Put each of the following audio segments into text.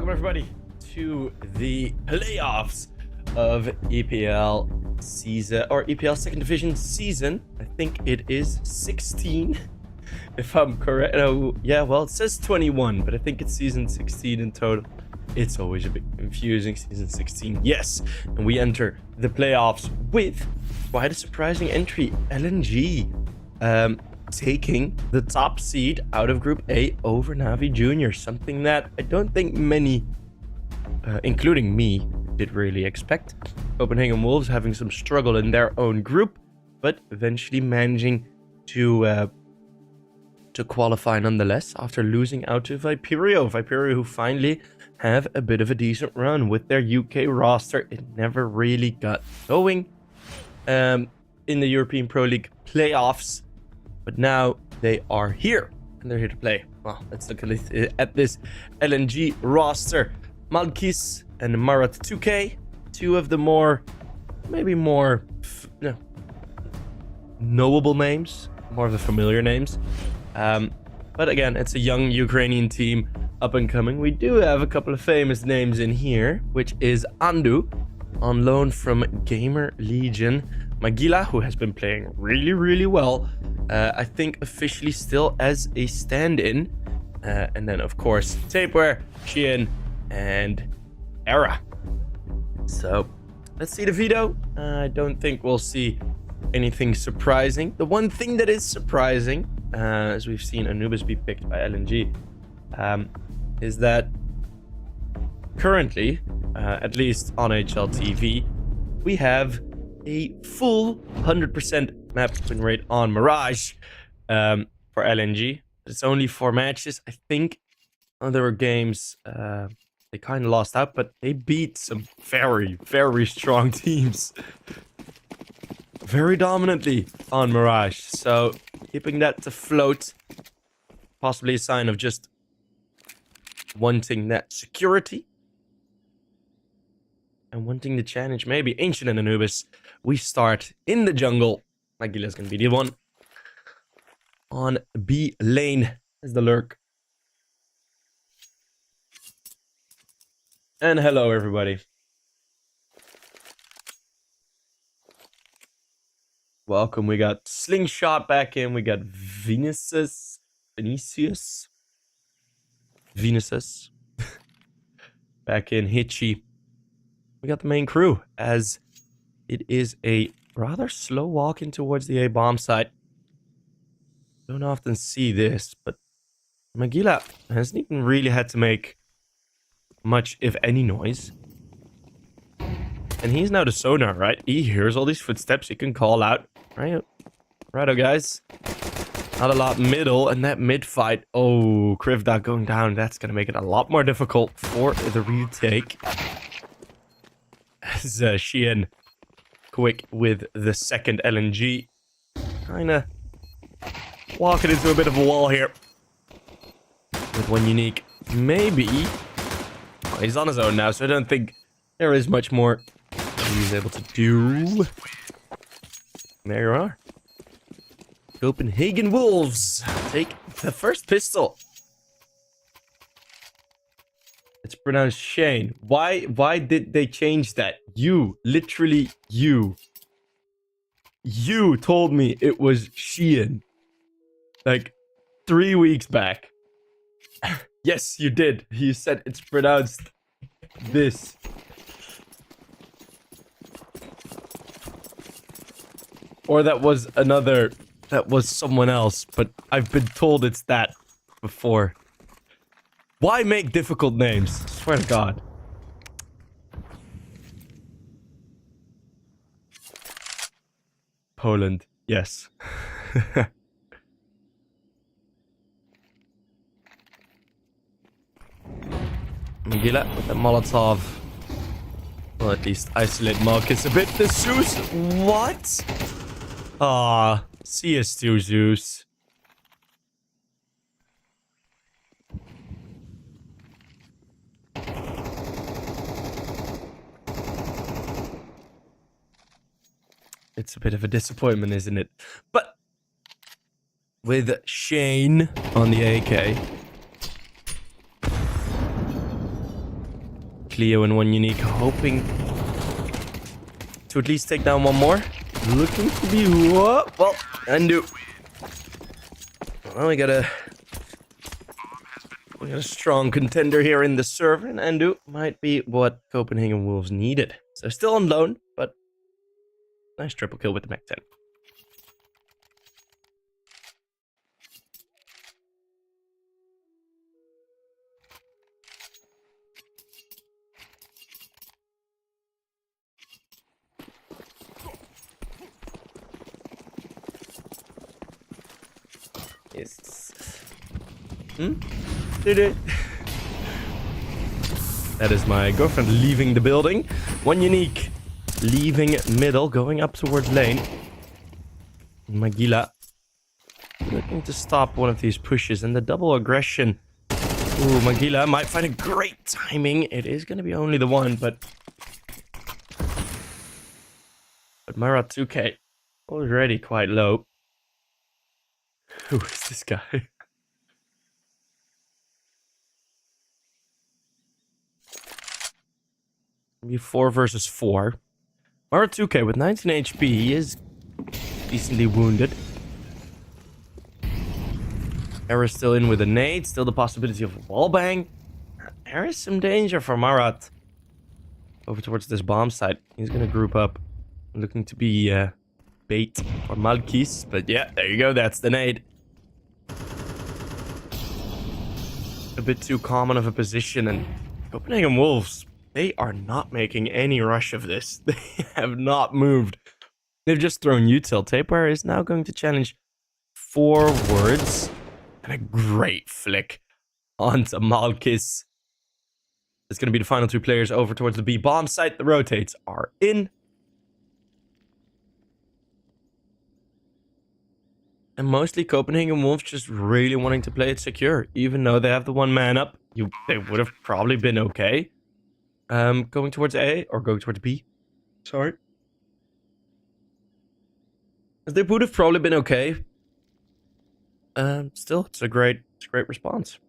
welcome everybody to the playoffs of EPL season, or EPL second division season. I think it is 16, if I'm correct. Oh, yeah, well, it says 21, but I think it's season 16 in total. It's always a bit confusing. Season 16, yes. And we enter the playoffs with quite a surprising entry. LNG taking the top seed out of Group A over Navi Junior. Something that I don't think many, including me, did really expect. Copenhagen Wolves having some struggle in their own group, but eventually managing to qualify nonetheless after losing out to Viperio. Viperio, who finally have a bit of a decent run with their UK roster. It never really got going in the European Pro League playoffs, but now they are here and they're here to play. Well, let's look at this LNG roster. Malkis and Marat 2K, two of the maybe more knowable names, more of the familiar names. But again, it's a young Ukrainian team, up and coming. We do have a couple of famous names in here, which is Andu, on loan from Gamer Legion. Magila, who has been playing really well. I think officially still as a stand-in. And then, of course, Tapeware, Sheehan, and Era. So, let's see the veto. I don't think we'll see anything surprising. The one thing that is surprising, as we've seen Anubis be picked by LNG, is that currently, at least on HLTV, we have a full 100% map win rate on Mirage for LNG. It's only 4 matches. I think other games they kind of lost out, but they beat some very strong teams very dominantly on Mirage. So keeping that to float, possibly a sign of just wanting that security and wanting the challenge. Maybe Ancient and Anubis. We start in the jungle. Magila's gonna be the one on B lane as the lurk. And hello everybody. Welcome. We got Slingshot back in. We got Vinicius back in. Hitchy. We got the main crew, as it is a rather slow walk in towards the A bomb site. Don't often see this, but Magila hasn't even really had to make much, if any, noise. And he's now the sonar, right? He hears all these footsteps. He can call out. Right? Righto, guys. Not a lot middle, and that mid fight. Oh, Krivda going down. That's going to make it a lot more difficult for the retake. As Sheehan quick with the second LNG. Kind of walking into a bit of a wall here. With one unique. Maybe. Oh, he's on his own now, so I don't think there is much more he's able to do. There you are. Copenhagen Wolves take the first pistol. It's pronounced Shane. Why did they change that? Literally you told me it was Sheehan. Like 3 weeks back. Yes, you did. You said it's pronounced this. Or that was someone else, but I've been told it's that before. Why make difficult names? I swear to God. Poland, yes. Magila with the Molotov. Well, at least isolate Marcus a bit. The Zeus. What? Ah, CS2 Zeus. It's a bit of a disappointment, isn't it? But with Shane on the AK, Cleo and one unique, hoping to at least take down one more. Looking to be what? Well, Andu. Well, we got a strong contender here in the server, and Andu might be what Copenhagen Wolves needed. So still on loan, but nice triple kill with the Mech 10. Yes. Did it? That is my girlfriend leaving the building. One unique leaving middle, going up towards lane. Magila looking to stop one of these pushes, and the double aggression. Ooh, Magila might find a great timing. It is going to be only the one, but Mara 2K already quite low. Who is this guy? Maybe 4 versus 4. Mara 2K with 19 HP. He is decently wounded. Era still in with a nade. Still the possibility of a wallbang. There is some danger for Marat. Over towards this bomb site. He's going to group up. Looking to be bait for Malkis. But yeah, there you go. That's the nade. A bit too common of a position. And Copenhagen Wolves, they are not making any rush of this. They have not moved. They've just thrown util. Tapeware is now going to challenge forwards. And a great flick onto Malkis. It's going to be the final 2 players over towards the B bomb site. The rotates are in. And mostly Copenhagen Wolves just really wanting to play it secure. Even though they have the 1 man up, they would have probably been okay. Going towards A or going towards B. Sorry. They would have probably been okay. Still, it's a great response.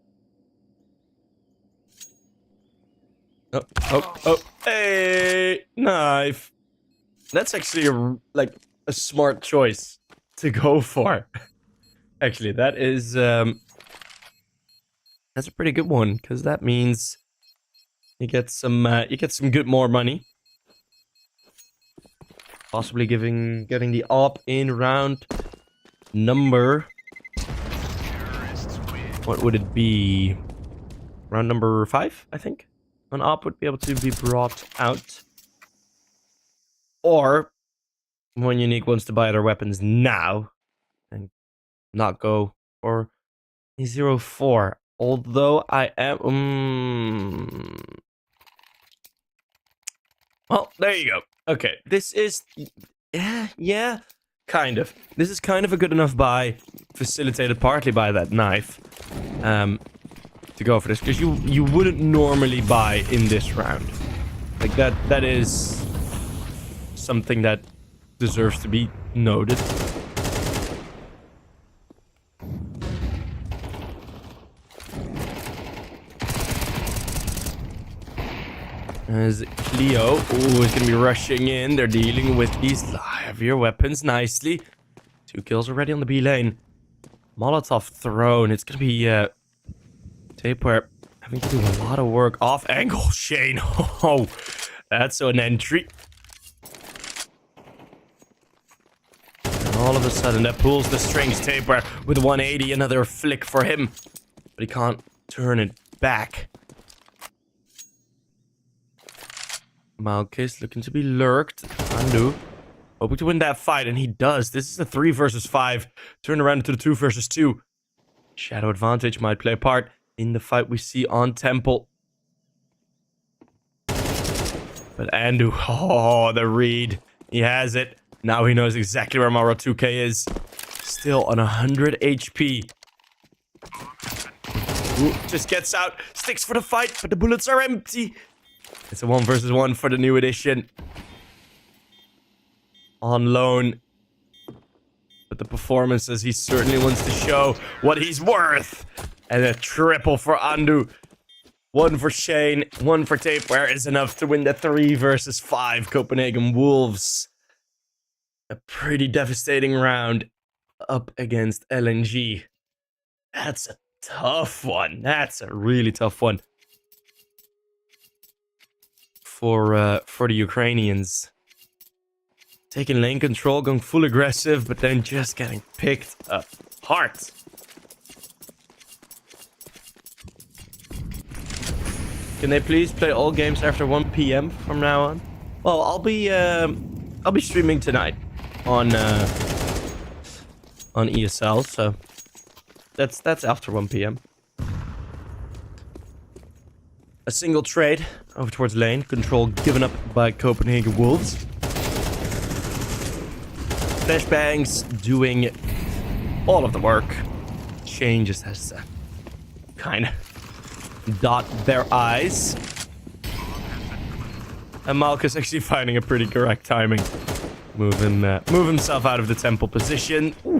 Oh, hey, knife. That's actually a smart choice to go for. Actually, that is that's a pretty good one, because that means you get some good more money. Possibly getting the op in round number. What would it be? Round number 5, I think. An op would be able to be brought out. Or one unique wants to buy their weapons now and not go for a 0-4. Although I am... Well, there you go. Okay, this is... Yeah, kind of. This is kind of a good enough buy, facilitated partly by that knife, to go for this. Because you wouldn't normally buy in this round. Like, that is something that deserves to be noted. As Cleo, is going to be rushing in. They're dealing with these heavier weapons nicely. 2 kills already on the B lane. Molotov thrown. It's going to be Tapeware having to do a lot of work off angle. Shane. Oh, that's an entry. And all of a sudden, that pulls the strings. Tapeware with 180. Another flick for him. But he can't turn it back. Malkis looking to be lurked. Andu hoping to win that fight, and he does. This is a 3 versus 5. Turn around into the 2 versus 2. Shadow advantage might play a part in the fight we see on Temple. But Andu, the read. He has it. Now he knows exactly where Mara 2K is. Still on 100 HP. Ooh, just gets out. Sticks for the fight, but the bullets are empty. It's a 1 versus 1 for the new edition. On loan. But the performances, he certainly wants to show what he's worth. And a triple for Andu. One for Shane, one for Tapeware is enough to win the 3 versus 5 Copenhagen Wolves. A pretty devastating round up against LNG. That's a tough one. That's a really tough one for the Ukrainians. Taking lane control, going full aggressive, but then just getting picked apart. Can they please play all games after 1 p.m. from now on? Well, I'll be streaming tonight on ESL, so that's after 1 p.m. A single trade over towards lane, control given up by Copenhagen Wolves. Flashbangs doing all of the work. Shane just has to kind of dot their eyes. And Malkus actually finding a pretty correct timing. Move himself out of the temple position. Ooh.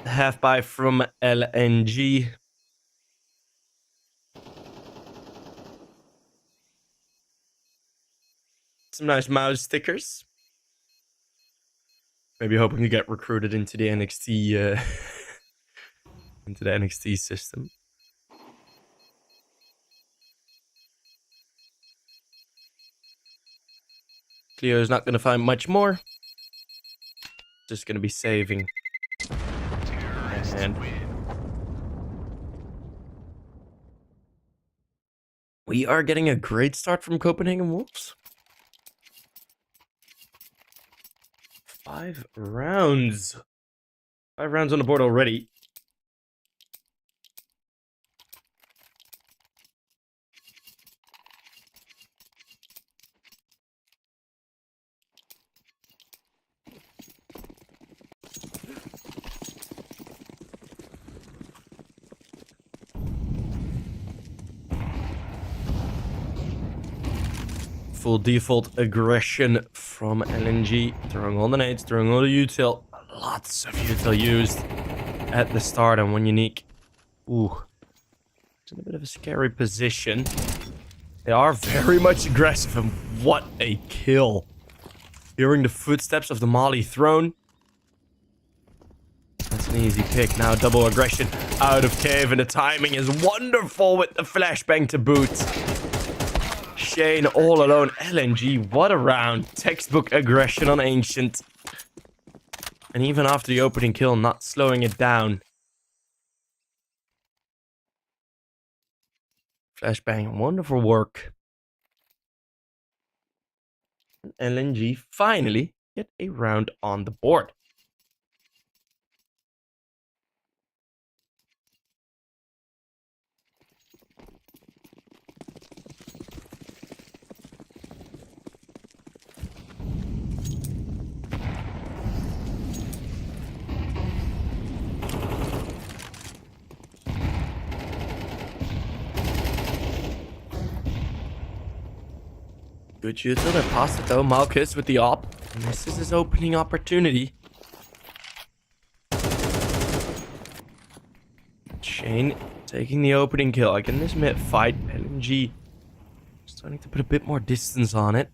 Half buy from LNG. Some nice mouse stickers. Maybe hoping to get recruited into the NXT into the NXT system. Cleo's not going to find much more. Just going to be saving. And we are getting a great start from Copenhagen Wolves. 5 rounds. 5 rounds on the board already. Full default aggression from LNG. Throwing all the nades, throwing all the util. Lots of util used at the start on one unique. Ooh. It's in a bit of a scary position. They are very much aggressive, and what a kill. Hearing the footsteps of the Mali throne. That's an easy pick. Now double aggression out of cave, and the timing is wonderful with the flashbang to boot. Shane all alone. LNG, what a round. Textbook aggression on Ancient. And even after the opening kill, not slowing it down. Flashbang, wonderful work. LNG finally get a round on the board. Good util, they pass it though. Malkus with the op. And this is his opening opportunity. Shane taking the opening kill. Like in this mid fight, LNG starting to put a bit more distance on it.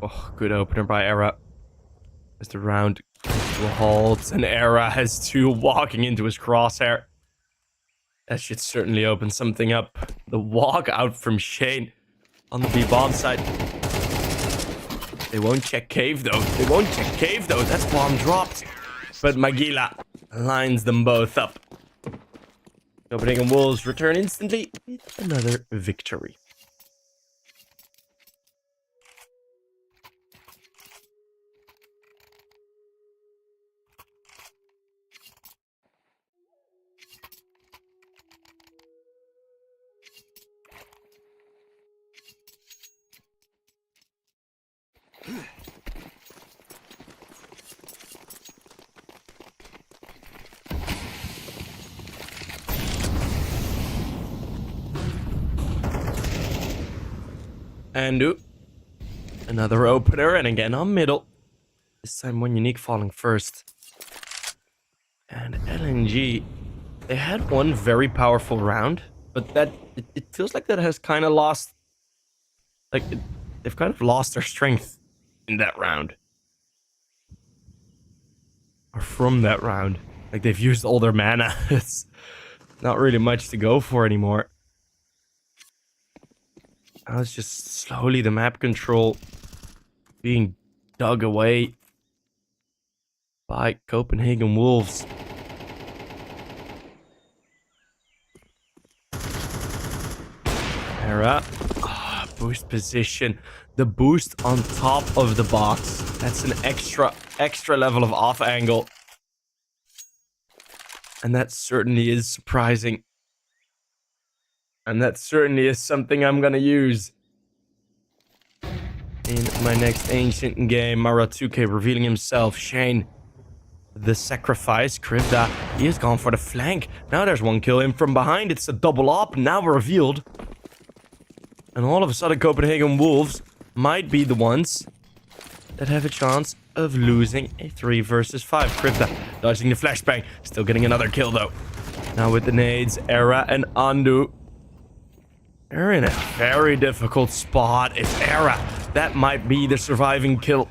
Oh, good opener by Era. As the round comes to a halt, and Era has 2 walking into his crosshair. That should certainly open something up. The walk out from Shane on the B-bomb side. They won't check cave though. They won't check cave though. That's bomb dropped. But Magila lines them both up. Copenhagen Wolves return instantly with another victory. And another opener, and again on middle. This time one unique falling first. And LNG, they had one very powerful round, but that it feels like that has kind of lost, like they've kind of lost their strength in that round. Or from that round. Like they've used all their mana. It's not really much to go for anymore. Now it's just slowly the map control being dug away by Copenhagen Wolves. Era. Boost position. The boost on top of the box. That's an extra level of off angle. And that certainly is surprising. And that certainly is something I'm gonna use in my next ancient game. Mara2K revealing himself. Shane, the sacrifice. Krivda, he has gone for the flank. Now there's one kill in from behind. It's a double up. Now revealed. And all of a sudden, Copenhagen Wolves might be the ones that have a chance of losing a 3 versus 5. Krivda dodging the flashbang. Still getting another kill, though. Now with the nades, Era and Andu. They're in a very difficult spot. It's Era. That might be the surviving kill.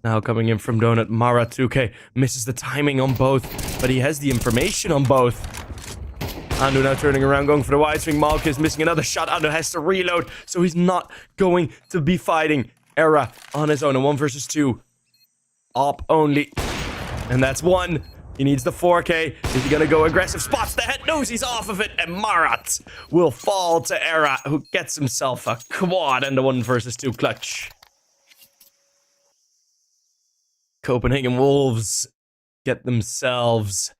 Now coming in from Donut, Mara2K misses the timing on both, but he has the information on both. Andu now turning around, going for the wide swing. Malk is missing another shot. Andu has to reload, so he's not going to be fighting Era on his own. A 1 versus 2. Op only. And that's 1. He needs the 4K. Is he gonna go aggressive? Spots the head. Knows he's off of it. And Marat will fall to Era, who gets himself a quad and the 1 versus 2 clutch. Copenhagen Wolves get themselves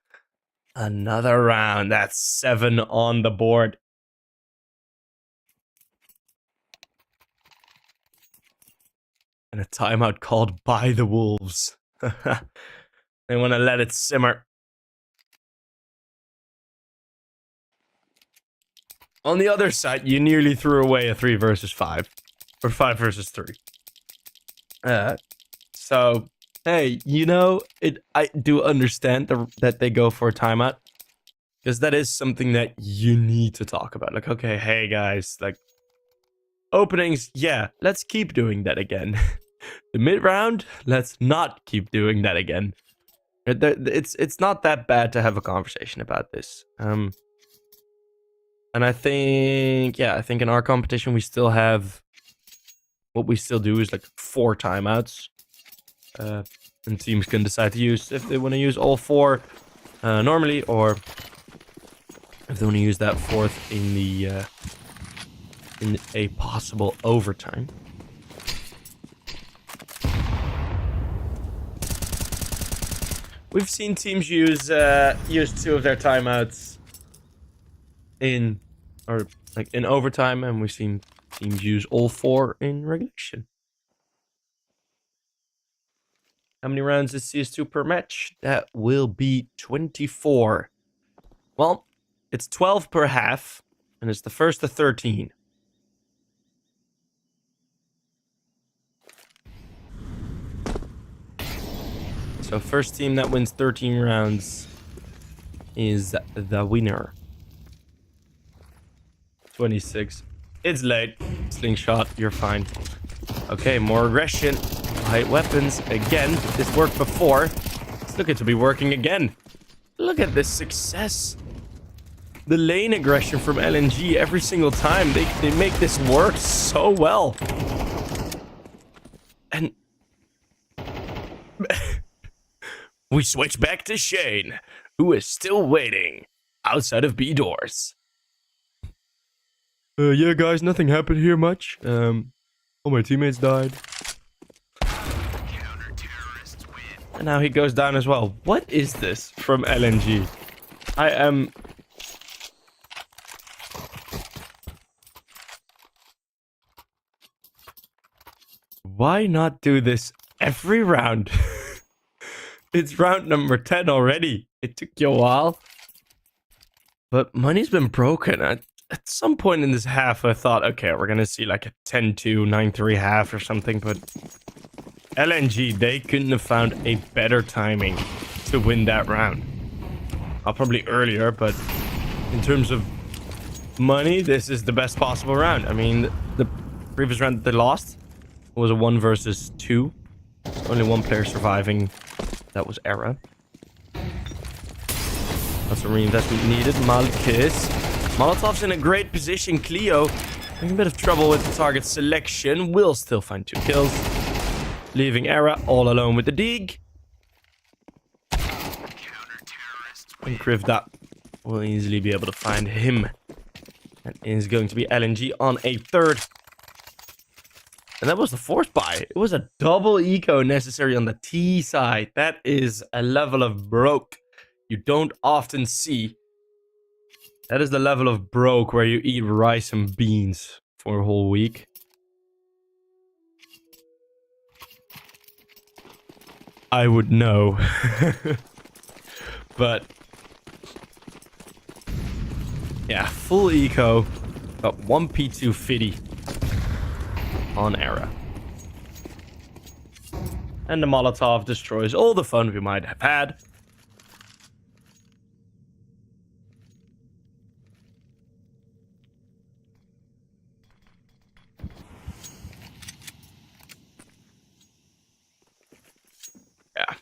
another round. That's 7 on the board. And a timeout called by the Wolves. They want to let it simmer. On the other side, you nearly threw away a 3 versus 5. Or 5 versus 3. So, hey, you know, I do understand that they go for a timeout. Because that is something that you need to talk about. Like, okay, hey guys, like, openings, yeah, let's keep doing that again. The mid-round, let's not keep doing that again. It's not that bad to have a conversation about this. And I think, yeah, I think in our competition we still have, what we still do is like 4 timeouts. And teams can decide to use, if they want to use all 4 normally, or if they want to use that 4th in the in a possible overtime. We've seen teams use 2 of their timeouts in overtime, and we've seen teams use all 4 in regulation. How many rounds is CS2 per match? That will be 24. Well, it's 12 per half, and it's the first to 13. So first team that wins 13 rounds is the winner. 26. It's late. Slingshot, you're fine. Okay, more aggression. Light weapons. Again, this worked before. It's looking to be working again. Look at this success. The lane aggression from LNG every single time. They make this work so well. And we switch back to Shane, who is still waiting outside of B doors. Yeah, guys, nothing happened here much. All my teammates died. And now he goes down as well. What is this from LNG? I am... Why not do this every round? It's round number 10 already. It took you a while. But money's been broken. at some point in this half, I thought, okay, we're gonna see like a 10-2, 9-3 half or something, but LNG, they couldn't have found a better timing to win that round. Probably earlier, but in terms of money, this is the best possible round. I mean, the previous round that they lost was a 1 versus 2. Only one player surviving. That was Era. That's a reinvestment needed. Malkis. Molotov's in a great position. Cleo having a bit of trouble with the target selection. Will still find 2 kills. Leaving Era all alone with the dig. And Krivda will easily be able to find him. And is going to be LNG on a 3rd. And that was the 4th buy. It was a double eco necessary on the T side. That is a level of broke you don't often see. That is the level of broke where you eat rice and beans for a whole week. I would know. But yeah, full eco. Got 1 P2 fitty on Era. And the Molotov destroys all the fun we might have had. Yeah.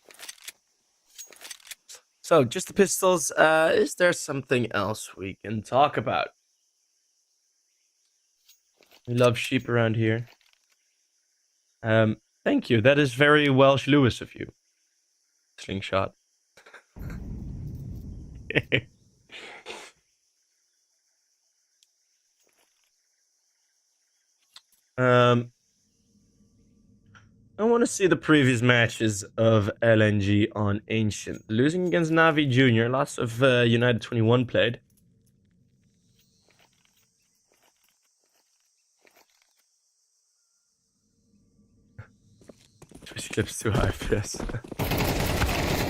So, just the pistols. Is there something else we can talk about? We love sheep around here. Thank you. That is very Welsh Lewis of you. Slingshot. I want to see the previous matches of LNG on Ancient. Losing against Navi Jr. Lots of United 21 played. Twitch clips too high, yes.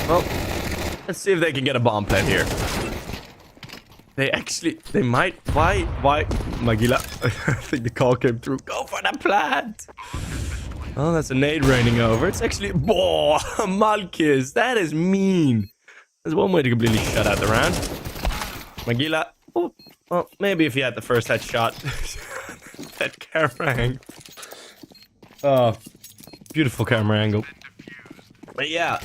Well, let's see if they can get a bomb plant here. They might. Why? Magila, I think the call came through. Go for the plant! Oh, that's a nade raining over. It's actually, boah, Malkis. That is mean. There's one way to completely shut out the round. Magila. Oh, well, maybe if he had the first headshot. That camera angle. Oh, beautiful camera angle. But yeah,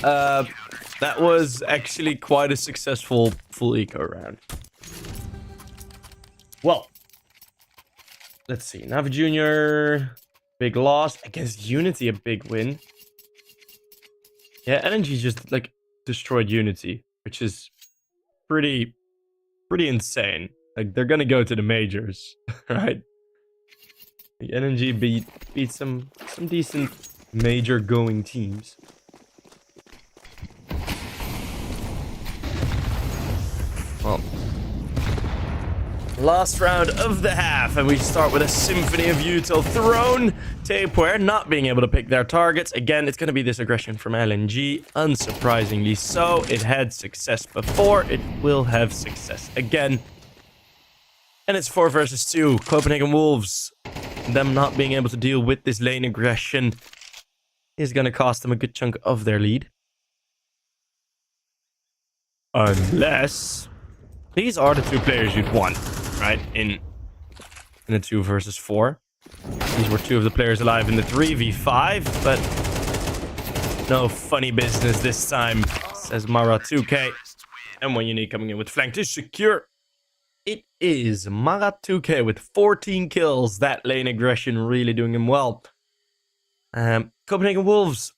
that was actually quite a successful full eco round. Well, let's see. Navi Jr. Big loss against Unity, a big win. Yeah, LNG just like destroyed Unity, which is pretty insane. Like they're gonna go to the majors, right? The LNG beat some decent major going teams. Well, last round of the half, and we start with a Symphony of Util Throne. Tapeware not being able to pick their targets. Again, it's going to be this aggression from LNG. Unsurprisingly so. It had success before. It will have success again. And it's 4 versus 2. Copenhagen Wolves, them not being able to deal with this lane aggression is going to cost them a good chunk of their lead. Unless these are the 2 players you'd want, right? In a 2 versus 4. These were 2 of the players alive in the 3v5, but no funny business this time, says Mara 2K. And one unique coming in with flank to secure. It is Mara 2K with 14 kills. That lane aggression really doing him well. Copenhagen Wolves,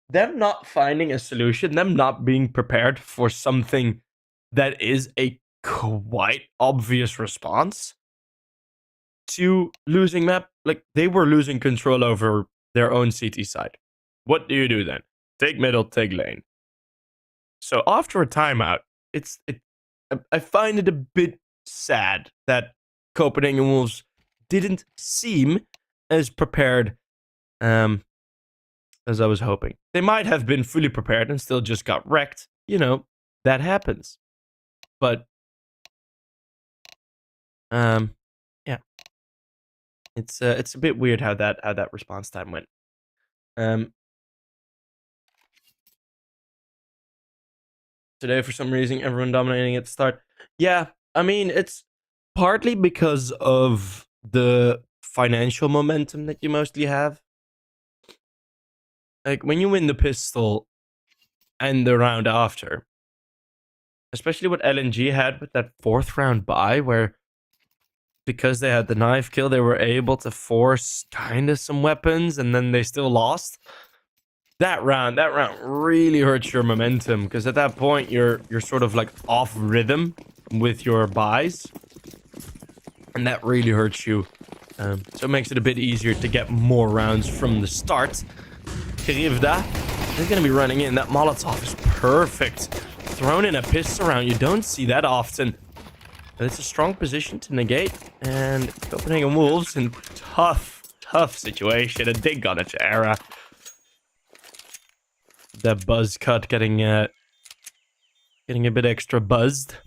them not finding a solution, them not being prepared for something that is a quite obvious response to losing map. Like, they were losing control over their own CT side. What do you do then? Take middle, take lane. So after a timeout, I find it a bit sad that Copenhagen Wolves didn't seem as prepared as I was hoping. They might have been fully prepared and still just got wrecked. You know, that happens. But Yeah, it's a bit weird how that response time went. Today, for some reason, everyone dominating at the start. Yeah, I mean, it's partly because of the financial momentum that you mostly have. Like, when you win the pistol and the round after, especially what LNG had with that 4th round buy, where because they had the knife kill, they were able to force kind of some weapons, and then they still lost. That round really hurts your momentum, because at that point you're sort of like off rhythm with your buys, and that really hurts you. So it makes it a bit easier to get more rounds from the start. Krivda is going to be running in. That Molotov is perfect. Thrown in a pistol round. You don't see that often. But it's a strong position to negate. And Copenhagen Wolves in tough situation. A dig on it to Era. That buzz cut getting a bit extra buzzed.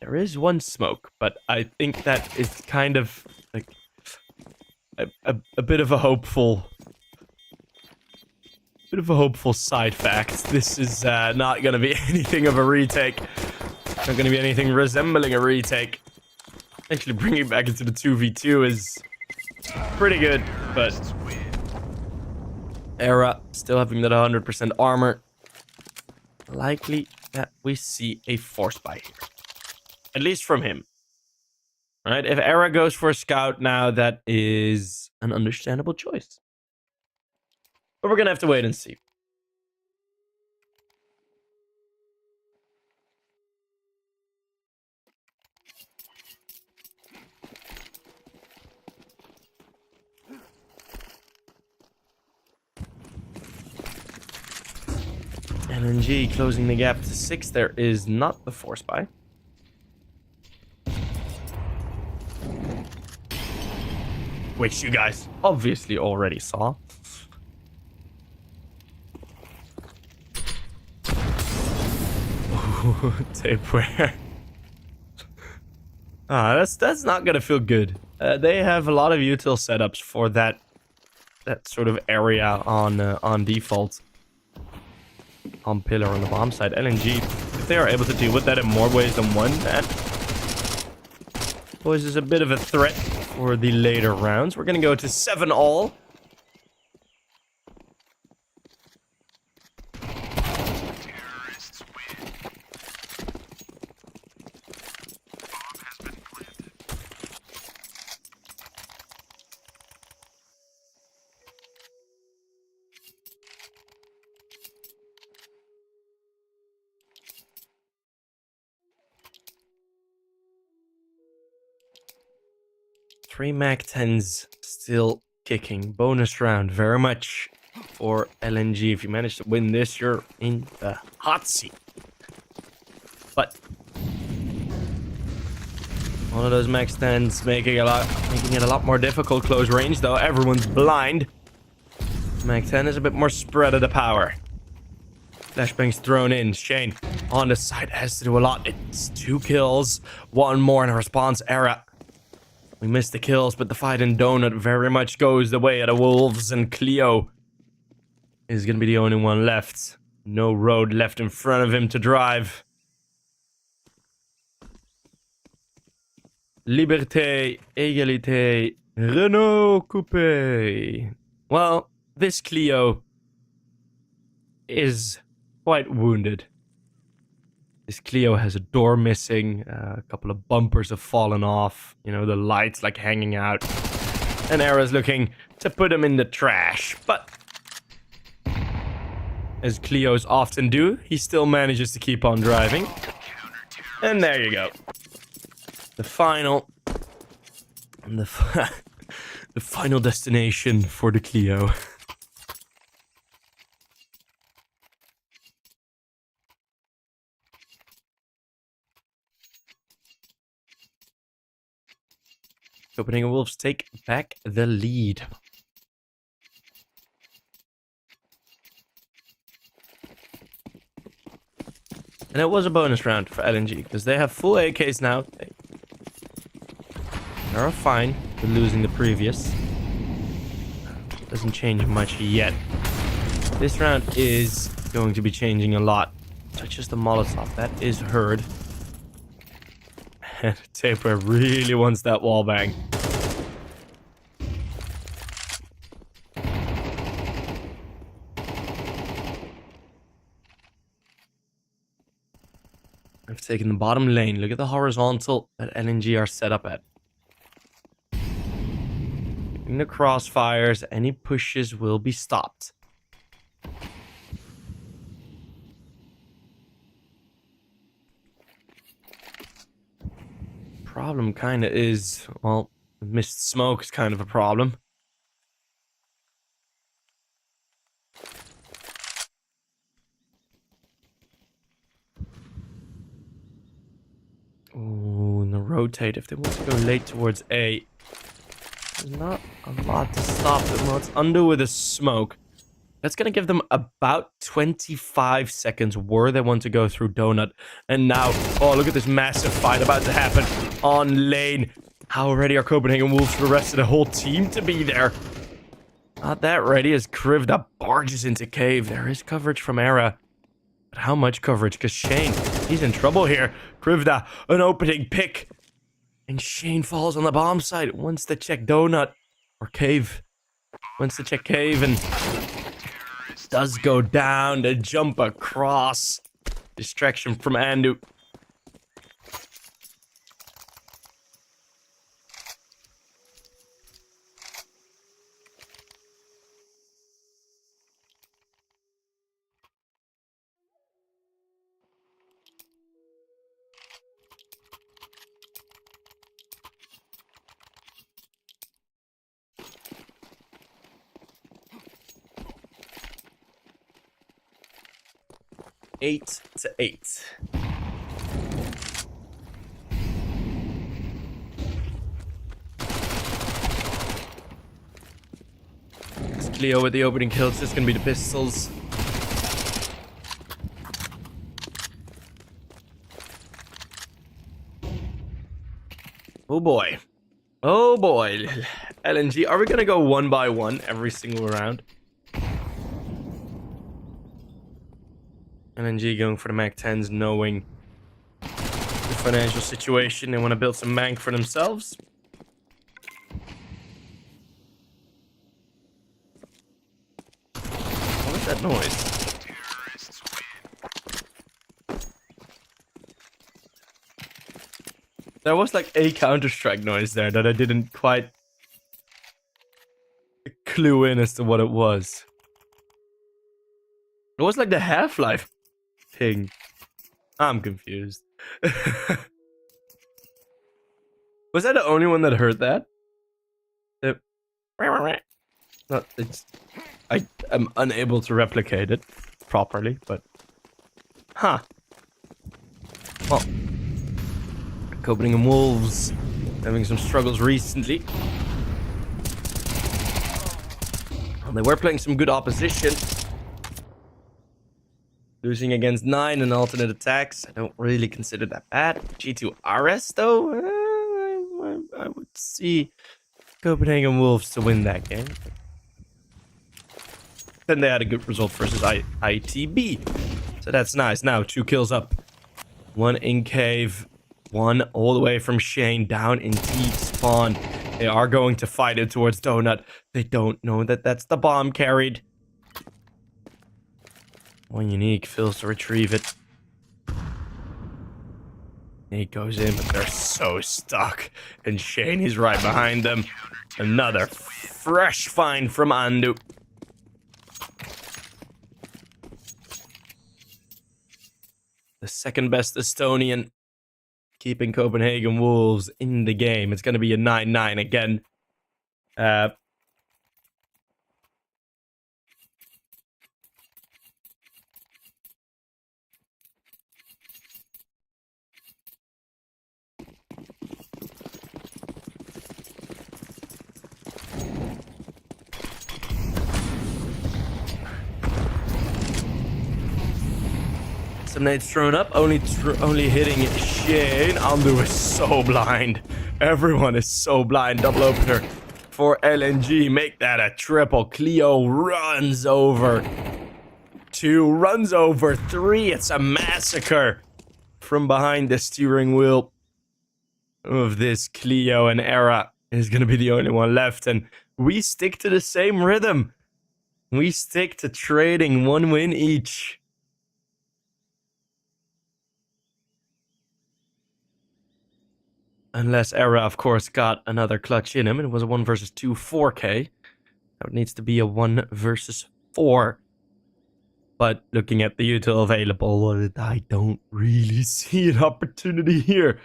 There is one smoke, but I think that is kind of like a bit of a hopeful side fact. This is not going to be anything of a retake. Not going to be anything resembling a retake. Actually, bringing it back into the 2v2 is pretty good, but Era still having that 100% armor. Likely that we see a force buy here. At least from him. Right? If Era goes for a scout now, that is an understandable choice. But we're going to have to wait and see. LNG closing the gap to 6. There is not the force buy. Which you guys obviously already saw. Tapeware. That's not gonna feel good. They have a lot of util setups for that sort of area on default. On pillar on the bomb side. LNG, if they are able to deal with that in more ways than one, that poses a bit of a threat for the later rounds. We're gonna go to 7-all. Three MAC-10s still kicking. Bonus round, very much for LNG. If you manage to win this, you're in the hot seat. But one of those MAC-10s making it a lot more difficult close range, though. Everyone's blind. MAC-10 is a bit more spread of the power. Flashbang's thrown in. Shane on the side has to do a lot. It's 2 kills. 1 more in a response era. We missed the kills, but the fight in Donut very much goes the way of the Wolves, and Cleo is going to be the only one left. No road left in front of him to drive. Liberté, égalité, Renault Coupé. Well, this Cleo is quite wounded. This Clio has a door missing, a couple of bumpers have fallen off, you know, the lights like hanging out. And Era's looking to put them in the trash, but as Clios often do, he still manages to keep on driving. And there you go. The final... the final destination for the Clio. Copenhagen Wolves take back the lead. And it was a bonus round for LNG, because they have full AKs now. They're fine with losing the previous. Doesn't change much yet. This round is going to be changing a lot. Such as the Molotov, that is heard. And Taper really wants that wall bang. I've taken the bottom lane. Look at the horizontal that LNG are set up at. In the crossfires, any pushes will be stopped. Problem kind of is, well, missed smoke is kind of a problem. Oh, and the rotate, if they want to go late towards A, there's not a lot to stop them. Well, it's under with a smoke. That's going to give them about 25 seconds where they want to go through Donut. And now, oh, look at this massive fight about to happen on lane. How ready are Copenhagen Wolves for the rest of the whole team to be there? Not that ready as Krivda barges into cave. There is coverage from Era. But how much coverage? Because Shane, he's in trouble here. Krivda, an opening pick. And Shane falls on the bomb site. Wants to check Donut. Or Cave. Wants to check Cave and does go down to jump across. Distraction from Andu. Eight to 8. It's Cleo with the opening kills. This is gonna be the pistols. Oh boy. Oh boy. LNG, are we gonna go one by one every single round? LNG going for the Mac 10s, knowing the financial situation. They want to build some mank for themselves. What was that noise? There was like a Counter-Strike noise there that I didn't quite clue in as to what it was. It was like the Half-Life thing. I'm confused. Was I the only one that heard that? No, it's... I am unable to replicate it properly, but... Huh. Well... Copenhagen Wolves having some struggles recently. Well, they were playing some good opposition. Losing against 9 in alternate attacks. I don't really consider that bad. G2 RS, though, I would see Copenhagen Wolves to win that game. Then they had a good result versus ITB. So that's nice. Now, 2 kills up. 1 in cave. 1 all the way from Shane down in T spawn. They are going to fight it towards Donut. They don't know that that's the bomb carried. 1 unique, fails to retrieve it. Nate goes in, but they're so stuck. And Shane is right behind them. Another fresh find from Andu. The second best Estonian. Keeping Copenhagen Wolves in the game. It's going to be a 9-9 again. Some nades thrown up, only hitting Shane. Andu is so blind. Everyone is so blind. Double opener for LNG. Make that a triple. Cleo runs over 2, runs over 3. It's a massacre from behind the steering wheel of this Cleo, and Era is going to be the only one left. And we stick to the same rhythm. We stick to trading 1 win each. Unless Era, of course, got another clutch in him. It was a 1 versus 2 4K. Now it needs to be a 1 versus 4. But looking at the util available, I don't really see an opportunity here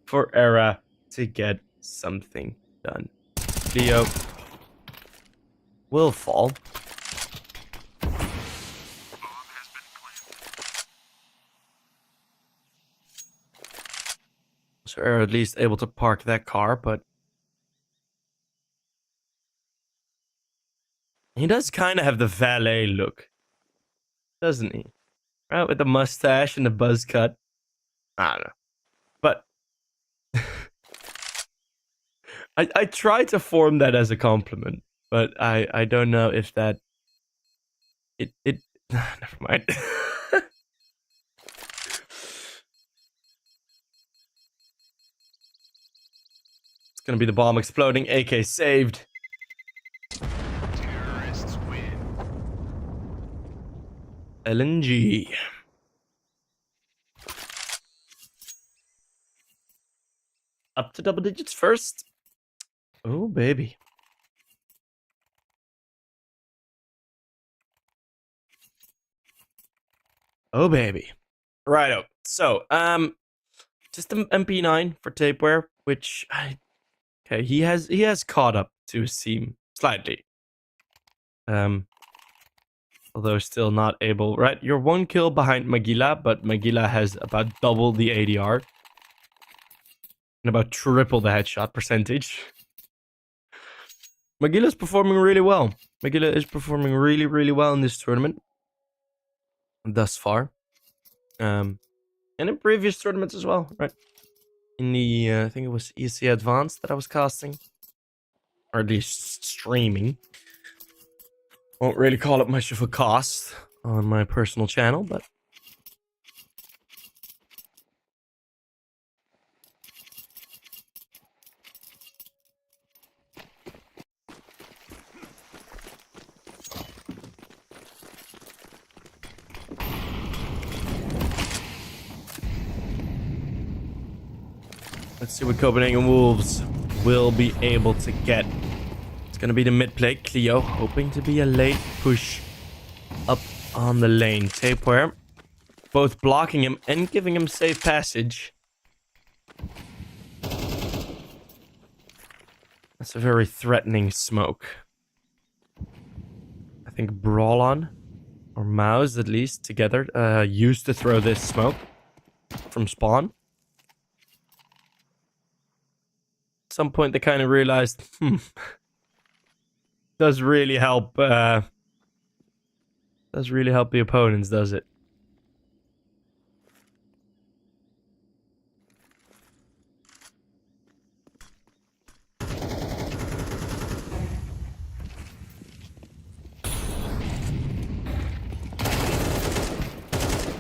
for Era to get something done. Leo will fall. So Era at least able to park that car, but he does kind of have the valet look, doesn't he? Right, with the mustache and the buzz cut. I don't know. But I try to form that as a compliment, but I don't know if that it never mind. It's gonna be the bomb exploding. AK saved. Terrorists win. LNG. Up to double digits first. Oh, baby. Oh, baby. Righto. So, just the MP9 for tapeware, which okay, he has caught up to his team slightly. Although still not able, right? You're 1 kill behind Magila, but Magila has about double the ADR. And about triple the headshot percentage. Magila's performing really well. Magila is performing really, really well in this tournament. Thus far. And in previous tournaments as well, right? In the, I think it was EC Advanced that I was casting. Or at least streaming. Won't really call it much of a cast on my personal channel, but... let's see what Copenhagen Wolves will be able to get. It's going to be the mid play. Cleo hoping to be a late push up on the lane. Tapeware both blocking him and giving him safe passage. That's a very threatening smoke. I think Brawlon or Mouse at least together used to throw this smoke from spawn. At some point they kind of realized, does really help the opponents, does it?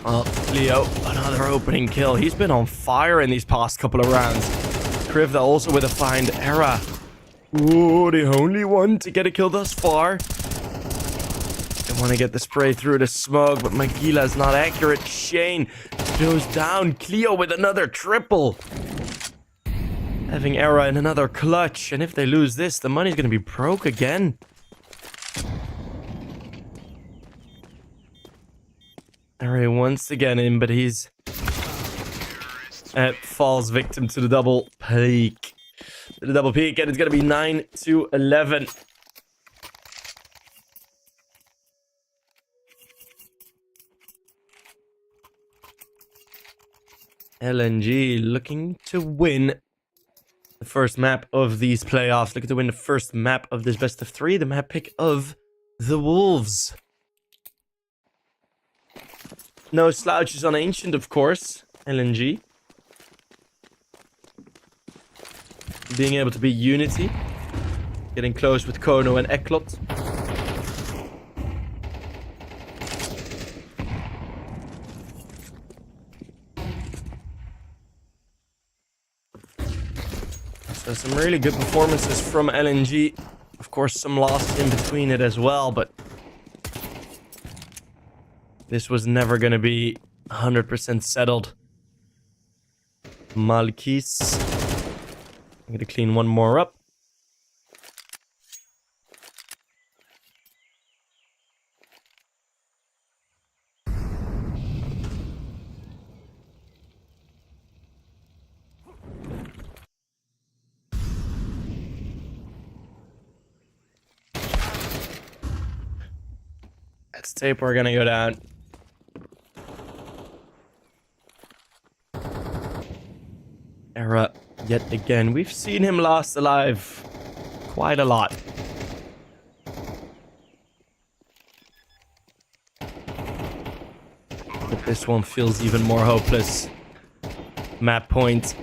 Oh, Leo, another opening kill. He's been on fire in these past couple of rounds. Krivda also with a find. Era. Ooh, the only one to get a kill thus far. They want to get the spray through the smoke, but Magila is not accurate. Shane goes down. Cleo with another triple. Having Era in another clutch. And if they lose this, the money's going to be broke again. Era once again in, but he's... falls victim to the double peak. The double peak, and it's going to be 9-11. LNG looking to win the first map of these playoffs. Looking to win the first map of this best of 3. The map pick of the Wolves. No slouches on Ancient, of course. LNG. Being able to beat Unity. Getting close with kONO and Eklot. So some really good performances from LNG. Of course, some loss in between it as well, but this was never going to be 100% settled. Malkis. I'm going to clean one more up. That's tape. We're going to go down. Era yet again. We've seen him last alive quite a lot. But this one feels even more hopeless. Map point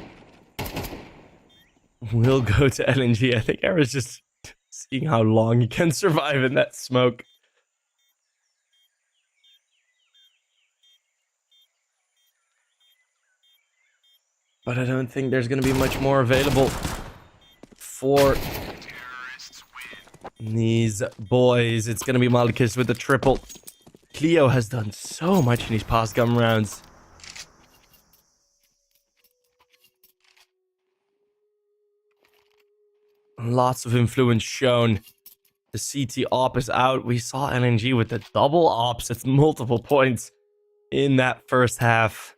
will go to LNG. I think Era's just seeing how long he can survive in that smoke. But I don't think there's going to be much more available for these boys. It's going to be Malkis with the triple. Cleo has done so much in these past gun rounds. Lots of influence shown. The CT op is out. We saw LNG with the double ops at multiple points in that first half.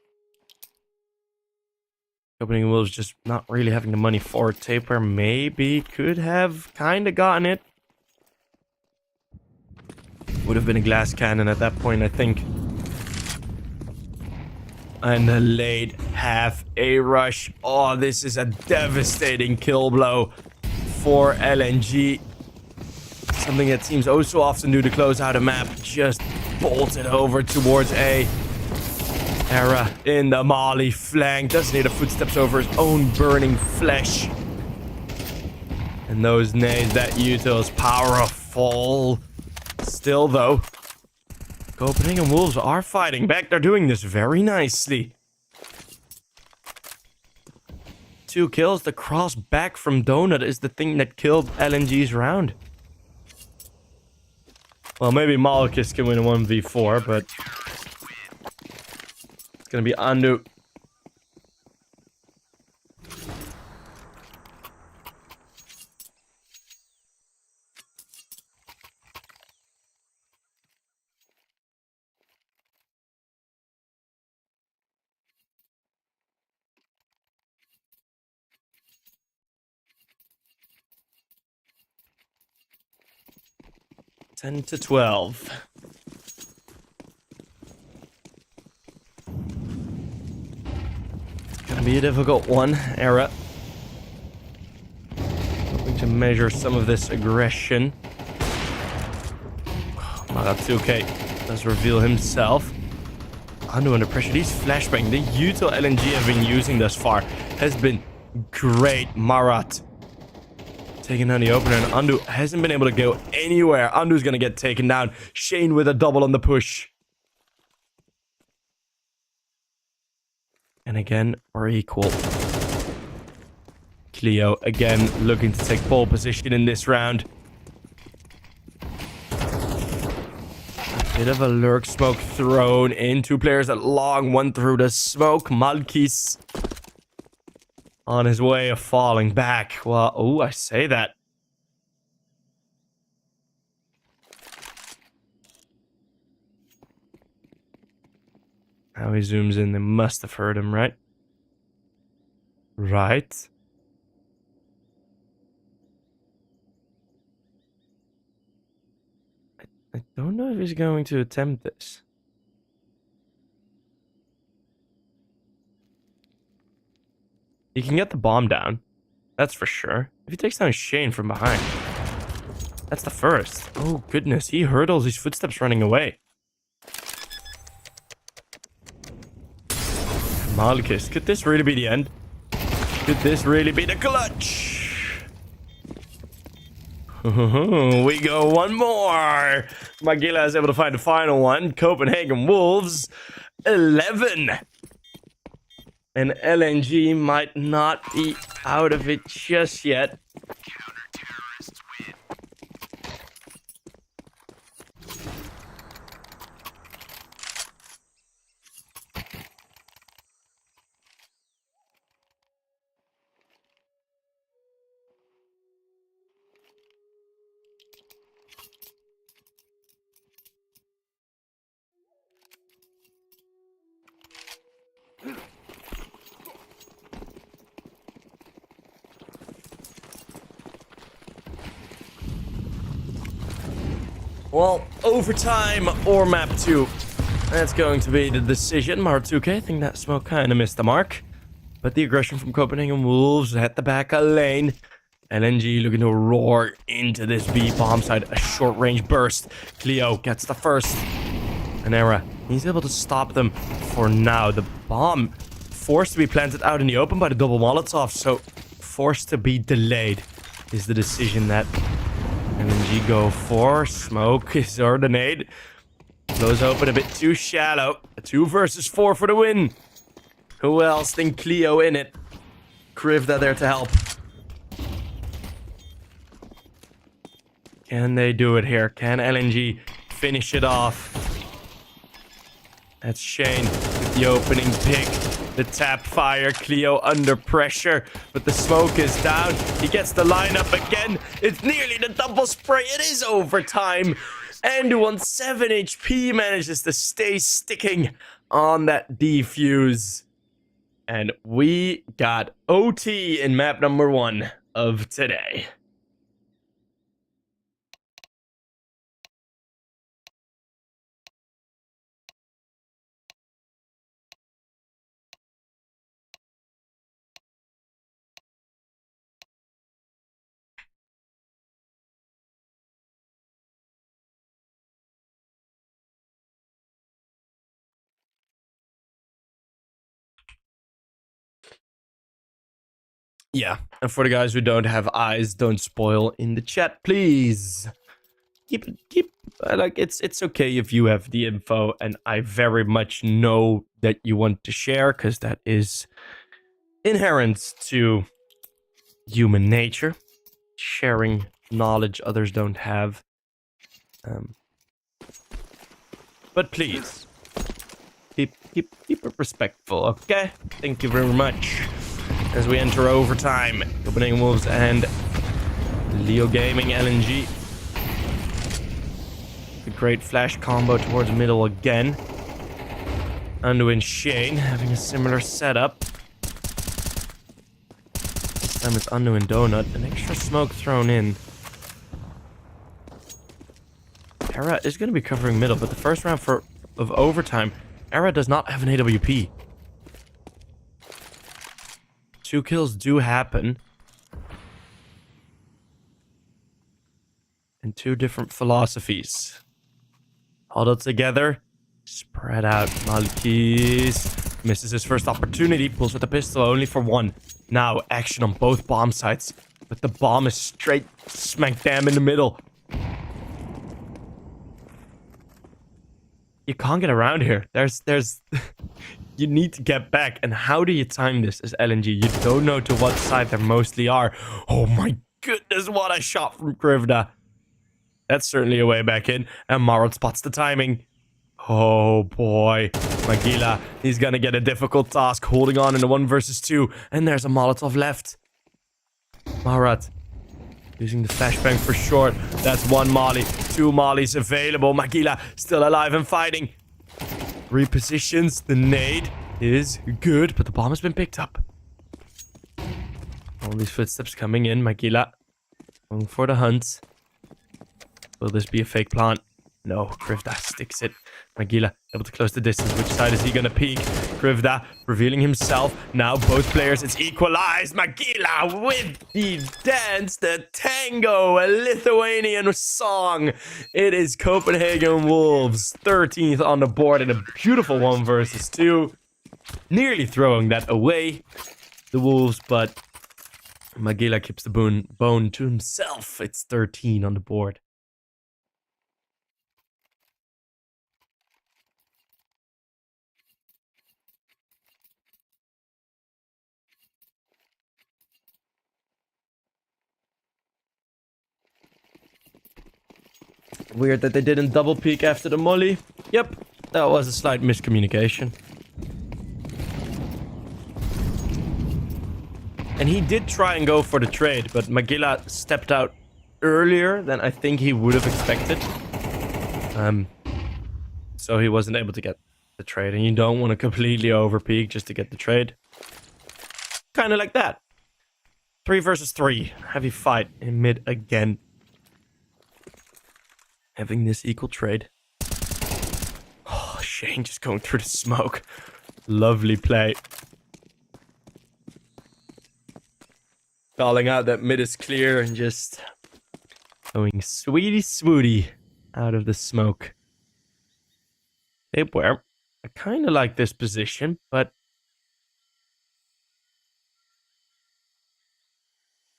Opening Wolves just not really having the money for it. Taper maybe could have kind of gotten it. Would have been a glass cannon at that point, I think. And the late half A rush. Oh, this is a devastating kill blow for LNG. Something that seems oh so often do to close out a map. Just bolted over towards A. Era in the Molly flank. Doesn't hear the footsteps over his own burning flesh. And those nades, that util is powerful. Still, though, Copenhagen Wolves are fighting back. They're doing this very nicely. 2 kills. The cross back from Donut is the thing that killed LNG's round. Well, maybe Malkis can win a 1v4, but it's going to be Andu. Ten to 12. Gonna be a difficult one, Era. Hoping to measure some of this aggression. Maratsuke does reveal himself. Under pressure. These flashbang, the util LNG have been using thus far has been great. Marat taking down the opener, and Andu hasn't been able to go anywhere. Andu's gonna get taken down. Shane with a double on the push. And again, we're equal. Cleo again looking to take pole position in this round. A bit of a lurk smoke thrown in. 2 players at long, one through the smoke. Malkis on his way of falling back. Well, oh, I say that. Now he zooms in. They must have heard him, right? Right. I don't know if he's going to attempt this. He can get the bomb down. That's for sure. If he takes down Shane from behind. That's the first. Oh, goodness. He hurdles his footsteps running away. Malchus, could this really be the end? Could this really be the clutch? We go one more. Magila is able to find the final one. Copenhagen Wolves, 11. And LNG might not be out of it just yet. Well, overtime or map 2. That's going to be the decision. Martuke, I think that smoke kind of missed the mark. But the aggression from Copenhagen Wolves at the back of lane. LNG looking to roar into this B bomb side. A short range burst. Cleo gets the first. And Era, he's able to stop them for now. The bomb forced to be planted out in the open by the double Molotov. So forced to be delayed is the decision that LNG go for. Smoke is or the nade. Blows open a bit too shallow. A 2 versus 4 for the win. Who else than Cleo in it? Krivda there to help. Can they do it here? Can LNG finish it off? That's Shane with the opening pick. The tap fire. Cleo under pressure. But the smoke is down. He gets the lineup again. It's nearly the double spray. It is overtime. And on 7 HP manages to stay sticking on that defuse. And we got OT in map number 1 of today. Yeah, and for the guys who don't have eyes, don't spoil in the chat, please. Keep like it's okay if you have the info, and I very much know that you want to share because that is inherent to human nature. Sharing knowledge others don't have. But please keep it respectful, okay? Thank you very much. As we enter overtime, Copenhagen Wolves and Leo Gaming LNG. A great flash combo towards middle again. Anu and Shane having a similar setup. This time it's Anu and Donut. An extra smoke thrown in. Era is going to be covering middle, but the first round of overtime, Era does not have an AWP. 2 kills do happen. And 2 different philosophies. Huddled together. Spread out. Malkis misses his first opportunity. Pulls with the pistol only for 1. Now action on both bomb sites. But the bomb is straight smack dam in the middle. You can't get around here. There's you need to get back. And how do you time this as LNG? You don't know to what side they mostly are. Oh my goodness, what a shot from Krivda. That's certainly a way back in. And Marot spots the timing. Oh boy. Magila, he's gonna get a difficult task holding on in the 1 versus 2. And there's a Molotov left. Marat using the flashbang for short. That's 1 molly. 2 mollies available. Magila still alive and fighting. Repositions. The nade is good, but the bomb has been picked up. All these footsteps coming in. Magila going for the hunt. Will this be a fake plant? No, Krivda sticks it. Magila able to close the distance. Which side is he gonna peek? Krivda revealing himself. Now both players, it's equalized. Magila with the dance, the tango, a Lithuanian song. It is Copenhagen Wolves, 13th on the board in a beautiful 1 versus 2. nearly throwing that away, the Wolves, but Magila keeps the bone to himself. It's 13 on the board. Weird that they didn't double peek after the molly. Yep, that was a slight miscommunication. And he did try and go for the trade, but Magilla stepped out earlier than I think he would have expected. So he wasn't able to get the trade. And you don't want to completely overpeak just to get the trade. Kind of like that. 3 versus 3. Heavy fight in mid again. Having this equal trade. Oh, Shane just going through the smoke. Lovely play. Calling out that mid is clear and just going sweetie swooty out of the smoke. Tapeware. I kind of like this position, but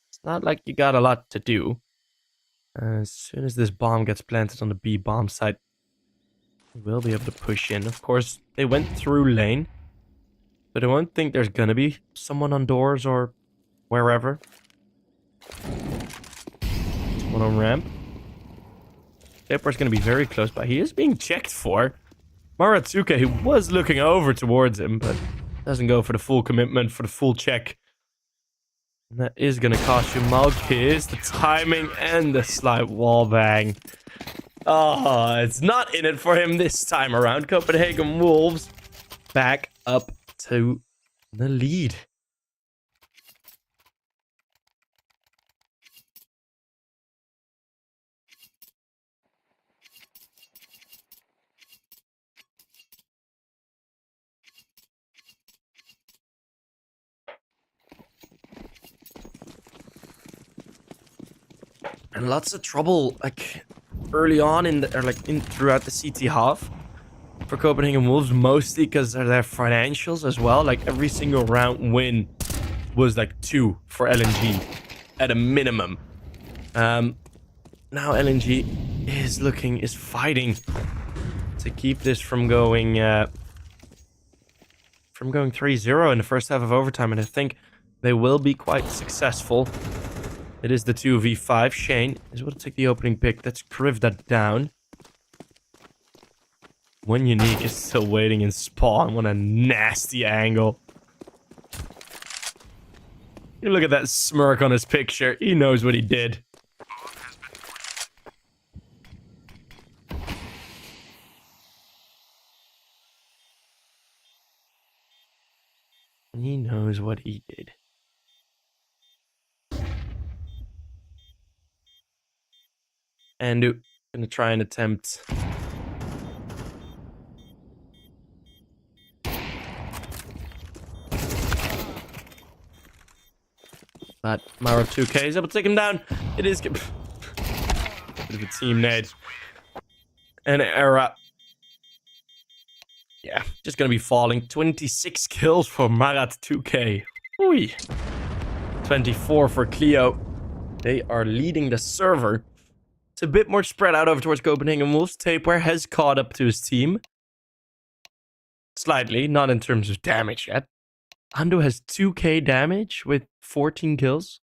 it's not like you got a lot to do. As soon as this bomb gets planted on the B bomb site, we will be able to push in. Of course, they went through lane, but I won't think there's gonna be someone on doors or wherever. One on ramp. Tapeware's gonna be very close by. He is being checked for. Maratsuke, who was looking over towards him, but doesn't go for the full commitment, for the full check. And that is going to cost you Malkiz, the timing, and the slight wall bang. Oh, it's not in it for him this time around. Copenhagen Wolves back up to the lead. And lots of trouble, like, early on throughout the CT half for Copenhagen Wolves, mostly because of their financials as well. Like, every single round win was like 2 for LNG at a minimum. Now LNG is fighting to keep this from going 3-0 in the first half of overtime, and I think they will be quite successful. It is the 2v5. Shane is able to take the opening pick. Let's criv that down. One Unique is still waiting in spawn. What a nasty angle. You look at that smirk on his picture. He knows what he did. He knows what he did. And gonna try and attempt. But Maro 2K is able to take him down. It is bit of a team nade. And Era. Yeah, just gonna be falling. 26 kills for Marat 2K. Oi. 24 for Cleo. They are leading the server. It's a bit more spread out over towards Copenhagen Wolves. Tapeware has caught up to his team. Slightly, not in terms of damage yet. Ando has 2k damage with 14 kills.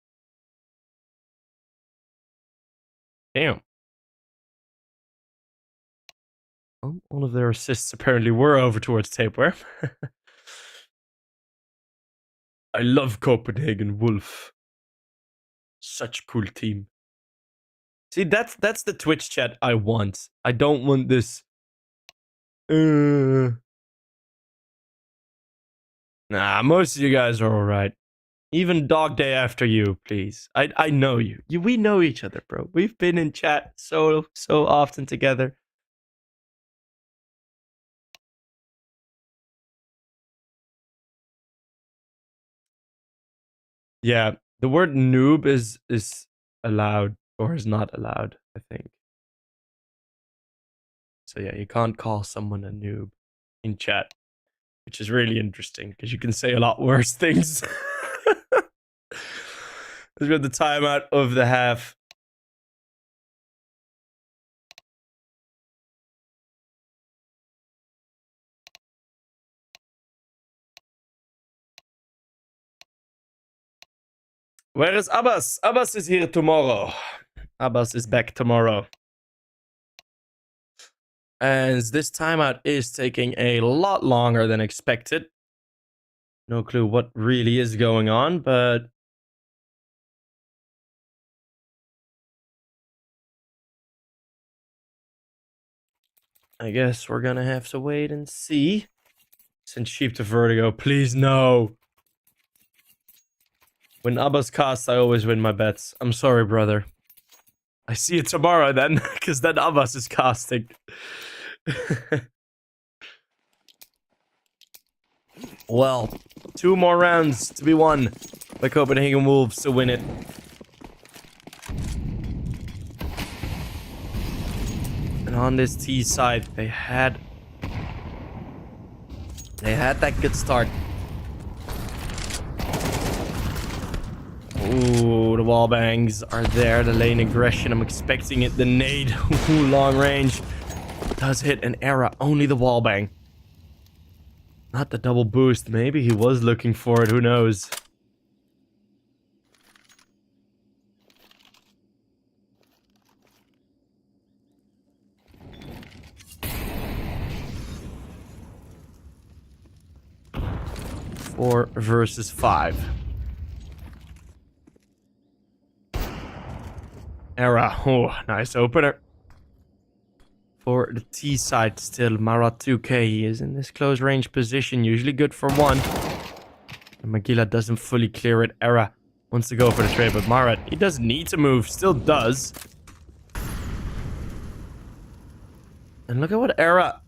Damn. Well, all of their assists apparently were over towards Tapeware. I love Copenhagen Wolf. Such a cool team. See, that's the Twitch chat I want. I don't want this. Nah, most of you guys are alright. Even Dog Day after you, please. I know you. We know each other, bro. We've been in chat so often together. Yeah, the word noob is allowed or is not allowed, I think. So yeah, you can't call someone a noob in chat. which is really interesting because you can say a lot worse things. Let's go the timeout of the half. Where is Abbas? Abbas is here tomorrow. Abbas is back tomorrow. As this timeout is taking a lot longer than expected. No clue what really is going on, but I guess we're gonna have to wait and see. Send sheep to Vertigo, please no. When Abbas casts, I always win my bets. I'm sorry, brother. I see it tomorrow then, because then Abbas is casting. Well, 2 more rounds to be won by Copenhagen Wolves to win it. And on this T side, they had that good start. Ooh, the wall bangs are there. The lane aggression, I'm expecting it. The nade, long range, does hit an era. Only the wall bang. Not the double boost. Maybe he was looking for it. Who knows? Four versus 5. Era. Oh, nice opener. For the T side still, Marat 2K. He is in this close range position. Usually good for 1. And Magila doesn't fully clear it. Era wants to go for the trade, but Marat, he doesn't need to move. Still does. And look at what Era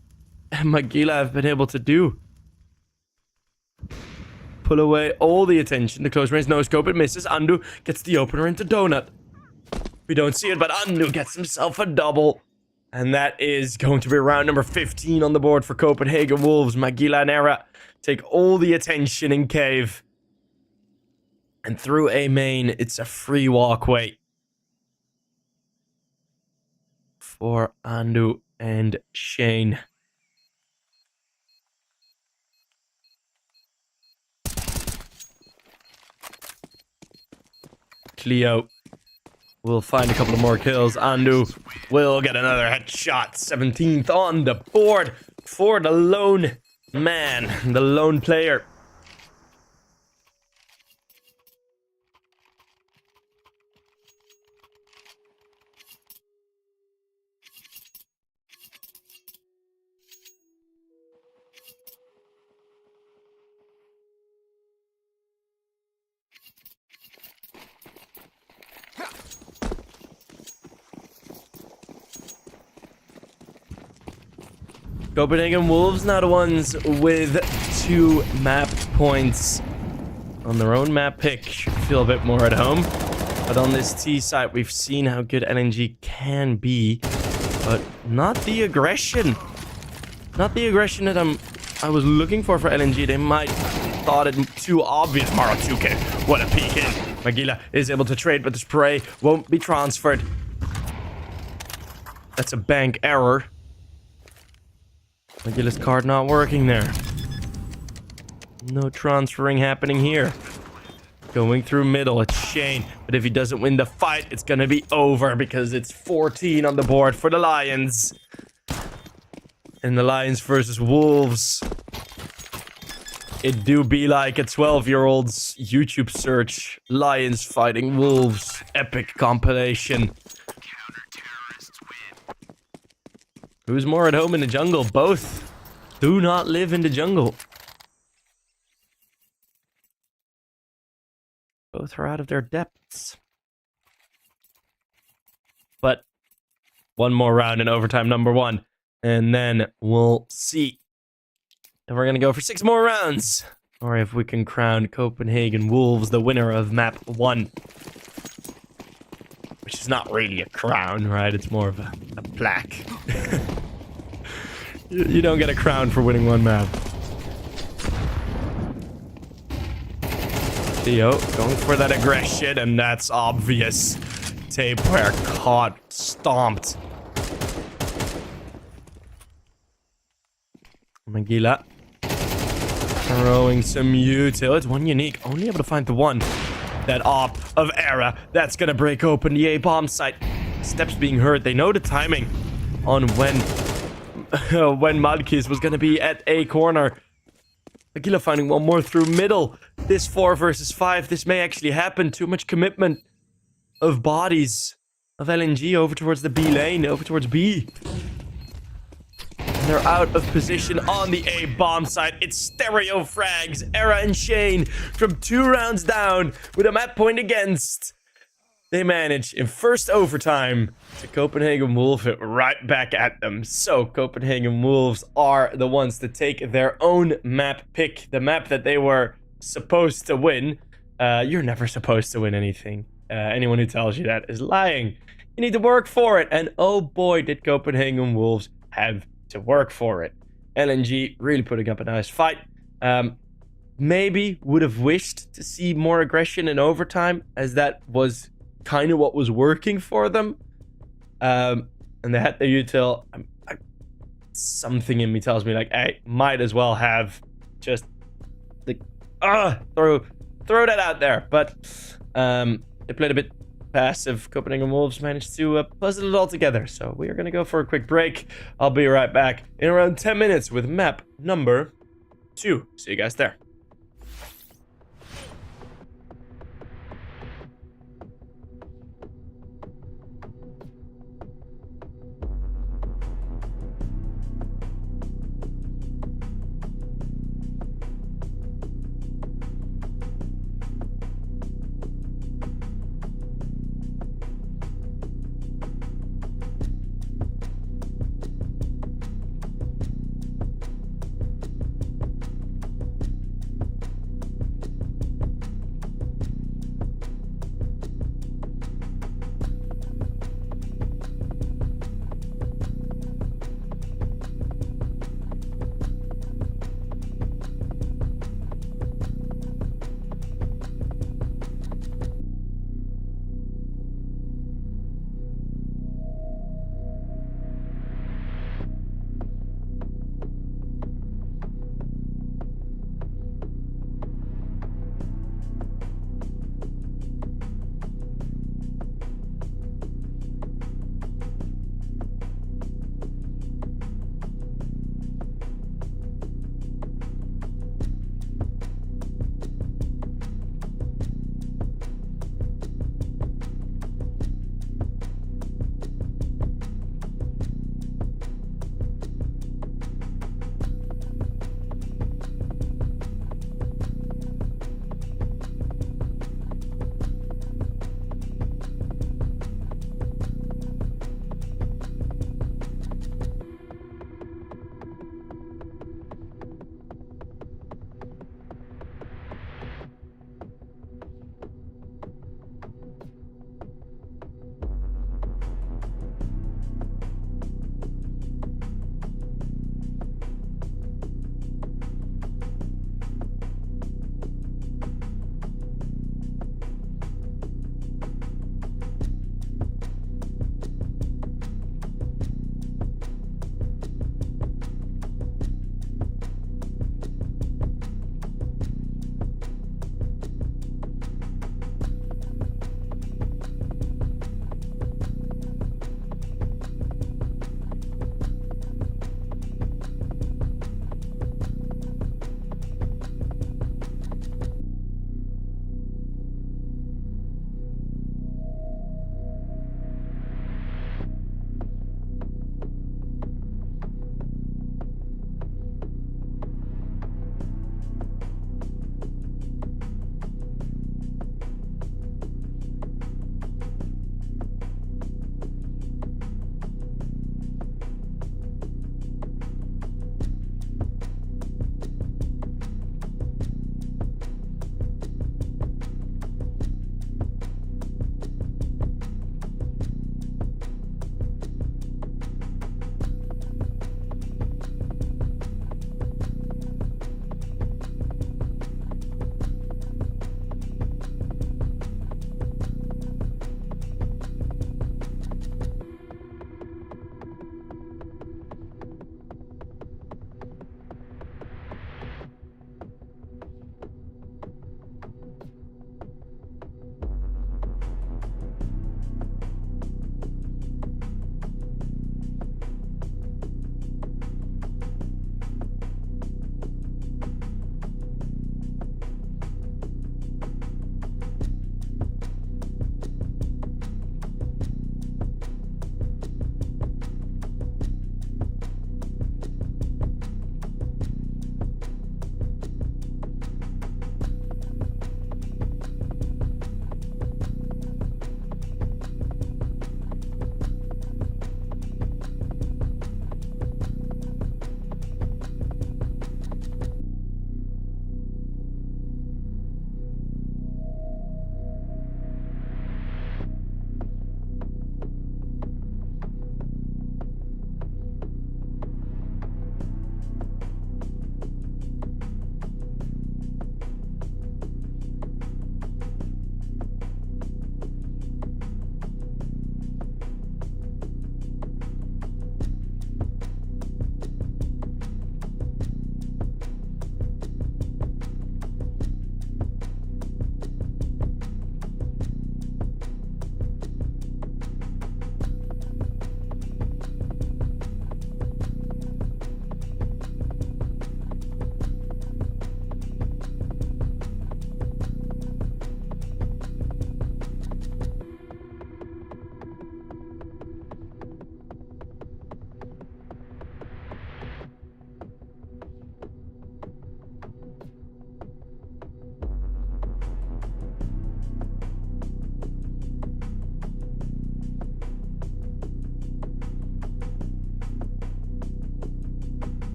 and Magila have been able to do. Pull away all the attention. The close range no scope. It misses. Andu gets the opener into Donut. We don't see it, but Andu gets himself a double. And that is going to be round number 15 on the board for Copenhagen Wolves. Magila and Era take all the attention in cave. And through a main, it's a free walkway for Andu and Shane. Cleo will find a couple of more kills. Andu will get another headshot. 17th on the board for the lone man, the lone player. Copenhagen Wolves now the ones with 2 map points on their own map pick. Should feel a bit more at home. But on this T side, we've seen how good LNG can be. But not the aggression. Not the aggression that I was looking for LNG. They might thought it too obvious. Mara 2K. What a peek in. Magila is able to trade, but the spray won't be transferred. That's a bank error. Magila's card not working there. No transferring happening here. Going through middle, it's Shane. But if he doesn't win the fight, it's gonna be over because it's 14 on the board for the Lions. And the Lions versus Wolves. It do be like a 12-year-old's YouTube search. Lions fighting Wolves. Epic compilation. Who's more at home in the jungle? Both do not live in the jungle. Both are out of their depths. But one more round in overtime number 1. And then we'll see if we're going to go for 6 more rounds. Or if we can crown Copenhagen Wolves the winner of map 1. Which is not really a crown, right? It's more of a plaque. You don't get a crown for winning 1 map. Theo going for that aggression, and that's obvious. Tapeware caught, stomped. Magila throwing some util. It's one unique, only able to find the one. That op of Era, that's gonna break open the A bomb site. Steps being heard. They know the timing on when Mudkiss was gonna be at A corner. Magila finding one more through middle. This 4 versus 5, this may actually happen. Too much commitment of bodies of LNG over towards the B lane, over towards B. And they're out of position on the A bomb site. It's stereo frags. Era and Shane from 2 rounds down with a map point against. They manage in first overtime to Copenhagen Wolf it right back at them. So Copenhagen Wolves are the ones to take their own map pick. The map that they were supposed to win. You're never supposed to win anything. Anyone who tells you that is lying. You need to work for it. And oh boy, did Copenhagen Wolves have to work for it. LNG really putting up a nice fight. Maybe would have wished to see more aggression in overtime, as that was kind of what was working for them. And they had the util. Something in me tells me like, hey, might as well have just like throw that out there. But they played a bit passive. Copenhagen Wolves managed to puzzle it all together. So we are going to go for a quick break. I'll be right back in around 10 minutes with map number 2. See you guys there.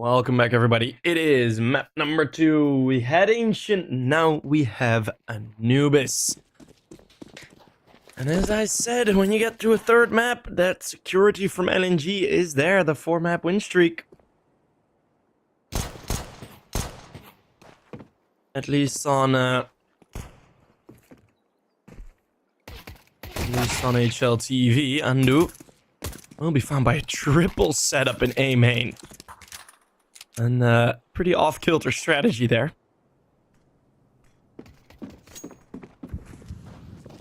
Welcome back, everybody. It is map number 2. We had Ancient, now we have Anubis. And as I said, when you get to a third map, that security from LNG is there, the 4-map win streak. At least on HLTV, Andu will be found by a triple setup in A main. And pretty off-kilter strategy there.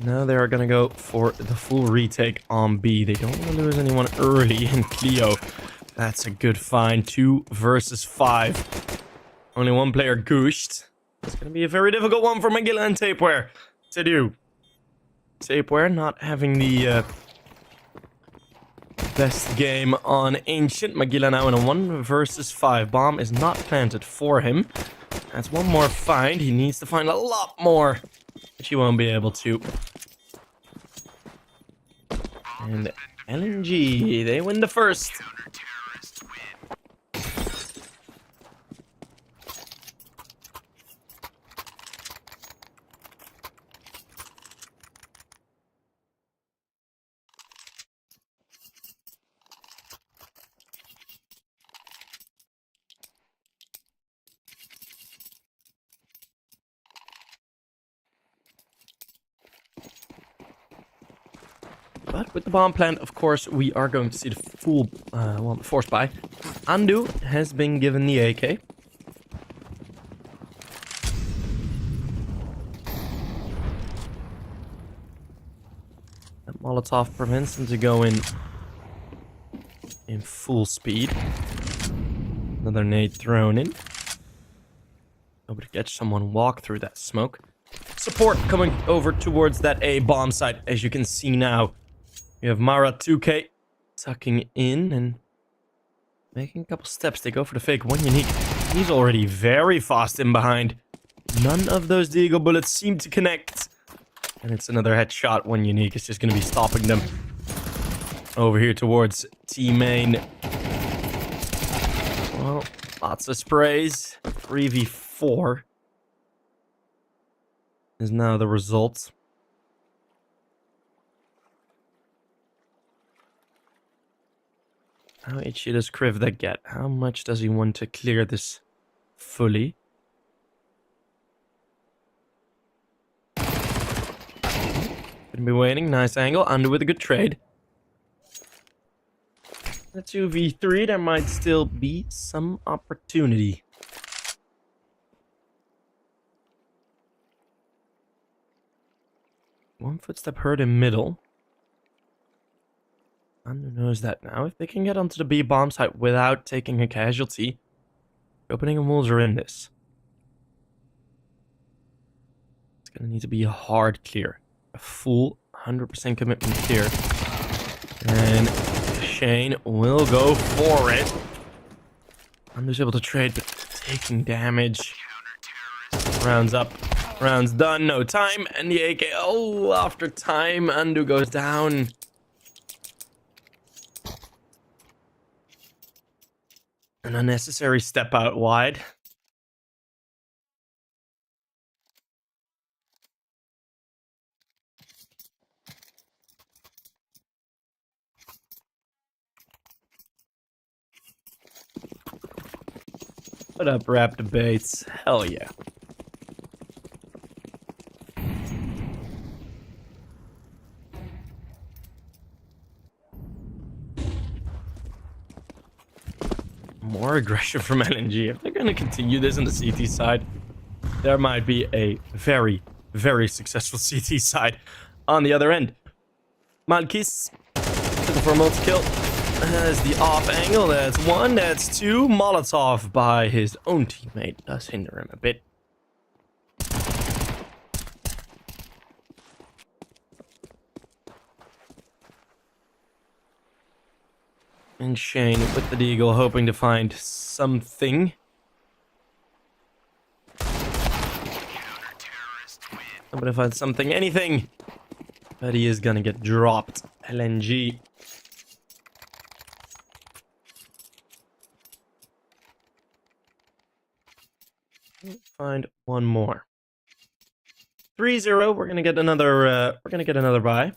Now they are gonna go for the full retake on B. They don't want to lose anyone early in Cleo. That's a good find. 2 versus 5. Only one player gooshed. It's gonna be a very difficult one for Magilla and Tapeware to do. Tapeware not having the best game on Ancient. Magilla now in a 1 versus 5. Bomb is not planted for him. That's one more find. He needs to find a lot more, which he won't be able to. And LNG, they win the first. But with the bomb plant, of course, we are going to see the full force buy. Andu has been given the AK. That Molotov prevents him to go in full speed. Another nade thrown in. Able to catch someone walk through that smoke. Support coming over towards that A bomb site, as you can see now. We have Mara 2K tucking in and making a couple steps. They go for the fake one unique. He's already very fast in behind. None of those Deagle bullets seem to connect. And it's another headshot. One unique is just going to be stopping them. Over here towards T main. Well, lots of sprays. 3v4 is now the result. How itchy does Krivda get? How much does he want to clear this fully? Gonna be waiting. Nice angle. Under with a good trade. The 2v3, there might still be some opportunity. One footstep heard in middle. Andu knows that now. If they can get onto the B bomb site without taking a casualty, opening and wolves are in this. It's gonna need to be a hard clear. A full 100% commitment clear. And Shane will go for it. Andu's able to trade, but taking damage. Rounds up. Rounds done. No time. And the AK. Oh, after time, Andu goes down. An unnecessary step out wide. Put up rap debates. Hell yeah. More aggression from LNG. If they're going to continue this on the CT side, there might be a very, very successful CT side on the other end. Malkis looking for a multi-kill. Has the off angle. That's 1, that's 2. Molotov by his own teammate does hinder him a bit. And Shane with the Deagle hoping to find something. I'm gonna find something, anything. But he is gonna get dropped. LNG. find one more. 3-0. We're gonna get another bye.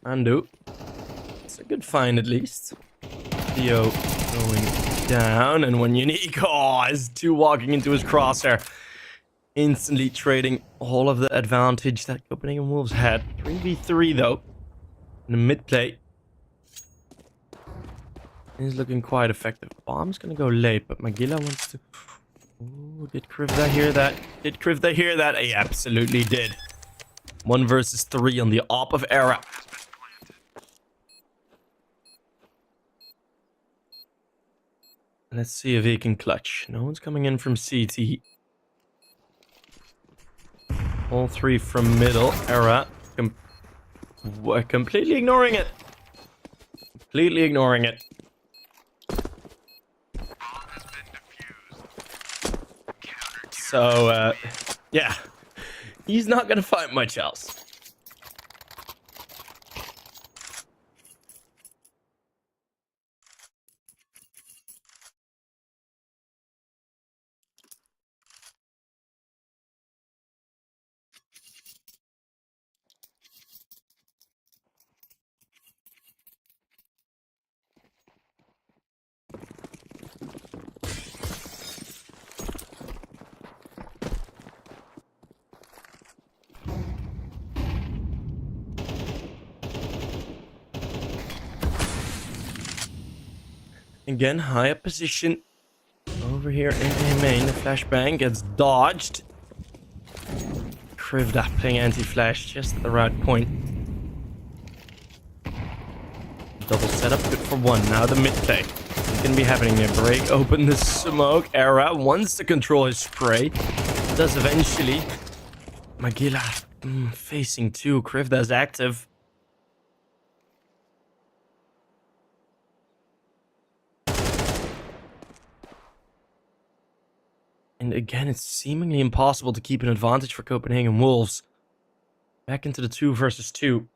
Undo. It's a good find at least. Theo going down, and when unique, is 2 walking into his crosshair. Instantly trading all of the advantage that Copenhagen Wolves had. 3v3 though. In the mid play. He's looking quite effective. Bomb's gonna go late, but Magilla wants to... Ooh, did Krivda hear that? Did Krivda hear that? He absolutely did. 1 versus 3 on the op of Era. Let's see if he can clutch. No one's coming in from CT. All 3 from middle. Era completely ignoring it. Completely ignoring it. So, yeah. He's not gonna find much else. Again, high up position. Over here in A main, the flashbang gets dodged. Krivda playing anti-flash just at the right point. Double setup, good for 1. Now the mid play. What's gonna be happening there? Break open the smoke. Era wants to control his spray. Does eventually. Magilla facing 2. Krivda's active. And again, it's seemingly impossible to keep an advantage for Copenhagen Wolves. Back into the 2 versus 2.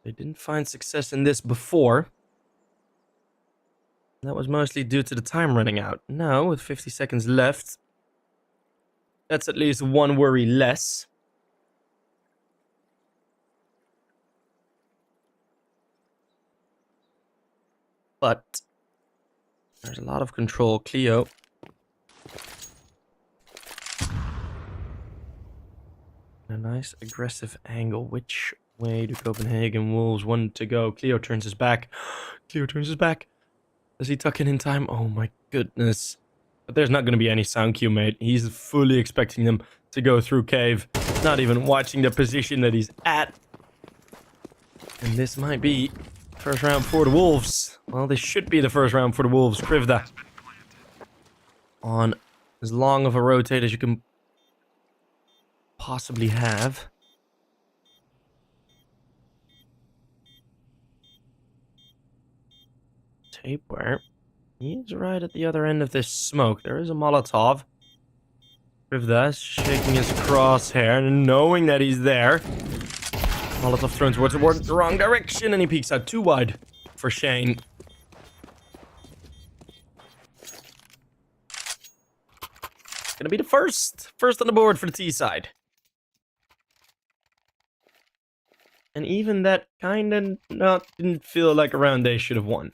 They didn't find success in this before. That was mostly due to the time running out. Now, with 50 seconds left, that's at least 1 worry less. But there's a lot of control. Cleo. A nice aggressive angle. Which way do Copenhagen Wolves want to go? Cleo turns his back. Cleo turns his back. Does he tuck in time? Oh my goodness. But there's not going to be any sound cue, mate. He's fully expecting them to go through cave. Not even watching the position that he's at. And this might be first round for the Wolves. Well, this should be the first round for the Wolves. Krivda on as long of a rotate as you can possibly have. Tapeware. He's right at the other end of this smoke. There is a Molotov. Krivda shaking his crosshair and knowing that he's there. Molotov thrown towards the wrong direction, and he peeks out too wide for Shane. Gonna be the first on the board for the T side. And even that kinda didn't feel like a round they should have won.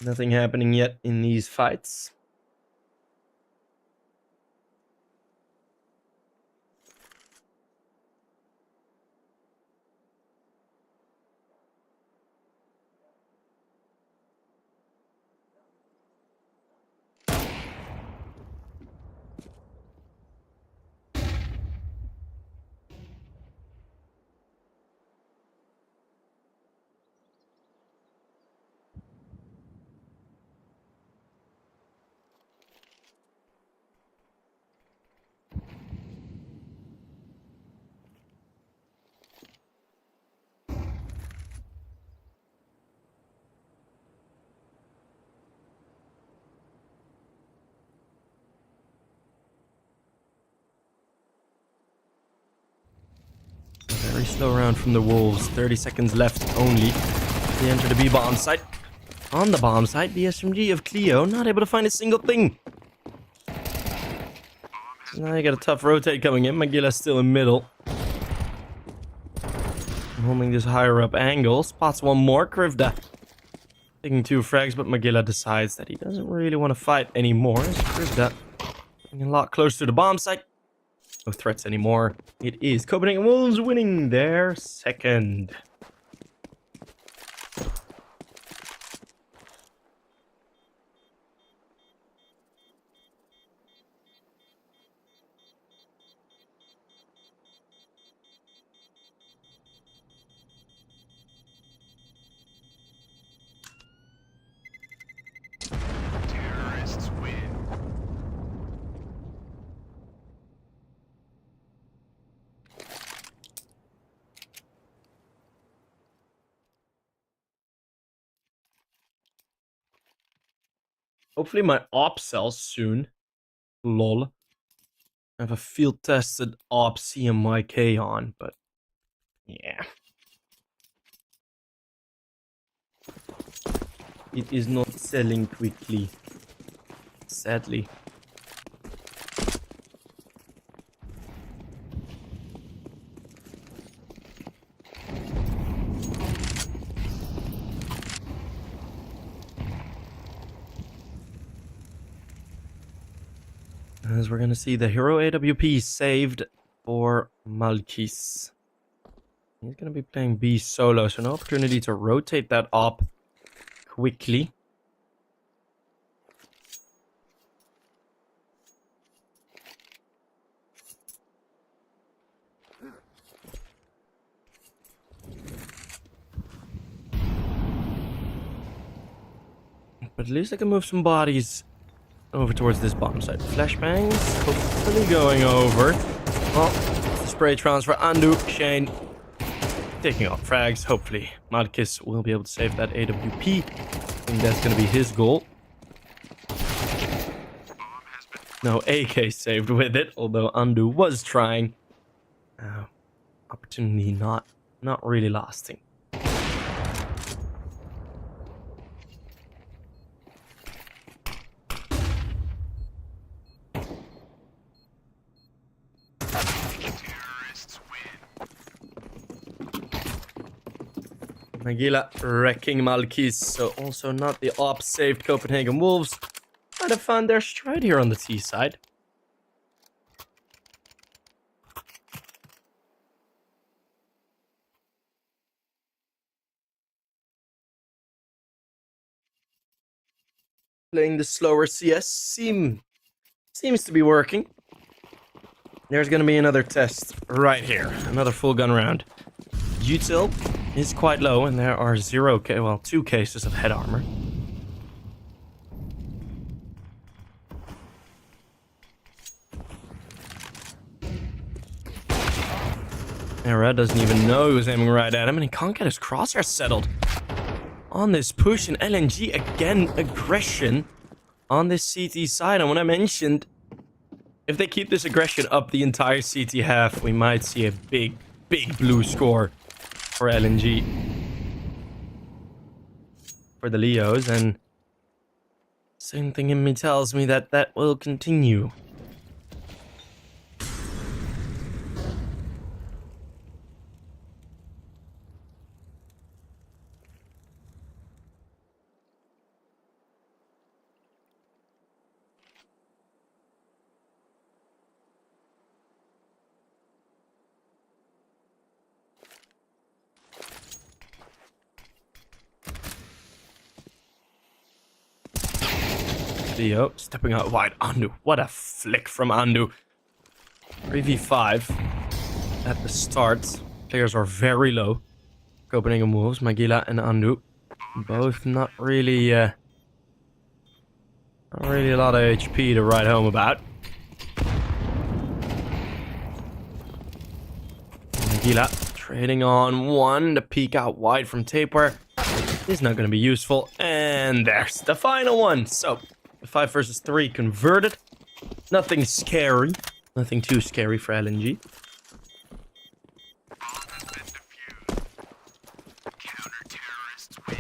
Nothing happening yet in these fights. Very slow round from the Wolves. 30 seconds left only. They enter the B bomb site. On the bomb site, the SMG of Cleo not able to find a single thing. Now you got a tough rotate coming in. Magilla's still in middle. Holding this higher up angle. Spots one more. Krivda taking 2 frags, but Magilla decides that he doesn't really want to fight anymore. As Krivda getting a lot closer to the bomb site. No threats anymore. It is Copenhagen Wolves winning their second. Terrorists win. Hopefully my op sells soon. Lol. I have a field tested op CMYK on, but yeah. It is not selling quickly. Sadly. As we're gonna see the hero AWP saved for Malkis. He's gonna be playing B solo, so no opportunity to rotate that op quickly. But at least I can move some bodies over towards this bomb site. Flashbangs, hopefully going over. Well, the spray transfer. Andu, Shane, taking off frags. Hopefully, Malkis will be able to save that AWP. I think that's going to be his goal. No, AK saved with it, although Andu was trying. Opportunity not really lasting. Magilla wrecking Malkis, so also not the op saved Copenhagen Wolves. Might have found their stride here on the T side. Playing the slower CS seems to be working. There's going to be another test right here. Another full gun round. Util is quite low, and there are 2 cases of head armor. Era doesn't even know he was aiming right at him, and he can't get his crosshair settled. On this push, and LNG again, aggression on this CT side. And when I mentioned, if they keep this aggression up the entire CT half, we might see a big blue score for LNG. For the Leos, and something in me tells me that that will continue. Leo stepping out wide. Andu, what a flick from Andu. 3v5 at the start. Players are very low. Copenhagen Wolves, Magila and Andu. Both not really a lot of HP to write home about. Magila trading on one. The peek out wide from Tapeware is not going to be useful. And there's the final one. So, the 5 versus 3 converted. Nothing scary. Nothing too scary for LNG. Counter-terrorists win.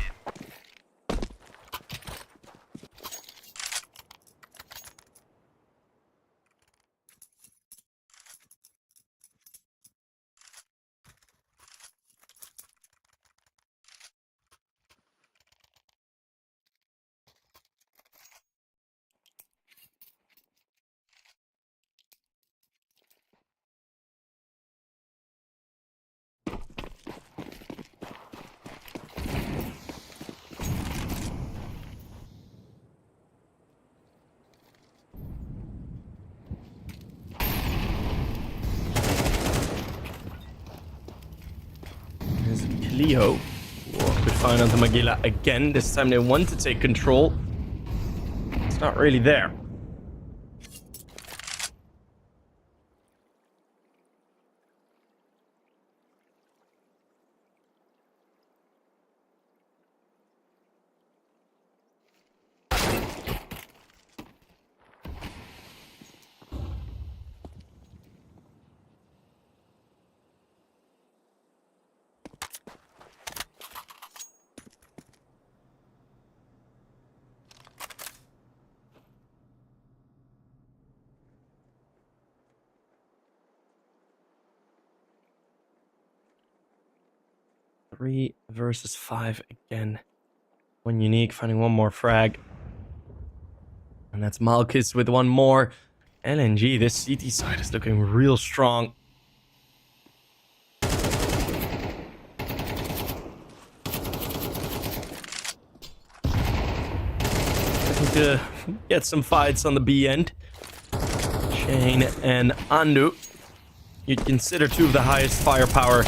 Leo could find onto Magila again. This time they want to take control. It's not really there. Three versus 5 again. One unique, finding one more frag. And that's Malkis with one more. LNG, this CT side is looking real strong. Looking to get some fights on the B end. Shane and Andu. You'd consider two of the highest firepower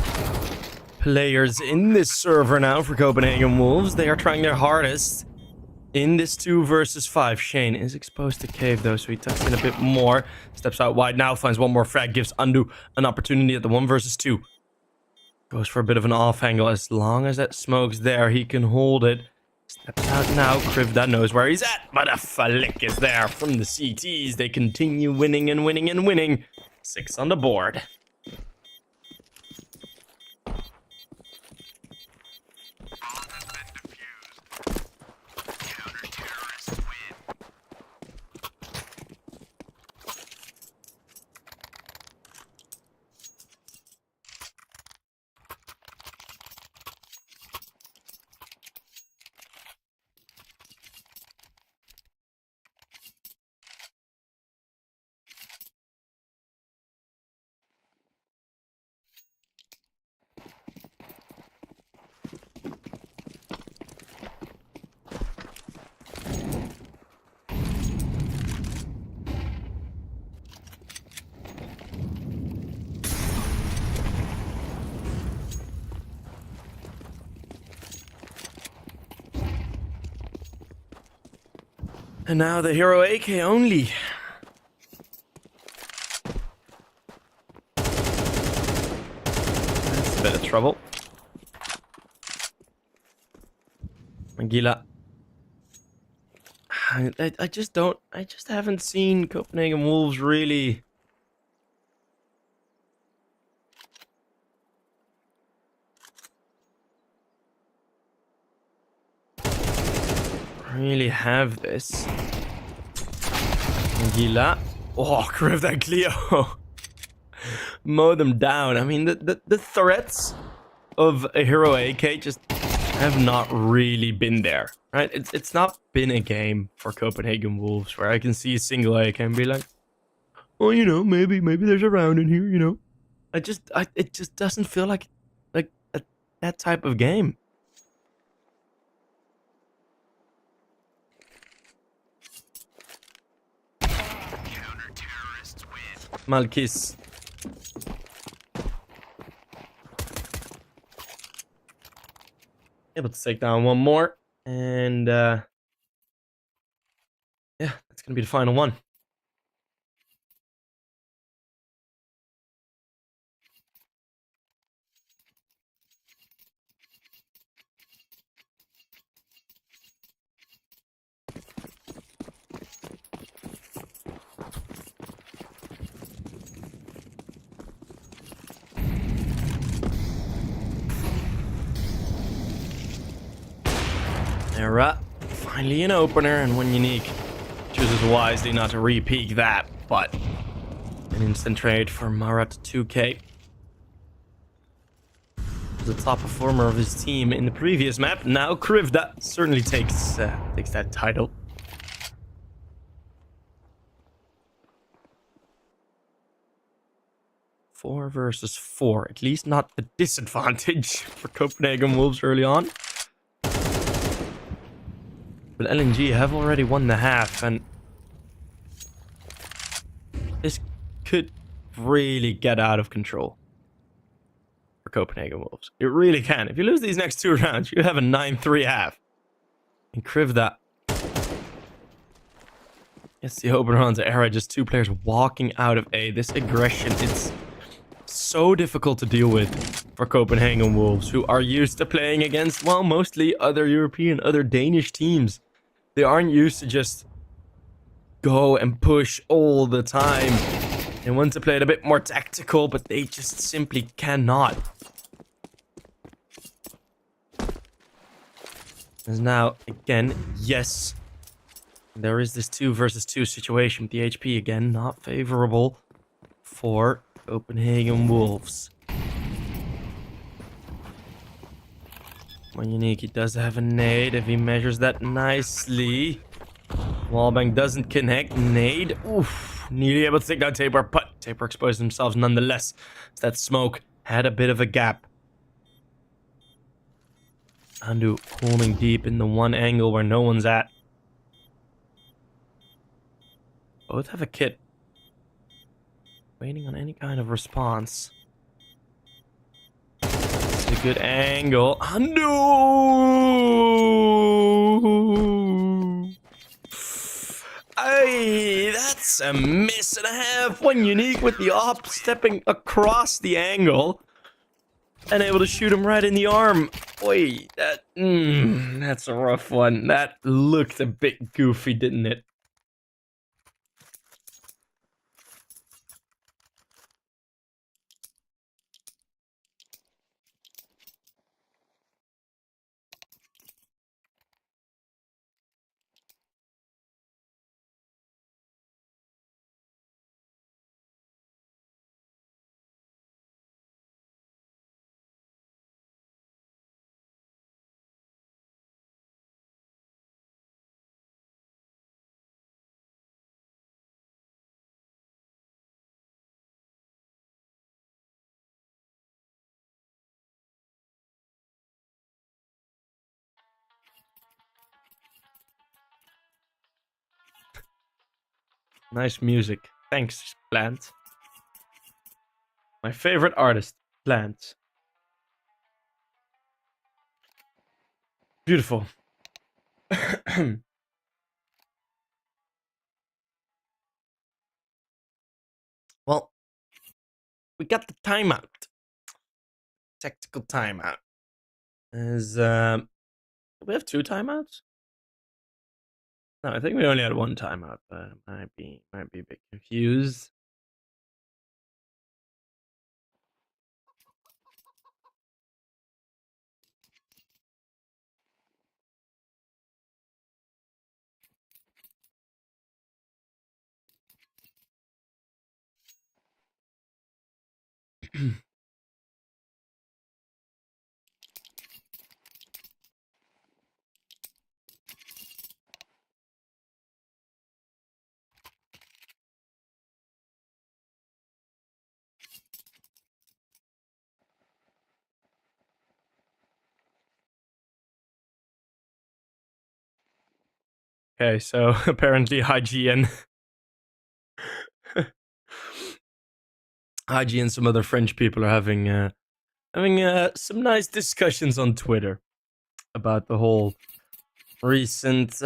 players in this server now for Copenhagen Wolves. They are trying their hardest in this 2 versus 5. Shane is exposed to cave though, so he tucks in a bit more. Steps out wide now, finds one more frag, gives Andu an opportunity at the 1 versus 2. Goes for a bit of an off angle. As long as that smoke's there, he can hold it. Steps out now. Krivda knows where he's at, but a flick is there from the CTs. They continue winning and winning and winning. 6 on the board. And now the hero AK only. That's a bit of trouble. Magila. I just haven't seen Copenhagen Wolves really have this. Magila. Oh, Griff that Cleo. Mow them down. I mean, the threats of a hero AK just have not really been there, right? It's not been a game for Copenhagen Wolves where I can see a single AK and be like, oh, you know, maybe there's a round in here, you know. It just doesn't feel like that type of game. Malkis. Able to take down one more. And yeah, that's going to be the final one. Alright, finally an opener and one unique. Chooses wisely not to re-peek that, but an instant trade for Marat 2K. The top performer of his team in the previous map. Now Krivda certainly takes that title. Four versus 4, at least not the disadvantage for Copenhagen Wolves early on. But LNG have already won the half, and this could really get out of control for Copenhagen Wolves. It really can. If you lose these next 2 rounds, you have a 9-3 half. And Krivda gets the opener onto era. Just 2 players walking out of A. This aggression, it's so difficult to deal with for Copenhagen Wolves, who are used to playing against, well, mostly other European, other Danish teams. They aren't used to just go and push all the time. They want to play it a bit more tactical, but they just simply cannot. As now, again, yes, there is this 2 versus 2 situation with the HP again, not favorable for Copenhagen Wolves. One unique, he does have a nade if he measures that nicely. Wallbang doesn't connect. Nade. Oof. Nearly able to take down Taper, but Taper exposed themselves nonetheless. So that smoke had a bit of a gap. Andu holding deep in the one angle where no one's at. Both have a kit. Waiting on any kind of response. It's a good angle. Andu! Hey, that's a miss and a half. One unique with the op stepping across the angle and able to shoot him right in the arm. Oi, that's a rough one. That looked a bit goofy, didn't it? Nice music. Thanks, Plant. My favorite artist, Plant. Beautiful. Well, we got the timeout. Tactical timeout. Is we have 2 timeouts? No, I think we only had 1 timeout, but might be a bit confused. Okay, so apparently IGN Haji and some other French people are having some nice discussions on Twitter about the whole recent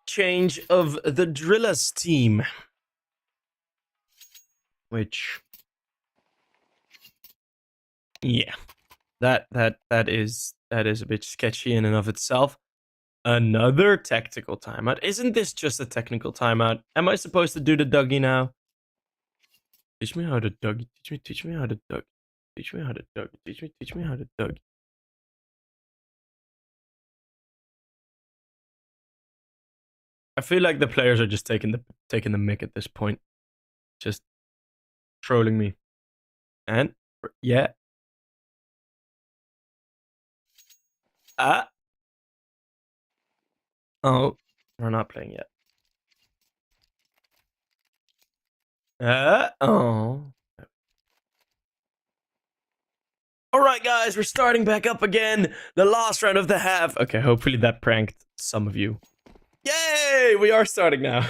change of the Drillers team, which, yeah, that is a bit sketchy in and of itself. Another tactical timeout. Isn't this just a technical timeout? Am I supposed to do the Dougie now? Teach me how to Dougie. Teach me how to Dougie. Teach me how to Dougie. Teach me how to Dougie. I feel like the players are just taking the mick at this point. Just trolling me. And yeah. Oh, we're not playing yet. Oh. Alright guys, we're starting back up again. The last round of the half. Okay, hopefully that pranked some of you. Yay! We are starting now.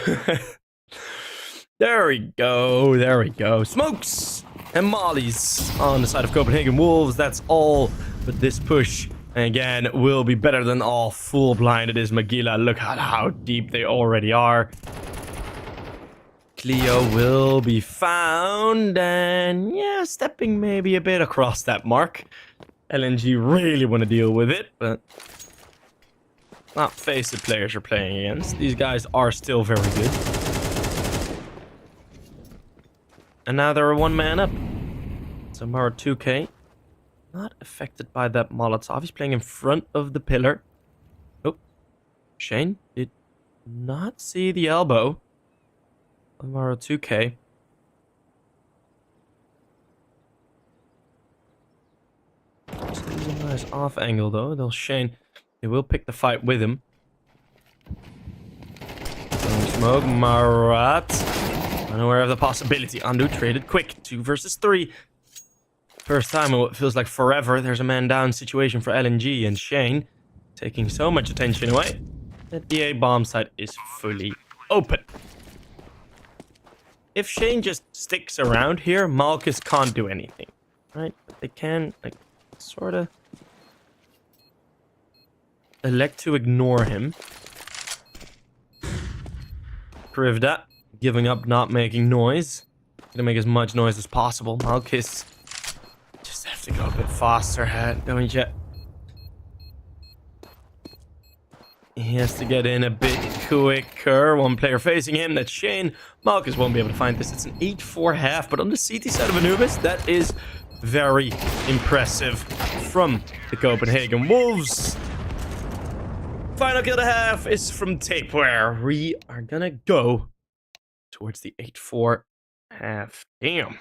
There we go. There we go. Smokes and mollies on the side of Copenhagen Wolves. That's all. But this push, again, will be better than all. Full blind it is Magilla. Look at how deep they already are. Cleo will be found. And yeah, stepping maybe a bit across that mark. LNG really want to deal with it, but not face the players are playing against. These guys are still very good. And now they're a one man up. Samara 2K. Not affected by that Molotov. He's playing in front of the pillar. Oh. Shane did not see the elbow. Samara 2K. This is a nice off angle though. They'll Shane. They will pick the fight with him. Smoke Marat. Unaware of the possibility. Undo traded quick. 2 versus 3. First time in what feels like forever. There's a man down situation for LNG, and Shane taking so much attention away that the A bomb site is fully open. If Shane just sticks around here, Malchus can't do anything, right? But they can, like, sort of elect to ignore him. Krivda giving up, not making noise. Gonna make as much noise as possible. Malchus just have to go a bit faster, don't you? He has to get in a bit quicker. One player facing him, that's Shane. Malchus won't be able to find this. It's an 8-4 half, but on the CT side of Anubis, that is very impressive from the Copenhagen Wolves. Final kill to half is from Tapeware. We are gonna go towards the 8-4 half. Damn.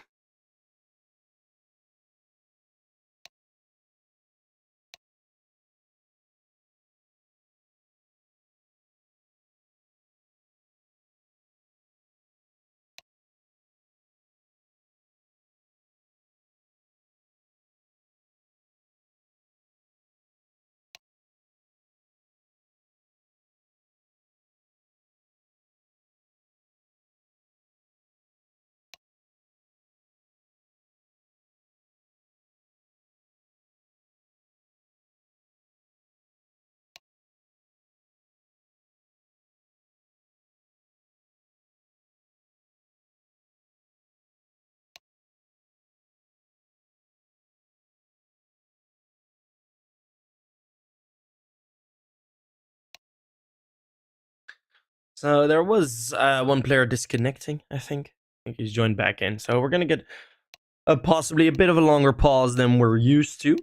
So there was one player disconnecting, I think. I think he's joined back in. So we're going to get possibly a bit of a longer pause than we're used to.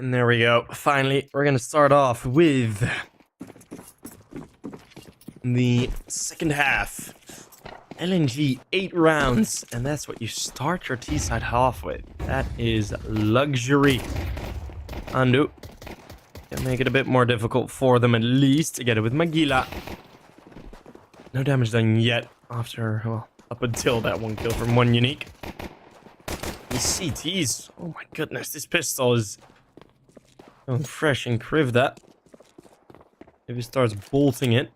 And there we go. Finally, we're going to start off with the second half. LNG, 8 rounds. And that's what you start your T-side half with. That is luxury. Undo. Can make it a bit more difficult for them at least to get it with Magila. No damage done yet after, well, up until that one kill from one unique. These CTs, oh my goodness, this pistol is going fresh and Krivda. If he starts bolting it.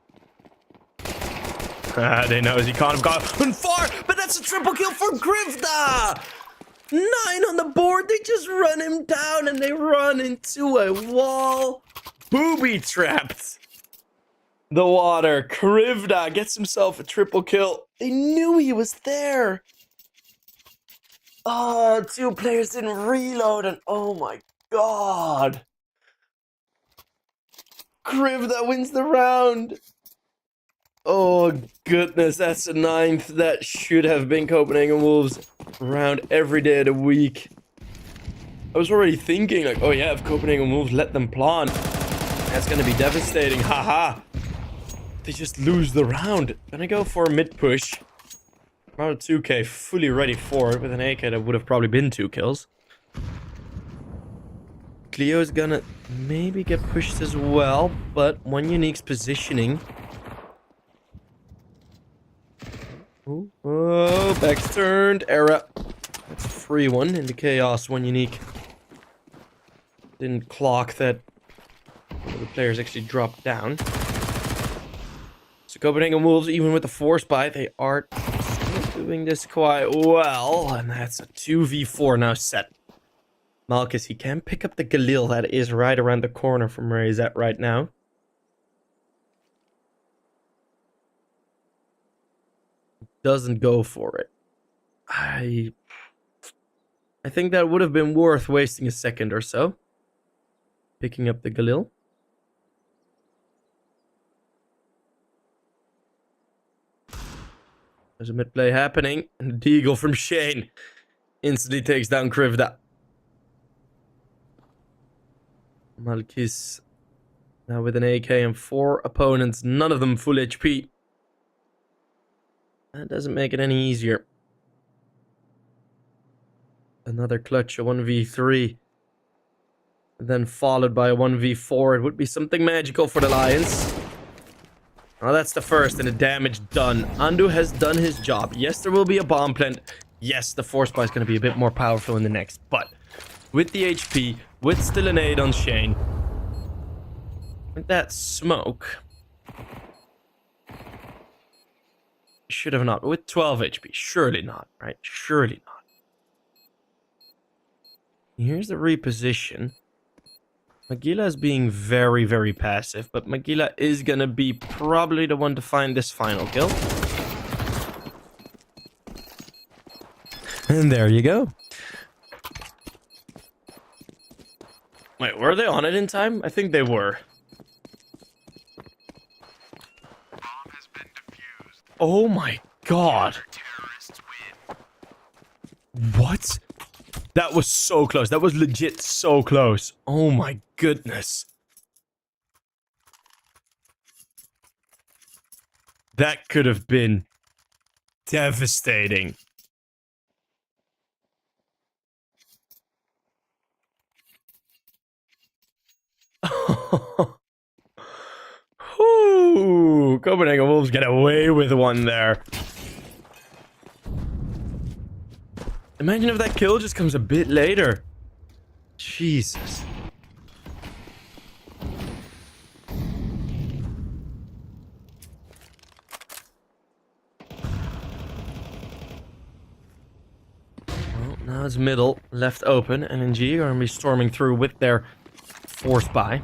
They know he can't have gone far, but that's a triple kill for Krivda! 9 on the board, they just run him down and they run into a wall. Booby trapped. The water. Krivda gets himself a triple kill. They knew he was there. Oh, 2 players didn't reload and oh my god. Krivda wins the round. Oh goodness, that's the 9th. That should have been Copenhagen Wolves round every day of the week. I was already thinking like, oh yeah, if Copenhagen Wolves let them plant, that's gonna be devastating. Haha. They just lose the round. Gonna go for a mid push. Around 2k, fully ready for it with an AK that would have probably been 2 kills. Cleo's gonna maybe get pushed as well, but one unique's positioning. Oh, back's turned. Era. That's a free one into chaos. One unique. Didn't clock that the players actually dropped down. So Copenhagen Wolves, even with the force buy, they are still doing this quite well. And that's a 2v4 now set. Malchus, he can pick up the Galil that is right around the corner from where he's at right now. Doesn't go for it. I think that would have been worth wasting a second or so. Picking up the Galil. There's a mid play happening. And the Deagle from Shane instantly takes down Krivda. Malkis now with an AK and 4 opponents. None of them full HP. That doesn't make it any easier. Another clutch, a 1v3. Then followed by a 1v4. It would be something magical for the Lions. Oh, that's the first and the damage done. Andu has done his job. Yes, there will be a bomb plant. Yes, the force buy is going to be a bit more powerful in the next. But with the HP, with still an 8 on Shane. With that smoke. Should have not. With 12 HP. Surely not, right? Surely not. Here's the reposition. Magila is being very, very passive, but Magila is going to be probably the one to find this final kill. And there you go. Wait, were they on it in time? I think they were. Bomb has been defused. Oh my god. Terrorists win. What? That was so close. That was legit so close. Oh my goodness. That could have been devastating. Whew. Copenhagen Wolves get away with one there. Imagine if that kill just comes a bit later. Jesus. Well, now it's middle, left open. LNG are going to be storming through with their force buy.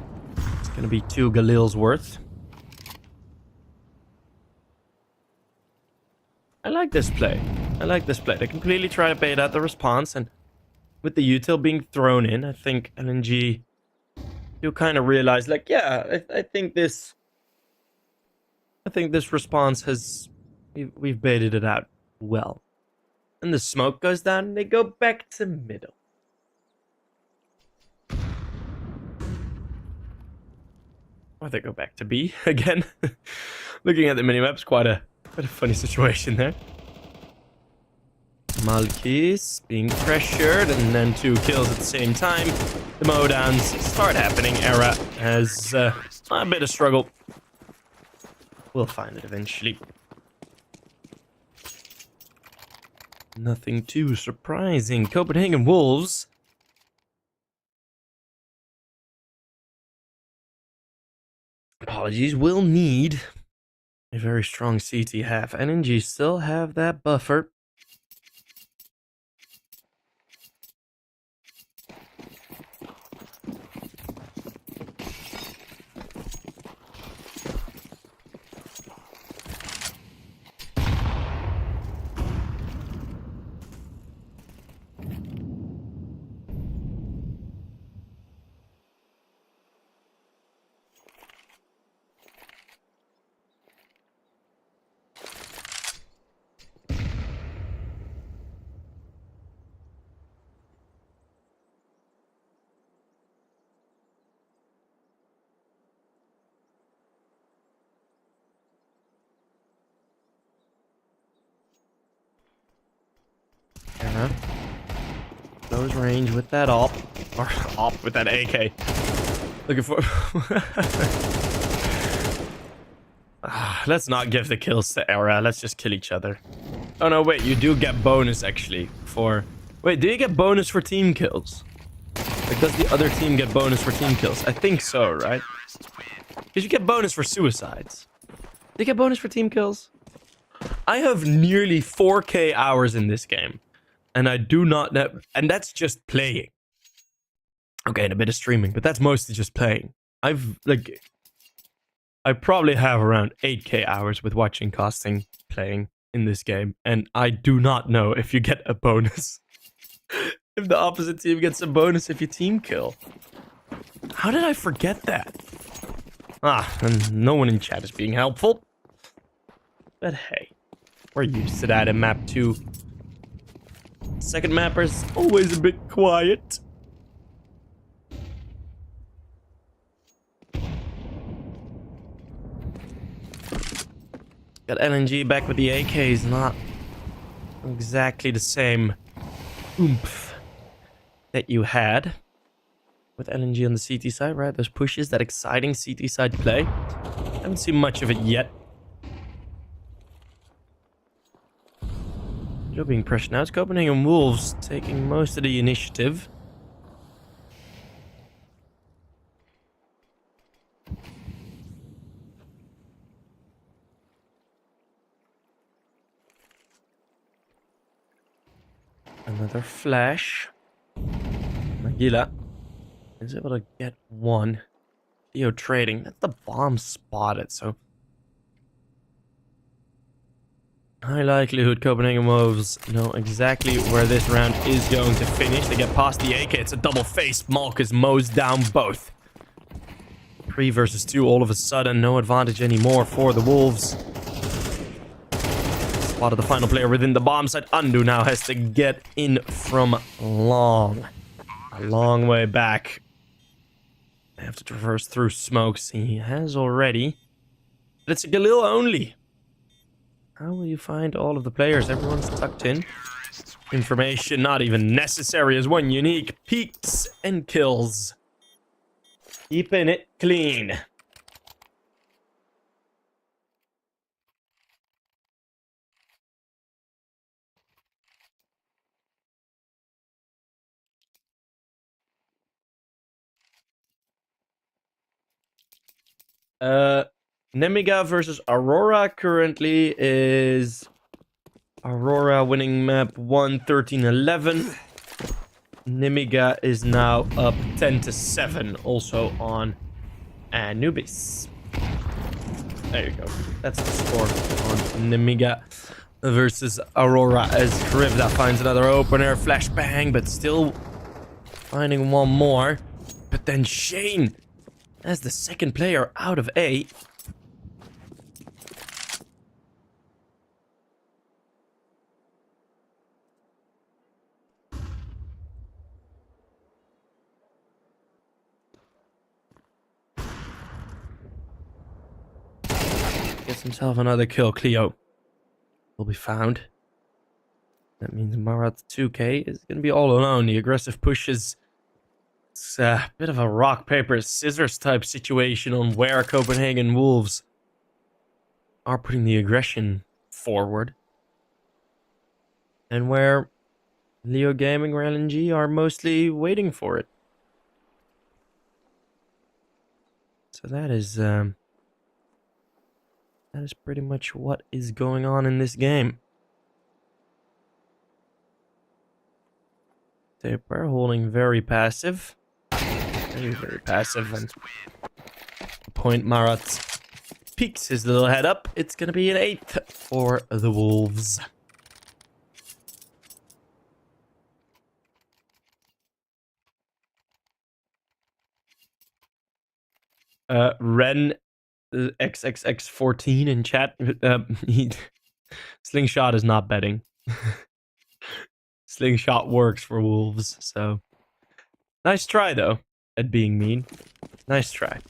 It's going to be 2 Galil's worth. I like this play. I like this play. They completely try to bait out the response, and with the util being thrown in, I think LNG you kind of realize, like, yeah, I think this response has we've baited it out well. And the smoke goes down, and they go back to middle. Or they go back to B again. Looking at the minimap's quite a funny situation there. Malkis being pressured and then 2 kills at the same time. The mowdowns start happening. Era has a bit of struggle. We'll find it eventually. Nothing too surprising. Copenhagen Wolves. Apologies. Will need a very strong CT half. NNG still have that buffer. Close range with that op. Or op with that AK. Looking for... let's not give the kills to Era. Let's just kill each other. Oh no, wait. You do get bonus actually for... Wait, do you get bonus for team kills? Like, does the other team get bonus for team kills? I think so, right? Because you get bonus for suicides. Do you get bonus for team kills? I have nearly 4K hours in this game. And I do not know... And that's just playing. Okay, and a bit of streaming. But that's mostly just playing. I probably have around 8K hours with watching, casting, playing in this game. And I do not know if you get a bonus. If the opposite team gets a bonus if you team kill. How did I forget that? And no one in chat is being helpful. But hey, we're used to that in map 2. Second mapper's always a bit quiet. Got LNG back with the AKs, not exactly the same oomph that you had with LNG on the CT side, right? Those pushes, that exciting CT side play. Haven't seen much of it yet. You're being pressured now. It's Copenhagen Wolves taking most of the initiative. Another flash. Magila is able to get one. Theo trading. That's the bomb spotted, so... High likelihood Copenhagen Wolves know exactly where this round is going to finish. They get past the AK. It's a double face. Malkus mows down both. 3 versus 2 all of a sudden. No advantage anymore for the Wolves. Spotted the final player within the bomb site. Andu now has to get in from long. A long way back. They have to traverse through smokes. He has already. But it's a Galil only. How will you find all of the players? Everyone's tucked in. Information not even necessary as one unique. Peeks and kills. Keeping it clean. Nemiga versus Aurora currently is Aurora winning map 1-13-11. Nemiga is now up 10-7 also on Anubis. There you go. That's the score on Nemiga versus Aurora as Krivda finds another opener. Flashbang, but still finding one more. But then Shane as the second player out of A. gets himself another kill. Cleo will be found. That means Marat 2K is going to be all alone. The aggressive push is it's a bit of a rock, paper, scissors type situation on where Copenhagen Wolves are putting the aggression forward. And where Leo Gaming or LNG are mostly waiting for it. So that is pretty much what is going on in this game. They're holding very passive. Very passive. And the point Marat peeks his little head up. It's going to be an 8th for the Wolves. Ren XXX14 in chat. Slingshot is not betting. Slingshot works for Wolves, so nice try though at being mean. Nice try.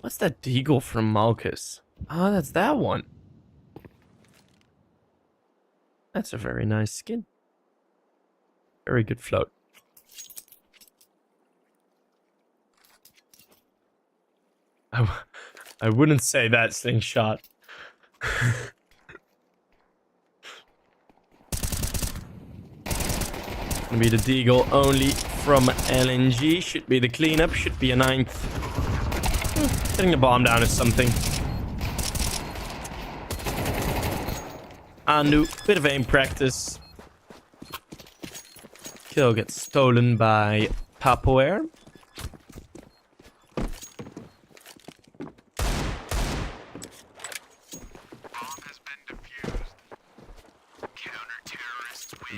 What's that deagle from Malchus? Oh, that's that one. That's a very nice skin. Very good float. I wouldn't say that, Slingshot. Gonna be the deagle only from LNG. Should be the cleanup. Should be a 9th. Getting the bomb down is something. Andu, bit of aim practice. Kill gets stolen by Tupperware.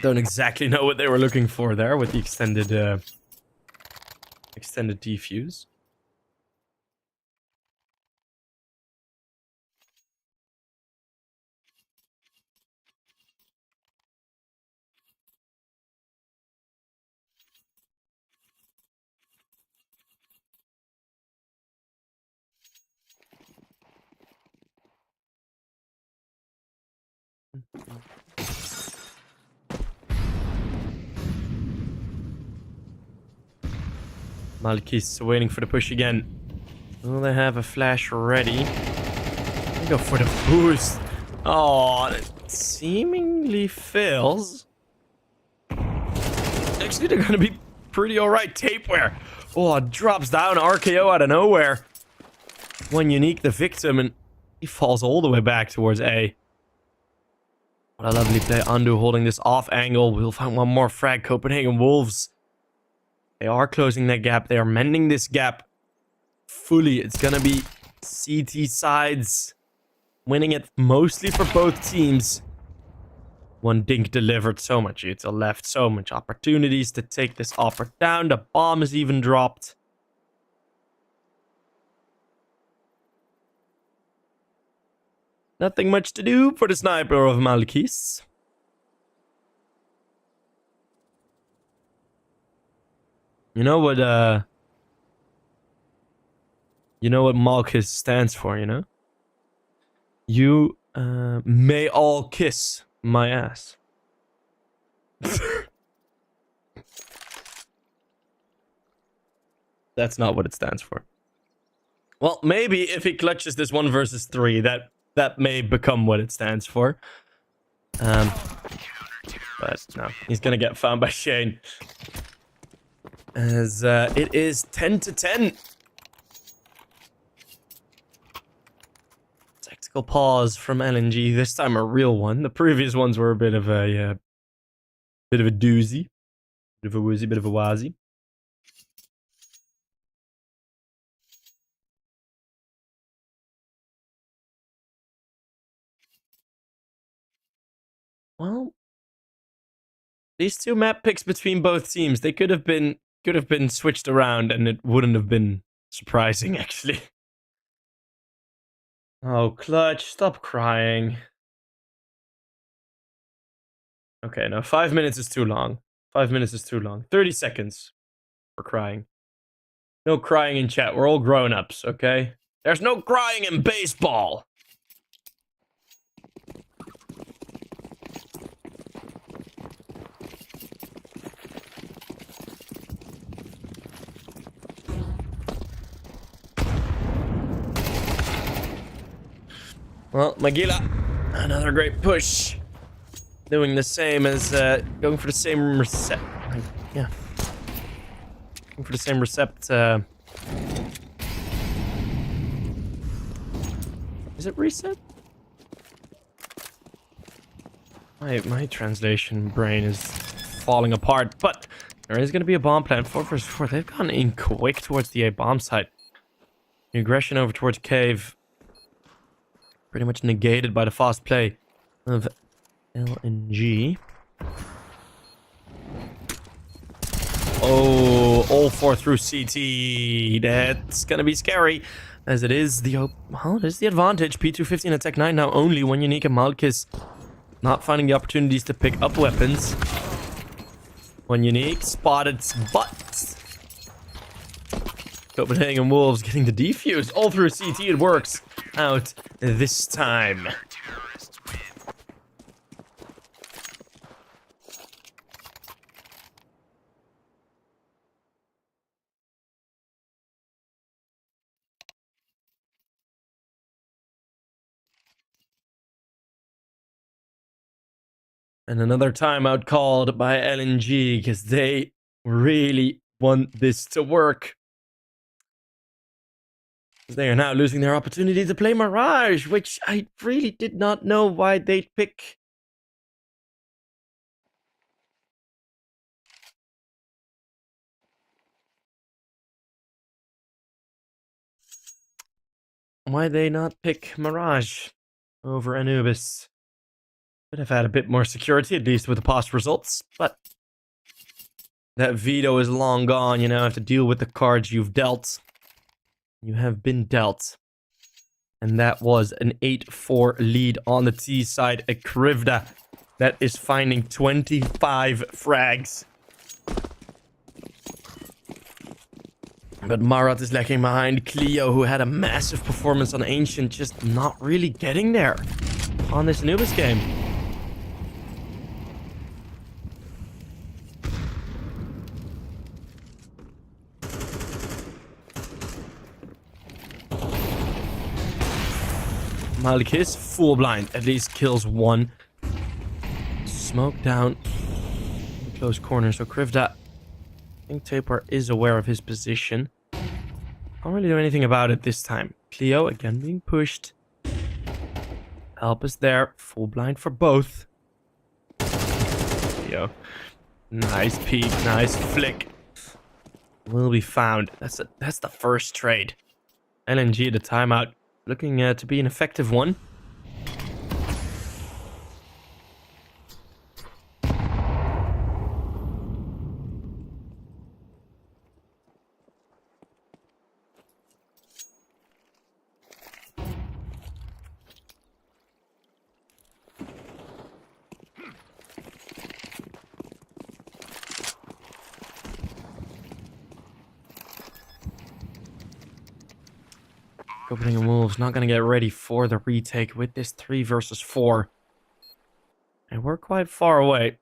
Don't exactly know what they were looking for there with the extended defuse. Malkis waiting for the push again. Will they have a flash ready? Go for the boost. Oh, it seemingly fails. Actually, they're gonna be pretty alright. Tapeware. Oh, it drops down RKO out of nowhere. One unique, the victim, and he falls all the way back towards A. What a lovely play. Andu holding this off angle. We'll find one more frag. Copenhagen Wolves. They are closing that gap. They are mending this gap fully. It's gonna be CT sides winning it mostly for both teams. One dink delivered, so much util left, so much opportunities to take this offer down. The bomb is even dropped. Nothing much to do for the sniper of Malkis. You know what Malchus stands for, you know? You may all kiss my ass. That's not what it stands for. Well, maybe if he clutches this 1 versus 3, that may become what it stands for. But no, he's gonna get found by Shane. As it is 10-10. Tactical pause from LNG. This time a real one. The previous ones were a bit of a doozy, bit of a woozy, bit of a wazy. Well, these two map picks between both teams, they could have been switched around and it wouldn't have been surprising, actually. Oh, Clutch, stop crying. Okay, no, 5 minutes is too long. 5 minutes is too long. 30 seconds for crying. No crying in chat. We're all grown-ups, okay? There's no crying in baseball. Well, Magila, another great push. Doing the same as, going for the same recept. Yeah. Going for the same recept, Is it reset? My translation brain is falling apart, but there is going to be a bomb plant. 4 versus 4. They've gone in quick towards the A bomb site. The aggression over towards cave. Pretty much negated by the fast play of LNG. Oh, all 4 through CT. That's going to be scary. As it is the... Well, it is the advantage. P250 and Tech 9 now only when Unique and Malkis not finding the opportunities to pick up weapons. When Unique spotted butt. Copenhagen Wolves getting the defuse. All through CT it works out this time. And another timeout called by LNG because they really want this to work. They are now losing their opportunity to play Mirage, which I really did not know why they'd pick. Why they not pick Mirage over Anubis? Could have had a bit more security, at least with the past results, but that veto is long gone. You now have to deal with the cards you've dealt. You have been dealt. And that was an 8-4 lead on the T side. A Krivda that is finding 25 frags. But Marat is lacking behind. Cleo, who had a massive performance on Ancient, just not really getting there on this Anubis game. Malkis, full blind, at least kills one. Smoke down. Close corner, so Krivda, I think Tapar is aware of his position. Can't really do anything about it this time. Cleo, again being pushed. Help is there, full blind for both. Cleo, nice peek, nice flick. Will be found. That's the first trade. LNG, the timeout. Looking to be an effective one. Copenhagen Wolves not going to get ready for the retake with this 3 versus 4. And we're quite far away.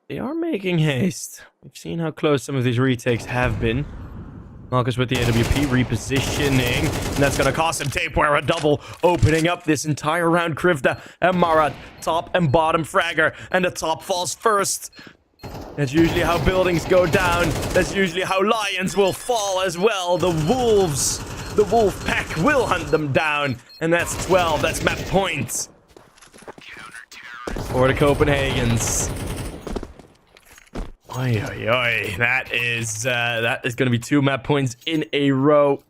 They are making haste. We've seen how close some of these retakes have been. Marcus with the AWP repositioning. And that's going to cost him Tapeware a double. Opening up this entire round. Krivda and Marat. Top and bottom fragger. And the top falls first. That's usually how buildings go down. That's usually how lions will fall as well. The wolves, the wolf pack will hunt them down. And that's 12. That's map points for the Copenhagens. Oi, oi, oi. That is going to be 2 map points in a row.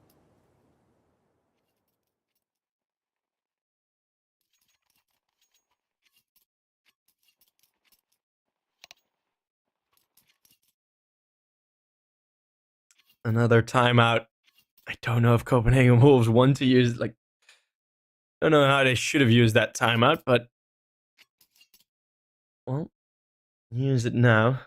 Another timeout. I don't know if Copenhagen Wolves want to use, like, I don't know how they should have used that timeout, but, well, Use it now.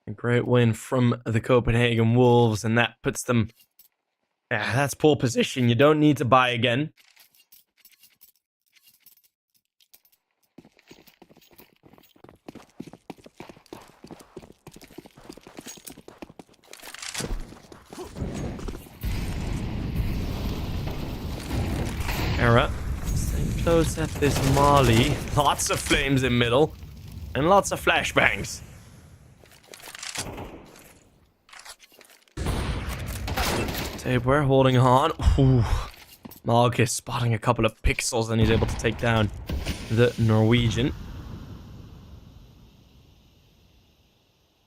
A great win from the Copenhagen Wolves, and that puts them... Yeah, that's pole position. You don't need to buy again. Era, staying close at this Molly. Lots of flames in middle, and lots of flashbangs. Tape, we're holding on. Ooh. Malkus spotting a couple of pixels, and he's able to take down the Norwegian.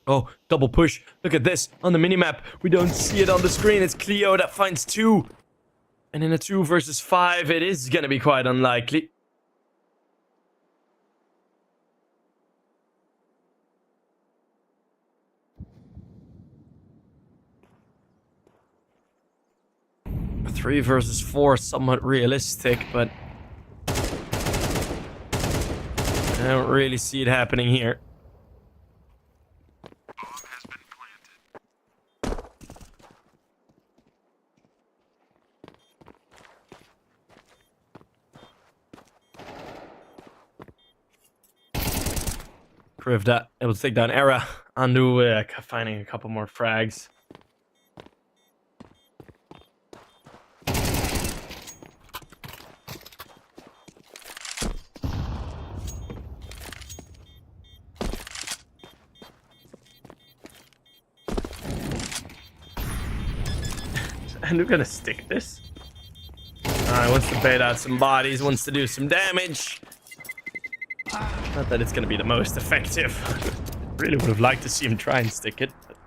Oh, double push. Look at this on the minimap. We don't see it on the screen. It's Cleo that finds 2. And in a 2 versus 5, it is going to be quite unlikely. A 3 versus 4, somewhat realistic, but I don't really see it happening here. Bomb has been planted. Krivda able to take down Era. Andu finding a couple more frags. Andu gonna stick this? Alright, wants to bait out some bodies, wants to do some damage. Not that it's gonna be the most effective. Really would have liked to see him try and stick it. But...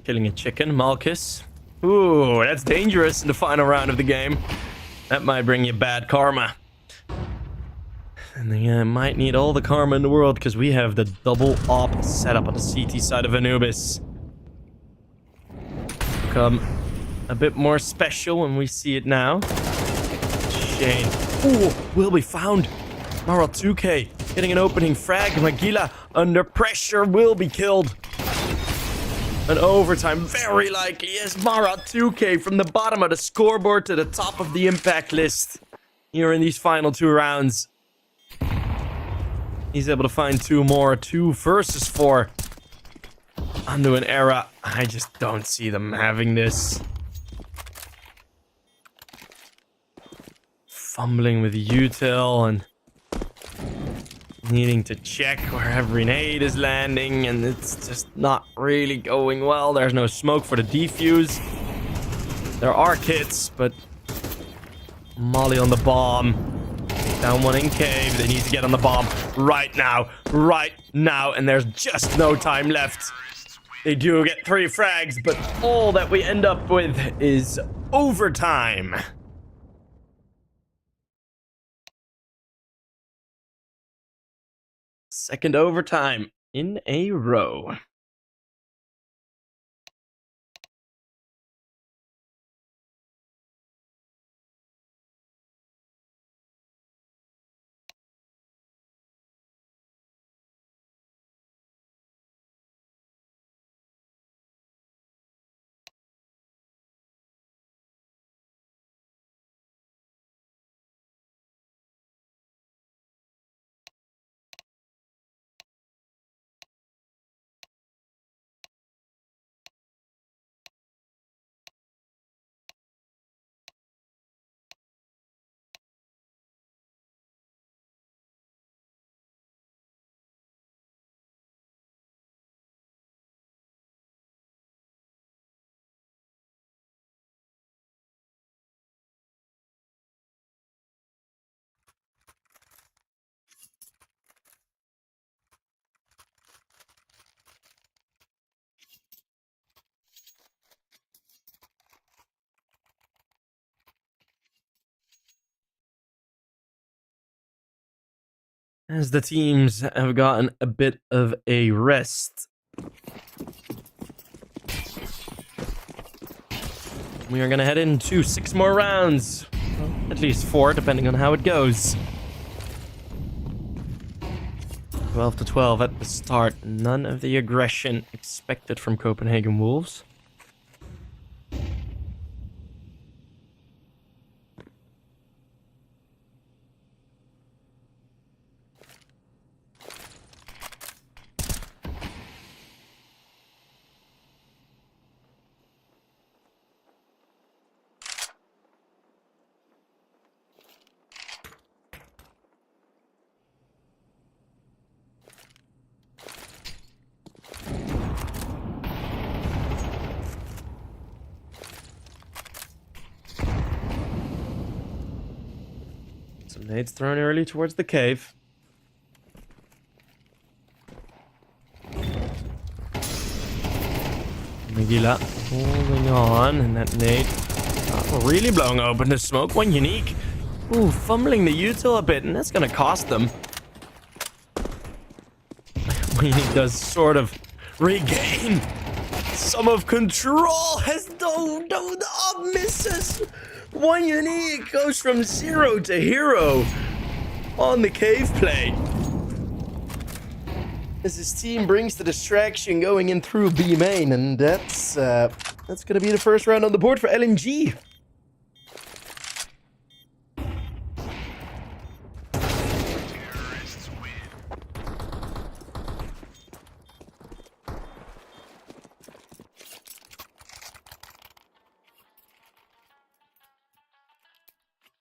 Killing a chicken, Malkus. Ooh, that's dangerous in the final round of the game. That might bring you bad karma. And they might need all the karma in the world because we have the double op setup on the CT side of Anubis. Become a bit more special when we see it now. Shane. Ooh, will be found. Mara 2K getting an opening frag. Magila under pressure will be killed. An overtime, very likely, as Mara 2K from the bottom of the scoreboard to the top of the impact list. Here in these final 2 rounds. He's able to find 2 more. 2 versus 4. Onto an Era. I just don't see them having this. Fumbling with util and needing to check where every nade is landing, and it's just not really going well. There's no smoke for the defuse. There are kits, but Molly on the bomb. Down one in cave. They need to get on the bomb right now, and there's just no time left. They do get 3 frags, but all that we end up with is overtime. Second overtime in a row. as the teams have gotten a bit of a rest. We are going to head into 6 more rounds. Well, at least 4, depending on how it goes. 12 to 12 at the start. None of the aggression expected from Copenhagen Wolves. Some nades thrown early towards the cave. Magila holding on, and that nade really blowing open the smoke. One unique. Ooh, fumbling the util a bit, and that's gonna cost them. One unique does sort of regain some of control. Has no misses. One unique goes from 0 to hero on the cave play. As his team brings the distraction going in through B main, and that's gonna be the first round on the board for LNG. Terrorists win.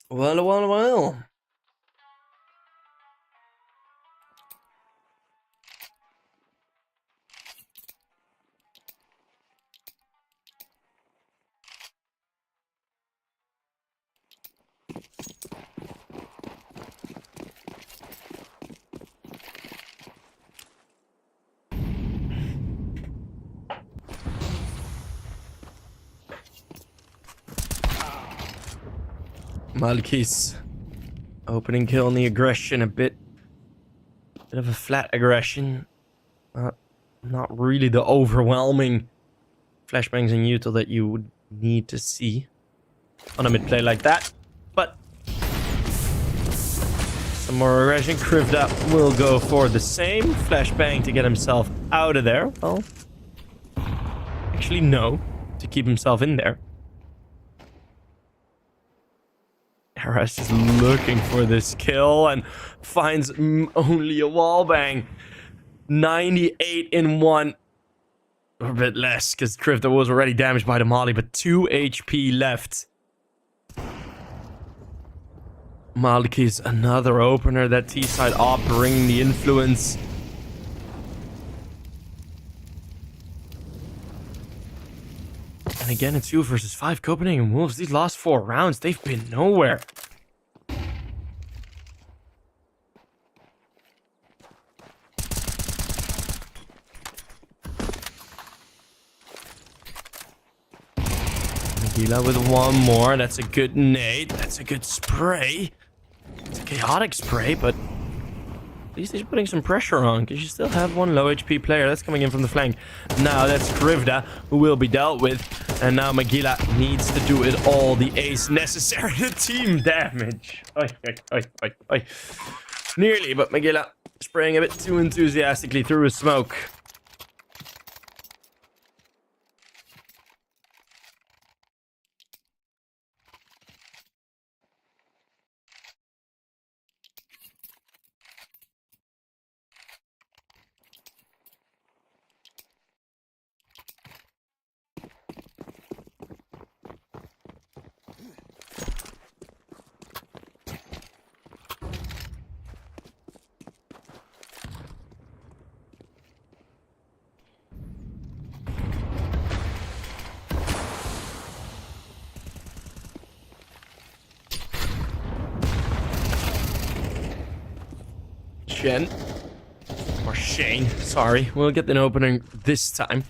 Well. Malkis opening kill on the aggression, a bit of a flat aggression. Not really the overwhelming flashbangs and util that you would need to see on a mid play like that. But some more aggression. Krivda will go for the same flashbang to get himself out of there. Well, actually no, to keep himself in there. Mirage is looking for this kill and finds only a wall bang. 98 in 1. Or a bit less, because Krivda was already damaged by the molly, but 2 HP left. Malki's another opener. That T-side op bringing the influence. And again, it's 2 versus 5 Copenhagen Wolves. These last 4 rounds, they've been nowhere. Nagila with one more. That's a good nade. That's a good spray. It's a chaotic spray, but at least he's putting some pressure on, because you still have one low HP player that's coming in from the flank. Now that's Krivda, who will be dealt with. And now Magila needs to do it all. The ace necessary to team damage. Oy. Nearly, but Magila spraying a bit too enthusiastically through his smoke. Shen. Or Shane, sorry. We'll get an opening this time.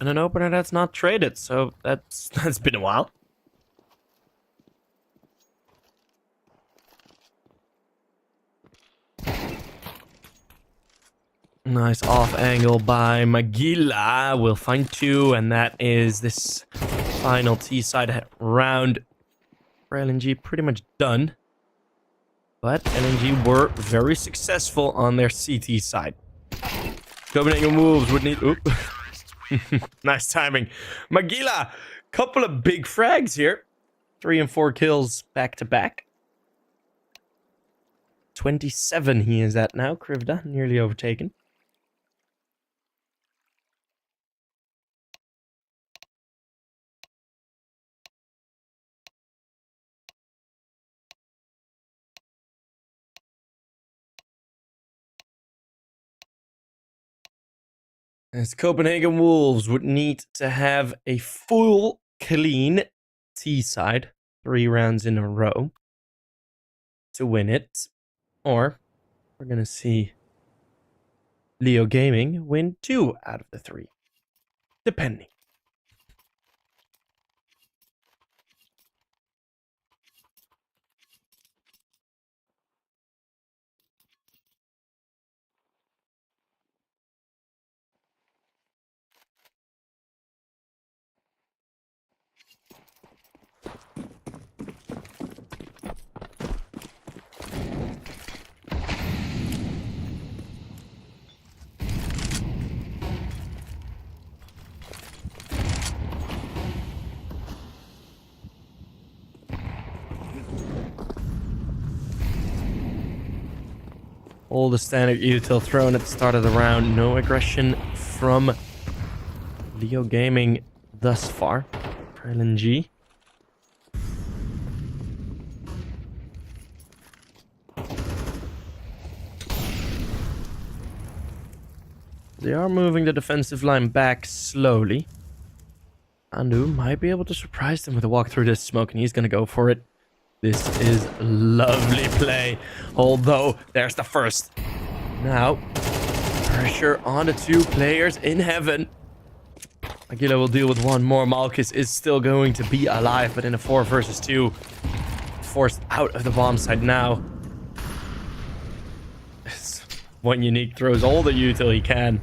and an opener that's not traded, so that's been a while. Nice off angle by Magila. We'll find 2, and that is this final T-side round for LNG pretty much done. But LNG were very successful on their CT side. Copenhagen Wolves would need... Oop. Nice timing. Magila, couple of big frags here. 3 and 4 kills back to back. 27 he is at now. Krivda nearly overtaken. As Copenhagen Wolves would need to have a full clean T-side 3 rounds in a row to win it. Or we're going to see Leo Gaming win 2 out of the 3. Depending. All the standard util thrown at the start of the round. No aggression from Leo Gaming thus far. For LNG. They are moving the defensive line back slowly. Andu might be able to surprise them with a walk through this smoke, and he's going to go for it. This is lovely play, although there's the first. Now, pressure on the 2 players in heaven. Aguila will deal with 1 more. Malchus is still going to be alive, but in a 4 versus 2. Forced out of the bomb site now. One Unique throws all the util he can.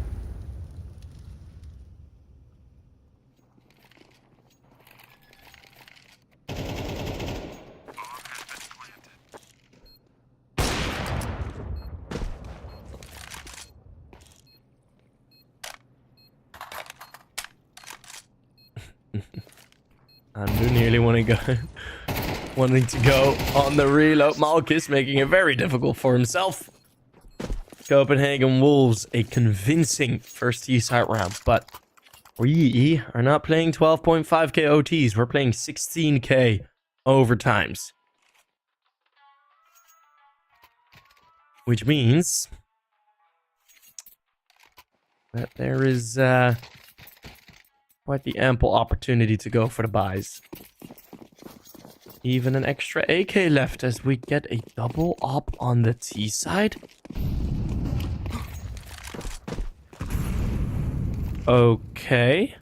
Andu nearly wanting to go on the reload. Malchus making it very difficult for himself. Copenhagen Wolves, a convincing first T-side round, but we are not playing 12.5k OTs. We're playing 16k overtimes. Which means that there is quite the ample opportunity to go for the buys. Even an extra AK left as we get a double op on the T side. Okay.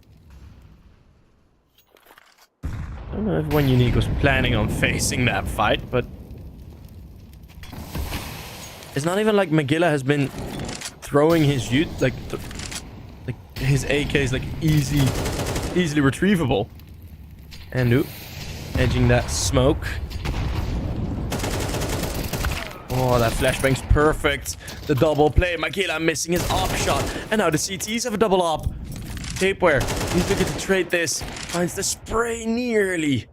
I don't know if One Unique was planning on facing that fight, but it's not even like Magilla has been throwing his like his AK is like easily retrievable. And edging that smoke. Oh, that flashbang's perfect. The double play. Magilla missing his op shot. And now the CTs have a double op. Tapeware, he's looking to trade this. Finds the spray nearly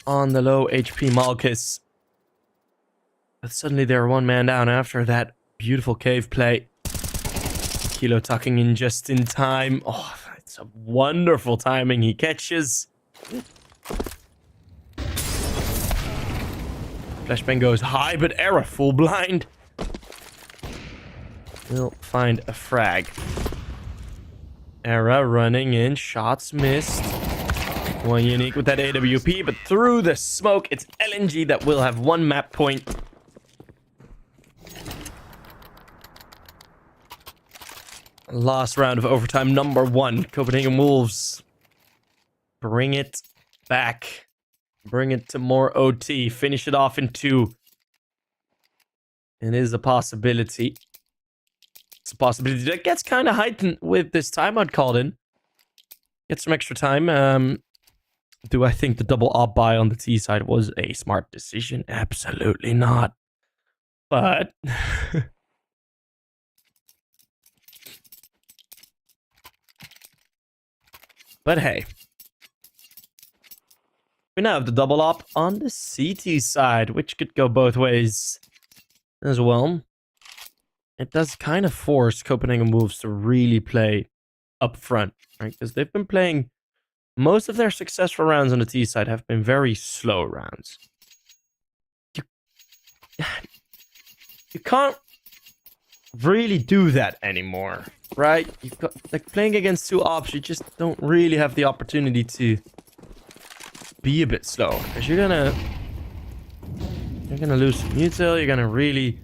on the low HP Malchus. But suddenly they're 1 man down after that beautiful cave play. Kilo tucking in just in time. Oh, it's a wonderful timing he catches. Flashbang goes high, but error full blind. We'll find a frag. Era running in, shots missed. One Unique with that AWP, but through the smoke, it's LNG that will have 1 map point. Last round of overtime number 1. Copenhagen Wolves. Bring it back. Bring it to more OT. Finish it off in 2. It is a possibility. It's a possibility that gets kind of heightened with this timeout called in. Get some extra time. Do I think the double op buy on the T side was a smart decision? Absolutely not. But... but hey. We now have the double op on the CT side, which could go both ways as well. It does kind of force Copenhagen Wolves to really play up front, right? Because they've been playing... most of their successful rounds on the T side have been very slow rounds. You can't really do that anymore, right? You've got, like, playing against 2 ops, you just don't really have the opportunity to be a bit slow, because you're gonna lose some util. You're gonna really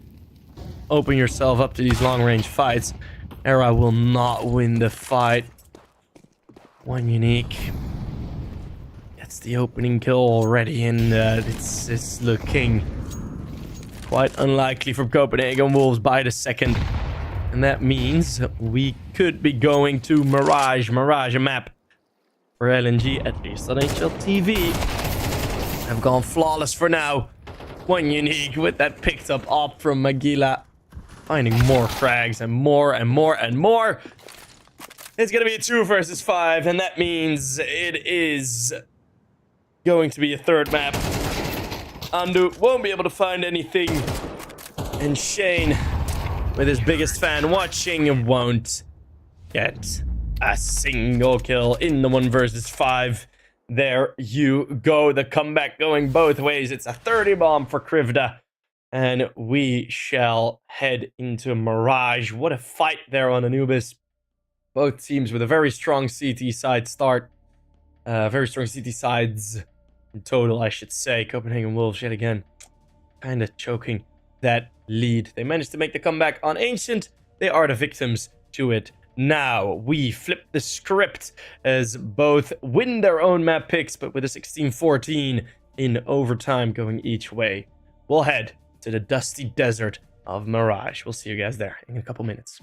open yourself up to these long-range fights. Era will not win the fight. 1 unique. That's the opening kill already, and it's looking quite unlikely from Copenhagen Wolves by the second. And that means we could be going to Mirage. Mirage, a map for LNG, at least on HLTV. Have gone flawless for now. 1 unique with that picked up op from Magila. Finding more frags and more and more and more. It's going to be a 2 versus 5, and that means it is going to be a 3rd map. Andu won't be able to find anything, and Shane, with his biggest fan watching, won't get a single kill in the 1 versus 5. There you go. The comeback going both ways. It's a 30 bomb for Krivda, and we shall head into Mirage. What a fight there on Anubis. Both teams with a very strong CT side start. Very strong CT sides in total, I should say. Copenhagen Wolves yet again kind of choking that lead. They managed to make the comeback on Ancient. They are the victims to it. Now we flip the script as both win their own map picks, but with a 16-14 in overtime going each way. We'll head to the dusty desert of Mirage. We'll see you guys there in a couple minutes.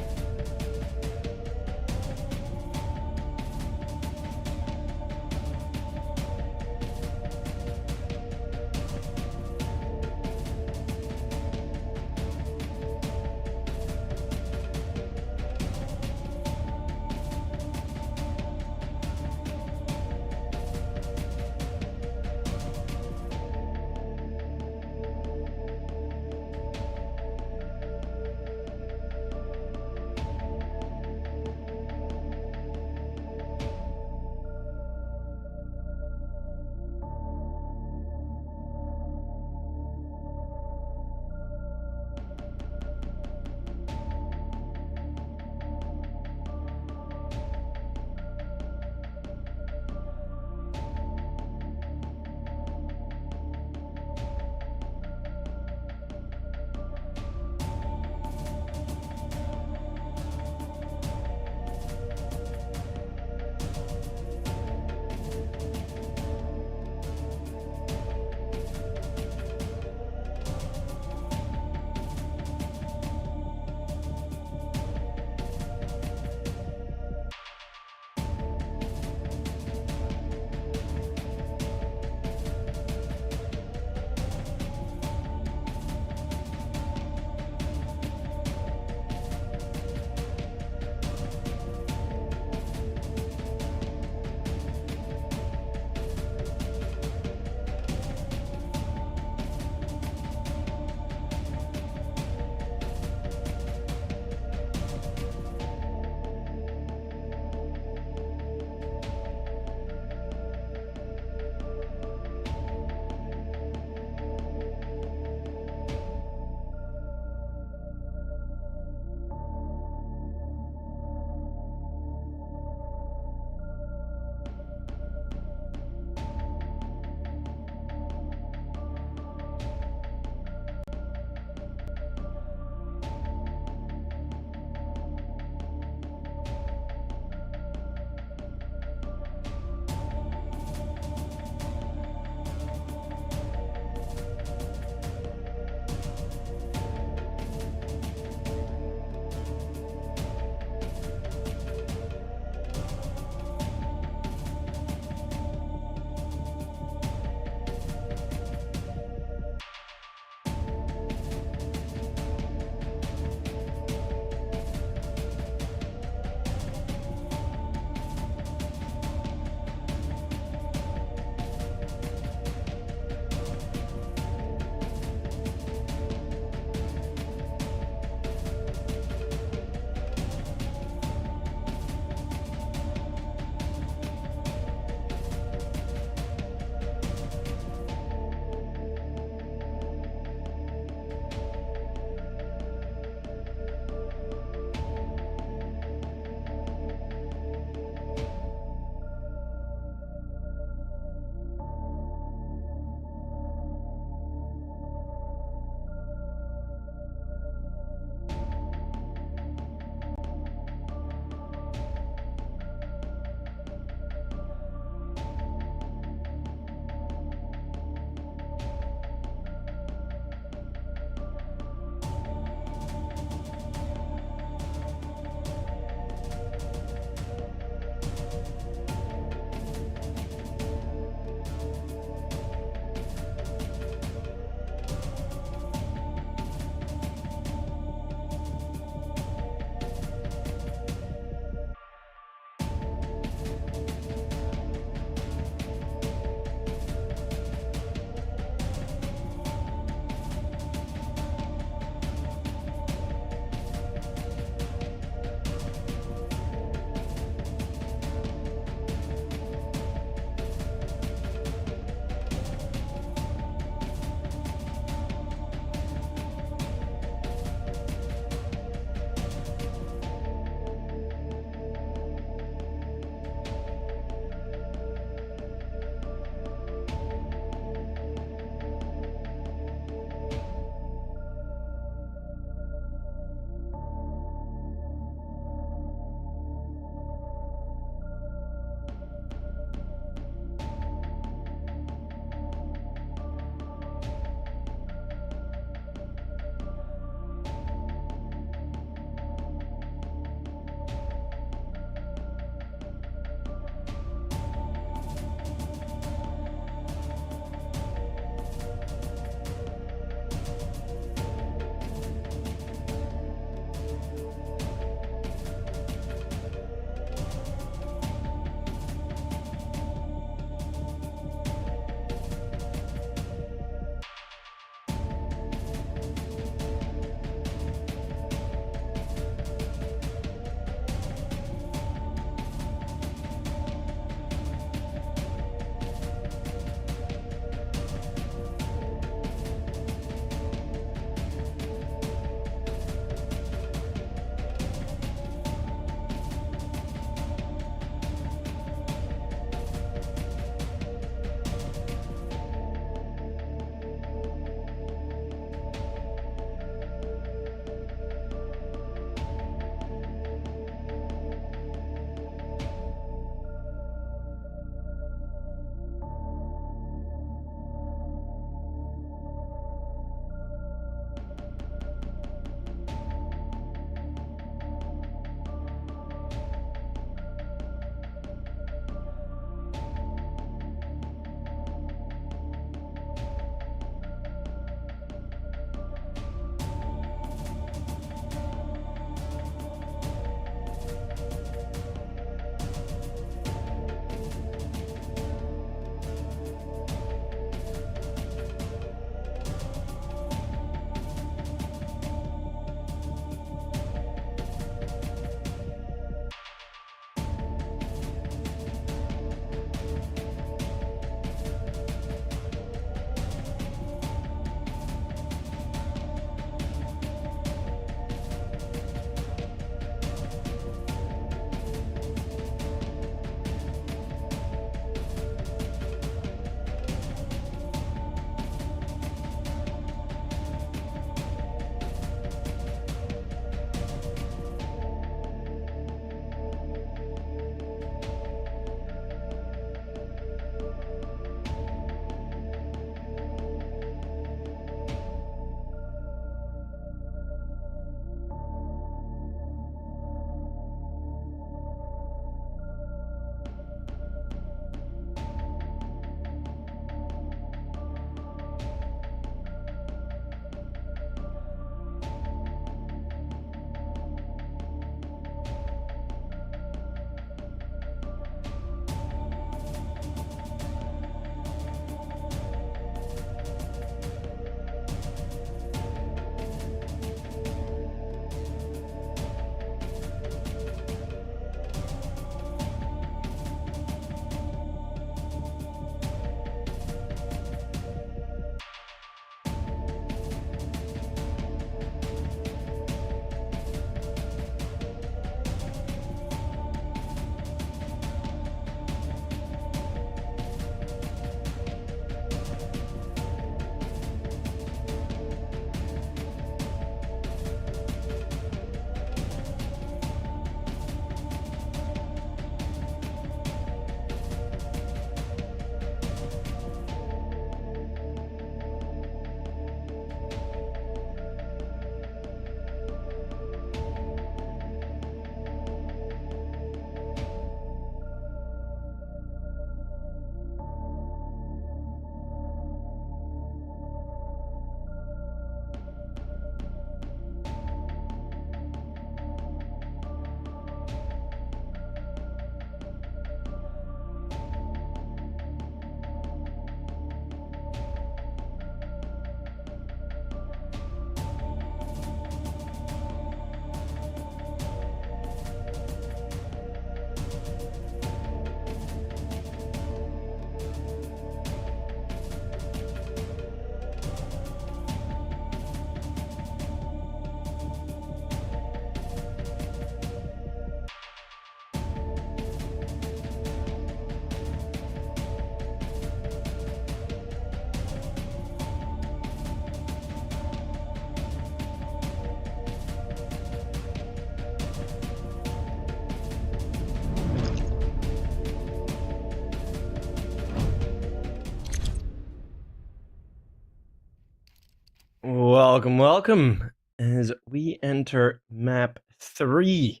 welcome, welcome, as we enter map 3.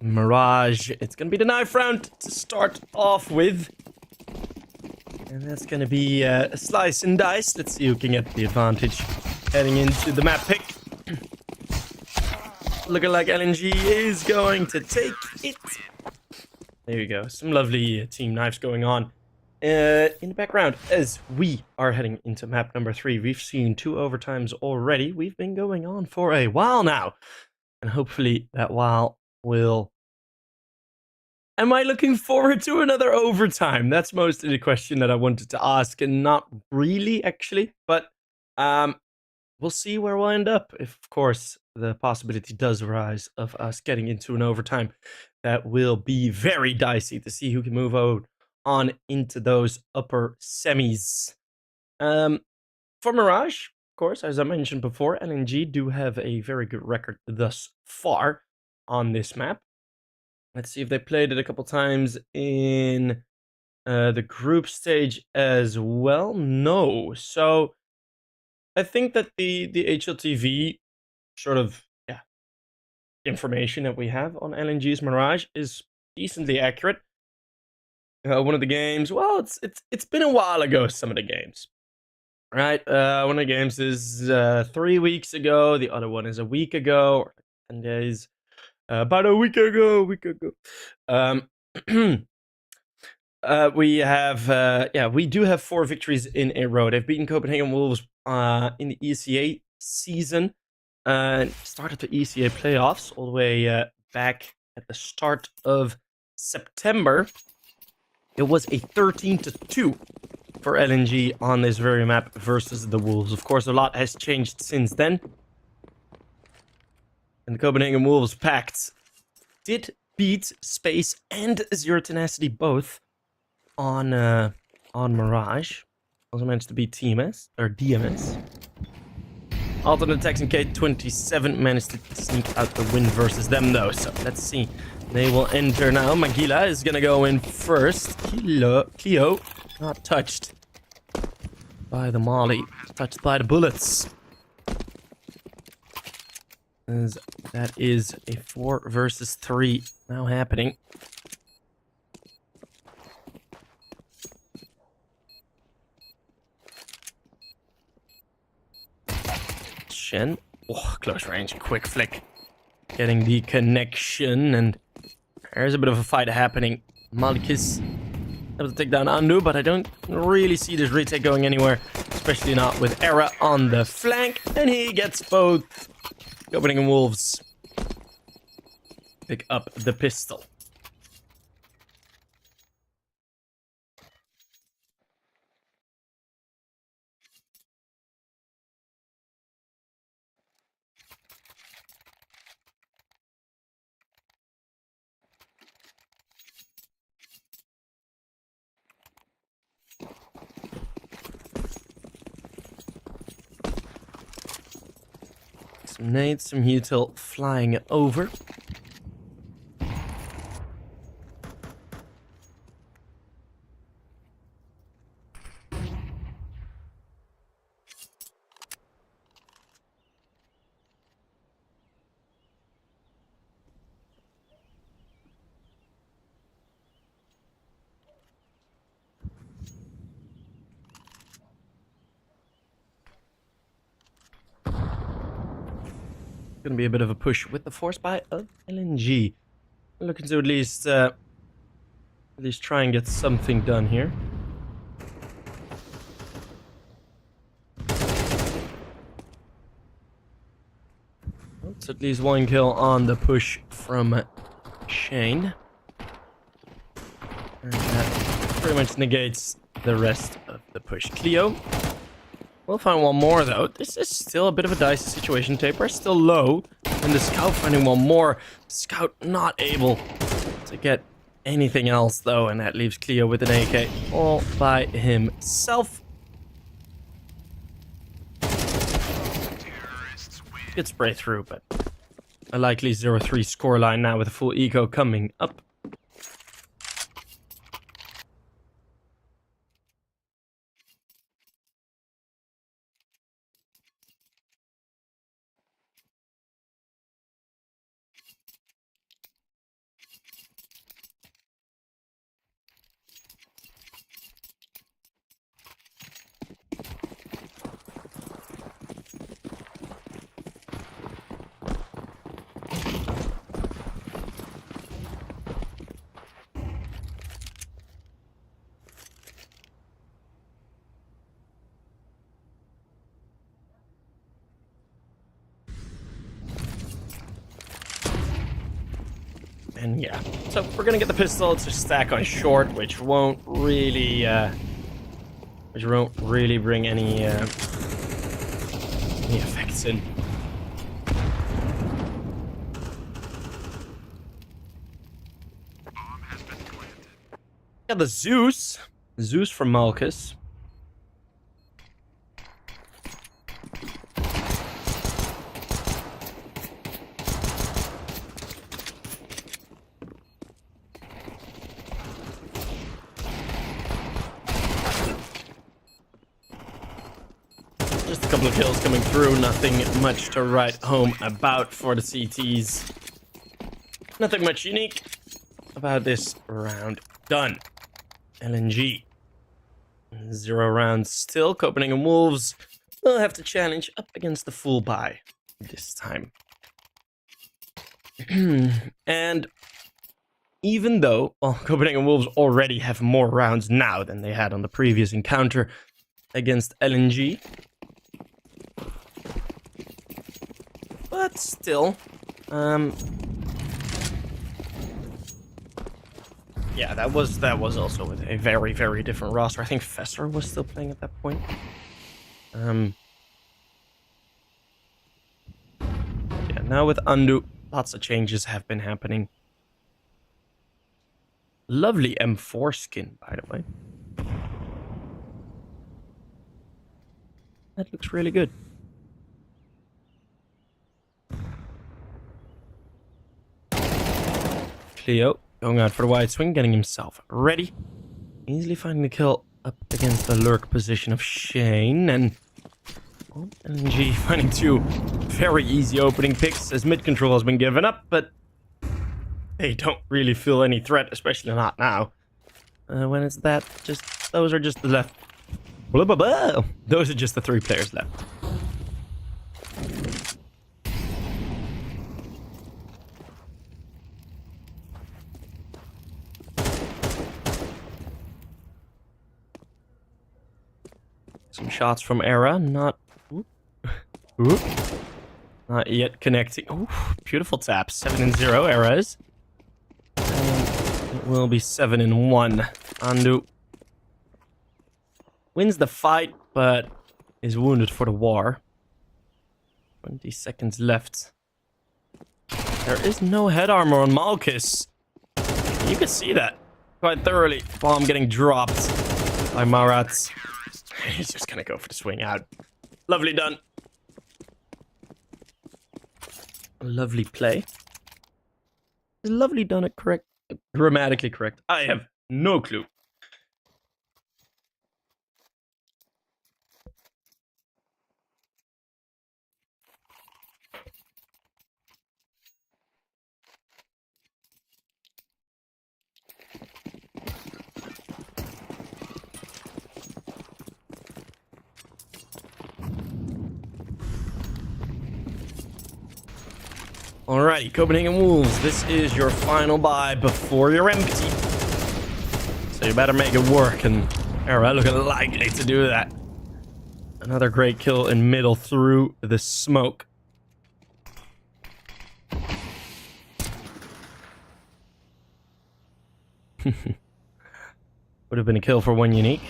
Mirage. It's gonna be the knife round to start off with. And that's gonna be a slice and dice. Let's see who can get the advantage heading into the map pick. Looking like LNG is going to take it. There you go. Some lovely team knives going on in the background as we are heading into map number 3. We've seen 2 overtimes already. We've been going on for a while now. And hopefully that while will... Am I looking forward to another overtime? That's mostly the question that I wanted to ask, and not really, actually. But we'll see where we'll end up. If, of course, the possibility does arise of us getting into an overtime, that will be very dicey to see who can move on into those upper semis. For Mirage, of course, as I mentioned before, LNG do have a very good record thus far on this map. Let's see if they played it a couple times in the group stage as well. No. So I think that the HLTV sort of information that we have on LNG's Mirage is decently accurate. One of the games, well, it's been a while ago, some of the games. Right? One of the games is 3 weeks ago, the other one is a week ago, or 10 days. About a week ago. We do have 4 victories in a row. They've beaten Copenhagen Wolves in the ECA season. Started the ECA playoffs all the way back at the start of September. It was a 13-2 for LNG on this very map versus the Wolves. Of course, a lot has changed since then. And the Copenhagen Wolves Pact did beat Space and Zero Tenacity both on Mirage. Also managed to beat TMS, or DMS. Alternate Attacks and K27 managed to sneak out the win versus them, though. So let's see. They will enter now. Magila is going to go in first. Cleo, not touched by the molly. Touched by the bullets. As that is a 4 versus 3 now happening. Shen. Oh, close range. Quick flick. Getting the connection. And there's a bit of a fight happening. Malikis able to take down Andu, but I don't really see this retake going anywhere. Especially not with Era on the flank. And he gets both. Copenhagen Wolves pick up the pistol. Some nades, some util flying over. Gonna be a bit of a push with the force buy of LNG. Looking to at least try and get something done here. It's at least 1 kill on the push from Shane. And that pretty much negates the rest of the push. Cleo. We'll find one more, though. This is still a bit of a dicey situation. Taper is still low. And the Scout finding one more. Scout not able to get anything else, though. And that leaves Cleo with an AK all by himself. Good spray through, but a likely 0-3 scoreline now with a full eco coming up. And yeah, so we're gonna get the pistol to stack on short, which won't really bring any effects in. Bomb has been planted. Got the Zeus from Malchus. Just a couple of kills coming through, nothing much to write home about for the CTs. Nothing much unique about this round. Done. LNG. 0 rounds still. Copenhagen Wolves will have to challenge up against the full buy this time. And even though, well, Copenhagen Wolves already have more rounds now than they had on the previous encounter against LNG, but still, yeah, that was also with a very, very different roster. I think Fester was still playing at that point. Yeah, now with Undo, lots of changes have been happening. Lovely M4 skin, by the way. That looks really good. Cleo going out for the wide swing, getting himself ready. Easily finding the kill up against the lurk position of Shane. And LNG finding 2 very easy opening picks as mid control has been given up, but they don't really feel any threat, especially not now. When it's that, those are just the left. Blah, blah, blah. Those are just the 3 players left. Some shots from Era, not yet connecting. Ooh, beautiful tap. 7-0 Era's. And it will be 7-1. Andu wins the fight, but is wounded for the war. 20 seconds left. There is no head armor on Malchus. You can see that quite thoroughly. Bomb getting dropped by Marat. He's just gonna go for the swing out. Lovely done. Lovely play. Is lovely done it correct? Grammatically correct. I have no clue. Alrighty, Copenhagen Wolves, this is your final buy before you're empty. So you better make it work, and Era looking likely to do that. Another great kill in middle through the smoke. Would have been a kill for 1 unique,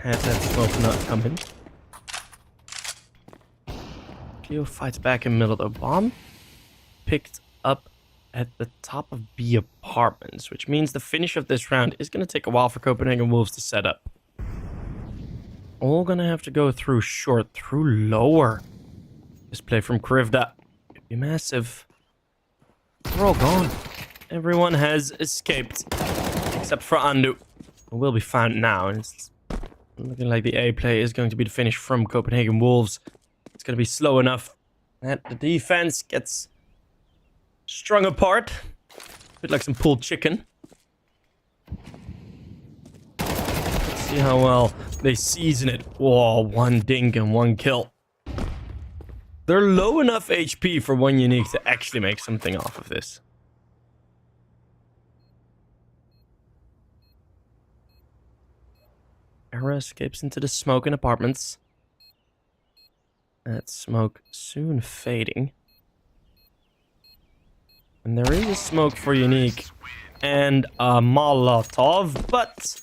had that smoke not coming. Cleo fights back in middle though. Bomb picked up at the top of B apartments, which means the finish of this round is going to take a while for Copenhagen Wolves to set up. All going to have to go through short, through lower. This play from Krivda could be massive. They're all gone. Everyone has escaped, except for Andu, who will be found now. And it's looking like the A play is going to be the finish from Copenhagen Wolves. It's going to be slow enough that the defense gets strung apart. A bit like some pulled chicken. Let's see how well they season it. Whoa, 1 dink and 1 kill. They're low enough HP for 1 unique to actually make something off of this. Era escapes into the smoke in apartments. That smoke soon fading. And there is a smoke for unique and a Molotov, but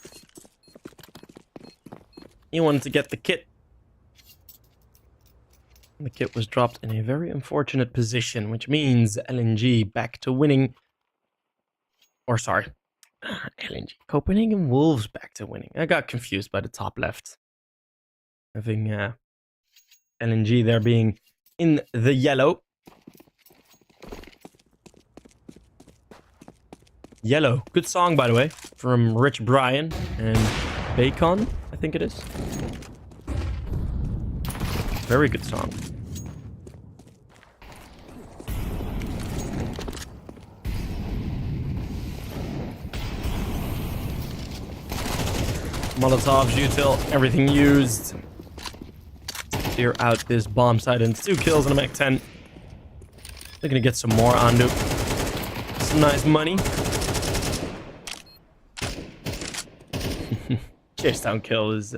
he wanted to get the kit. The kit was dropped in a very unfortunate position, which means LNG back to winning. Or sorry, LNG. Copenhagen Wolves back to winning. I got confused by the top left. Having LNG there being in the yellow. Yellow. Good song, by the way, from Rich Brian and Bacon, I think it is. Very good song. Molotovs, util, everything used. Clear out this bomb site and 2 kills on a Mac 10. They're gonna get some more Andu. Some nice money. Chase down kill is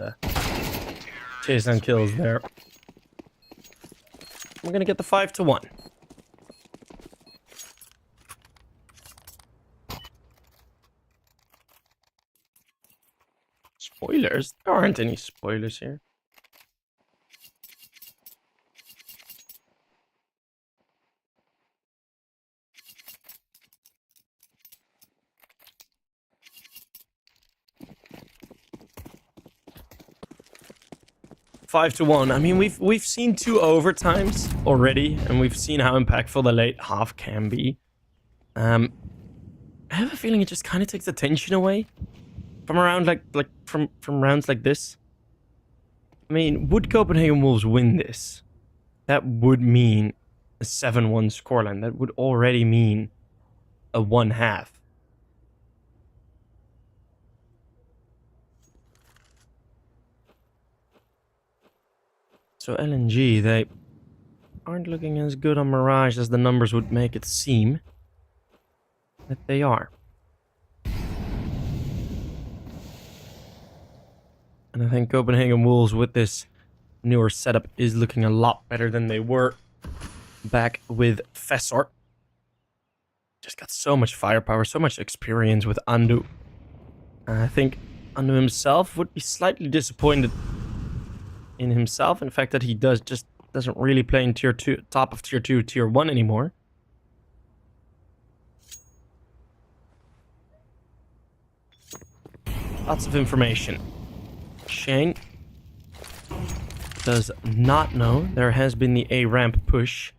chase down kills there. We're gonna get the 5-1. Spoilers? There aren't any spoilers here. Five to 1. I mean, we've seen 2 overtimes already, and we've seen how impactful the late half can be. I have a feeling it just kind of takes the tension away from around from rounds like this. I mean, would Copenhagen Wolves win this? That would mean a 7-1 scoreline. That would already mean a 1/2. So LNG, they aren't looking as good on Mirage as the numbers would make it seem that they are. And I think Copenhagen Wolves with this newer setup is looking a lot better than they were back with Fessor. Just got so much firepower, so much experience with Andu. I think Andu himself would be slightly disappointed in himself, in fact that he doesn't really play in tier 2, top of tier 2, tier 1 anymore. Lots of information. Shane does not know there has been the A ramp push.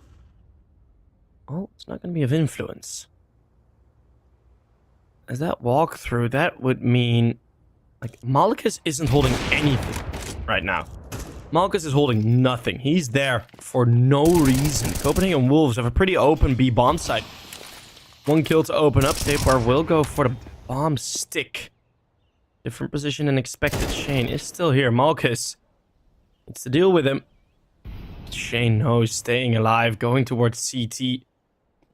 Oh, it's not going to be of influence. As that walkthrough, that would mean like Malchus isn't holding anything right now. Malchus is holding nothing. He's there for no reason. Copenhagen Wolves have a pretty open B bomb site. 1 kill to open up. Tapar will go for the bomb stick. Different position than expected. Shane is still here. Malchus needs to deal with him. Shane knows staying alive, going towards CT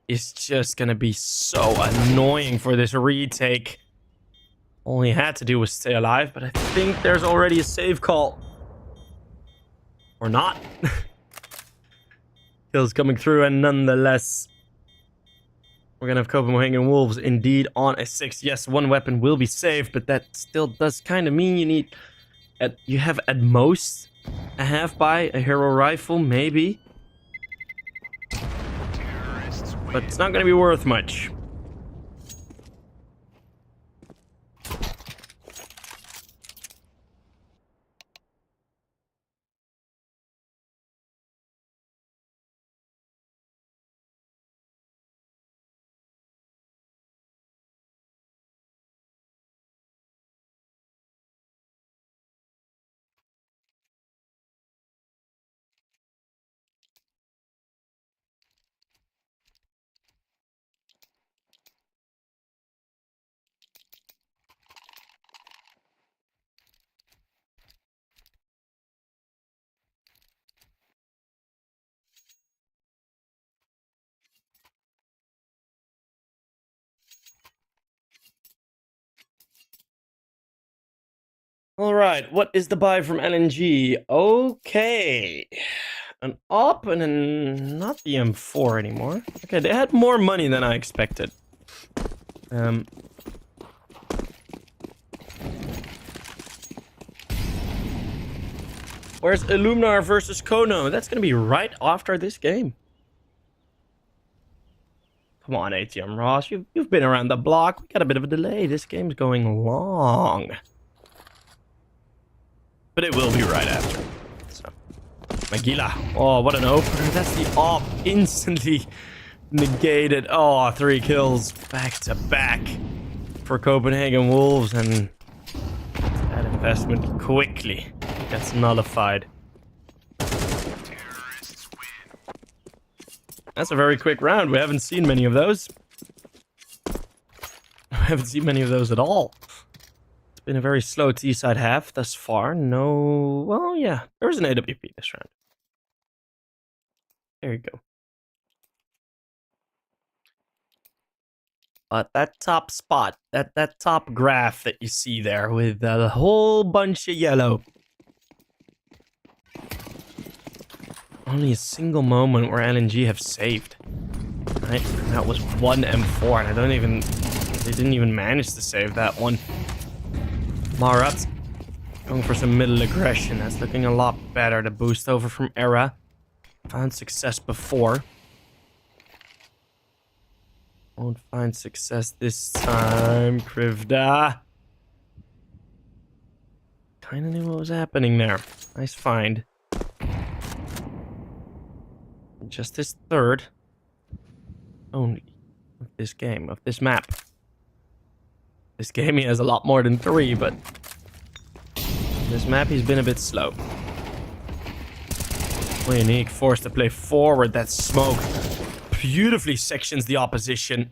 is just going to be so annoying for this retake. All he had to do was stay alive, but I think there's already a save call. Or not. Kills coming through, and nonetheless, we're going to have Copenhagen Wolves indeed on a 6. Yes, 1 weapon will be saved, but that still does kind of mean you have at most a half buy, a hero rifle, maybe. But it's not going to be worth much. All right, what is the buy from LNG? Okay. an op and not the M4 anymore. Okay, they had more money than I expected. Where's Illuminar versus kONO? That's gonna be right after this game. Come on, ATM Ross, you've been around the block. We got a bit of a delay. This game's going long. But it will be right after. So, Magila. Oh, what an opener. That's the op. Instantly negated. Oh, 3 kills back to back for Copenhagen Wolves. And that investment quickly gets nullified. That's a very quick round. We haven't seen many of those. We haven't seen many of those at all. It's been a very slow T-side half thus far. No... Well, yeah. There was an AWP this round. There you go. But that top spot, that top graph that you see there with a whole bunch of yellow. Only a single moment where LNG have saved. Right? That was one M4, and they didn't even manage to save that one. Marat going for some middle aggression. That's looking a lot better. The boost over from Era. Found success before. Won't find success this time. Krivda. Kinda knew what was happening there. Nice find. Just his third only of this game, of this map. This game he has a lot more than 3, but this map he's been a bit slow. Unique forced to play forward. That smoke beautifully sections the opposition.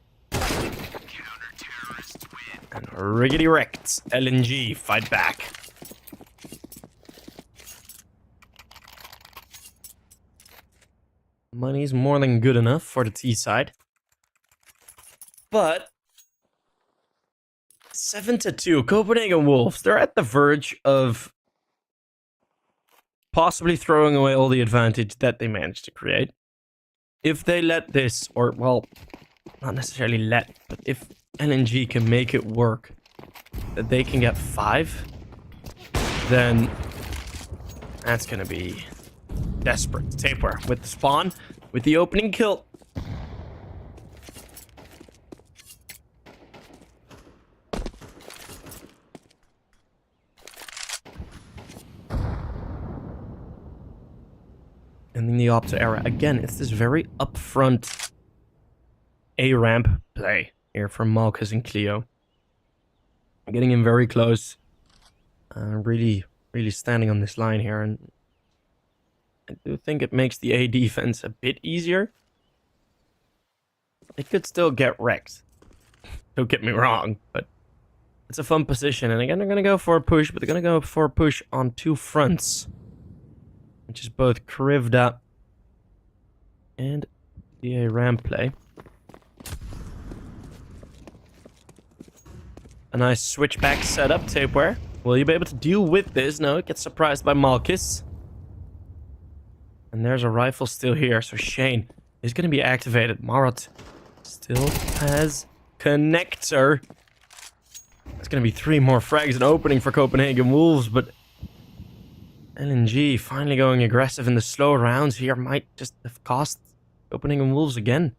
And riggedy wrecked. LNG fight back. Money's more than good enough for the T side. But 7-2, Copenhagen Wolves, they're at the verge of possibly throwing away all the advantage that they managed to create. If they let this, or well, not necessarily let, but if LNG can make it work, that they can get 5, then that's gonna be desperate. Tapeware with the spawn, with the opening kill. And then the op to Era. Again, it's this very upfront A-ramp play here from Malchus and Cleo. Getting in very close. Really standing on this line here, and I do think it makes the A defense a bit easier. It could still get wrecked. Don't get me wrong, but it's a fun position. And again, they're going to go for a push, but they're going to go for a push on 2 fronts. Which is both Krivda and the A ramp play. A nice switchback setup, Tapeware. Will you be able to deal with this? No, it gets surprised by Malchus. And there's a rifle still here, so Shane is going to be activated. Marat still has connector. It's going to be 3 more frags and opening for Copenhagen Wolves, but LNG finally going aggressive in the slow rounds here might just have cost Copenhagen Wolves again.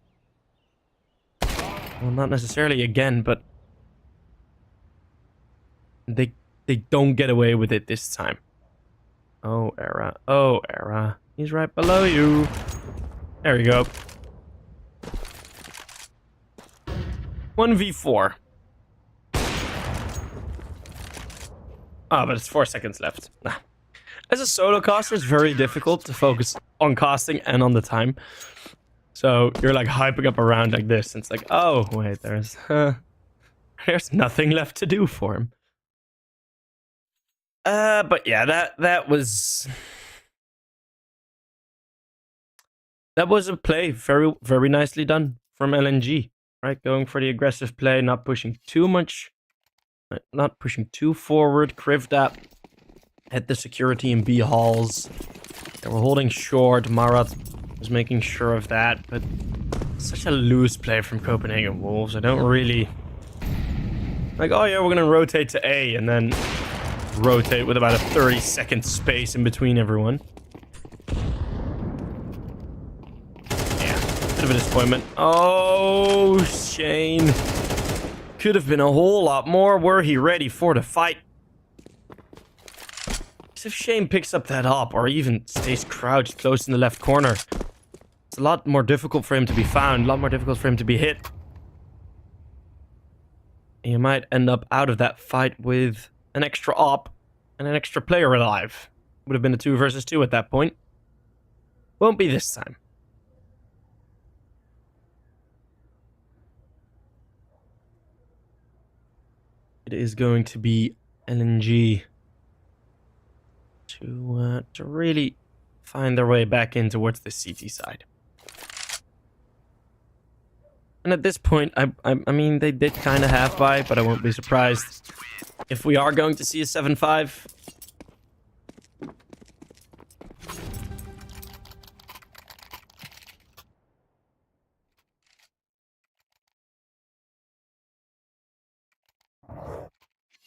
Well, not necessarily again, but they don't get away with it this time. Oh, Era. Oh, Era. He's right below you. There we go. 1v4. Ah, but it's 4 seconds left. As a solo caster, it's very difficult to focus on casting and on the time. So you're like hyping up a round like this, and it's like, oh wait, there's nothing left to do for him. But yeah, that was a play very nicely done from LNG, right? Going for the aggressive play, not pushing too much, not pushing too forward. Krivda at the security in B halls. They were holding short. Marat was making sure of that, but such a loose play from Copenhagen Wolves. I don't really... Like, oh yeah, we're going to rotate to A and then rotate with about a 30-second space in between everyone. Yeah, bit of a disappointment. Oh, Shane. Could have been a whole lot more were he ready for the fight. If Shane picks up that op or even stays crouched close in the left corner, it's a lot more difficult for him to be found, a lot more difficult for him to be hit. You might end up out of that fight with an extra op and an extra player alive. Would have been a 2 versus 2 at that point. Won't be this time. It is going to be LNG to really find their way back in towards the CT side. And at this point, I mean, they did kind of half buy, but I won't be surprised if we are going to see a 7-5.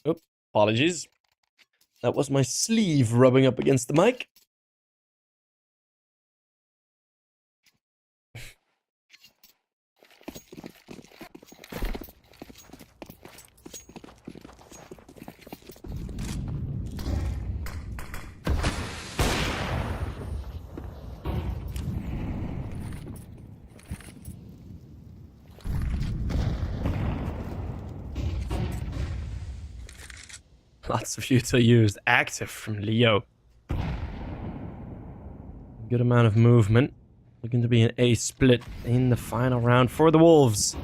Oh, apologies. That was my sleeve rubbing up against the mic. Lots of util used. Active from Leo. Good amount of movement. Looking to be an A split in the final round for the Wolves.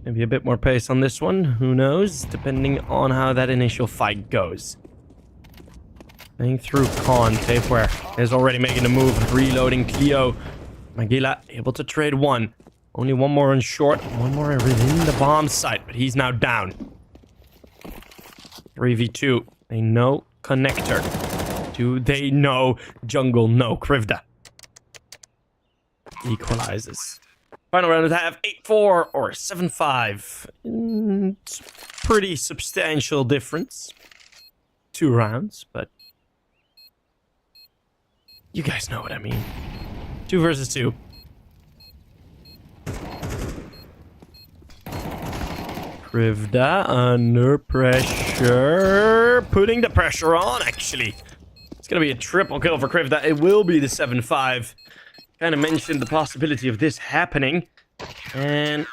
Maybe a bit more pace on this one. Who knows? Depending on how that initial fight goes. Playing through Con. Tapeware is already making a move. Reloading Cleo. Magila able to trade one. Only one more on short. One more within the bomb site. But he's now down. 3v2. They know connector. Do they know jungle? No. Krivda equalizes. Final round would have 8-4 or 7-5. It's pretty substantial difference. 2 rounds, but you guys know what I mean. 2 versus 2. Krivda under pressure. Putting the pressure on, actually. It's going to be a triple kill for Krivda. It will be the 7-5. Kind of mentioned the possibility of this happening. And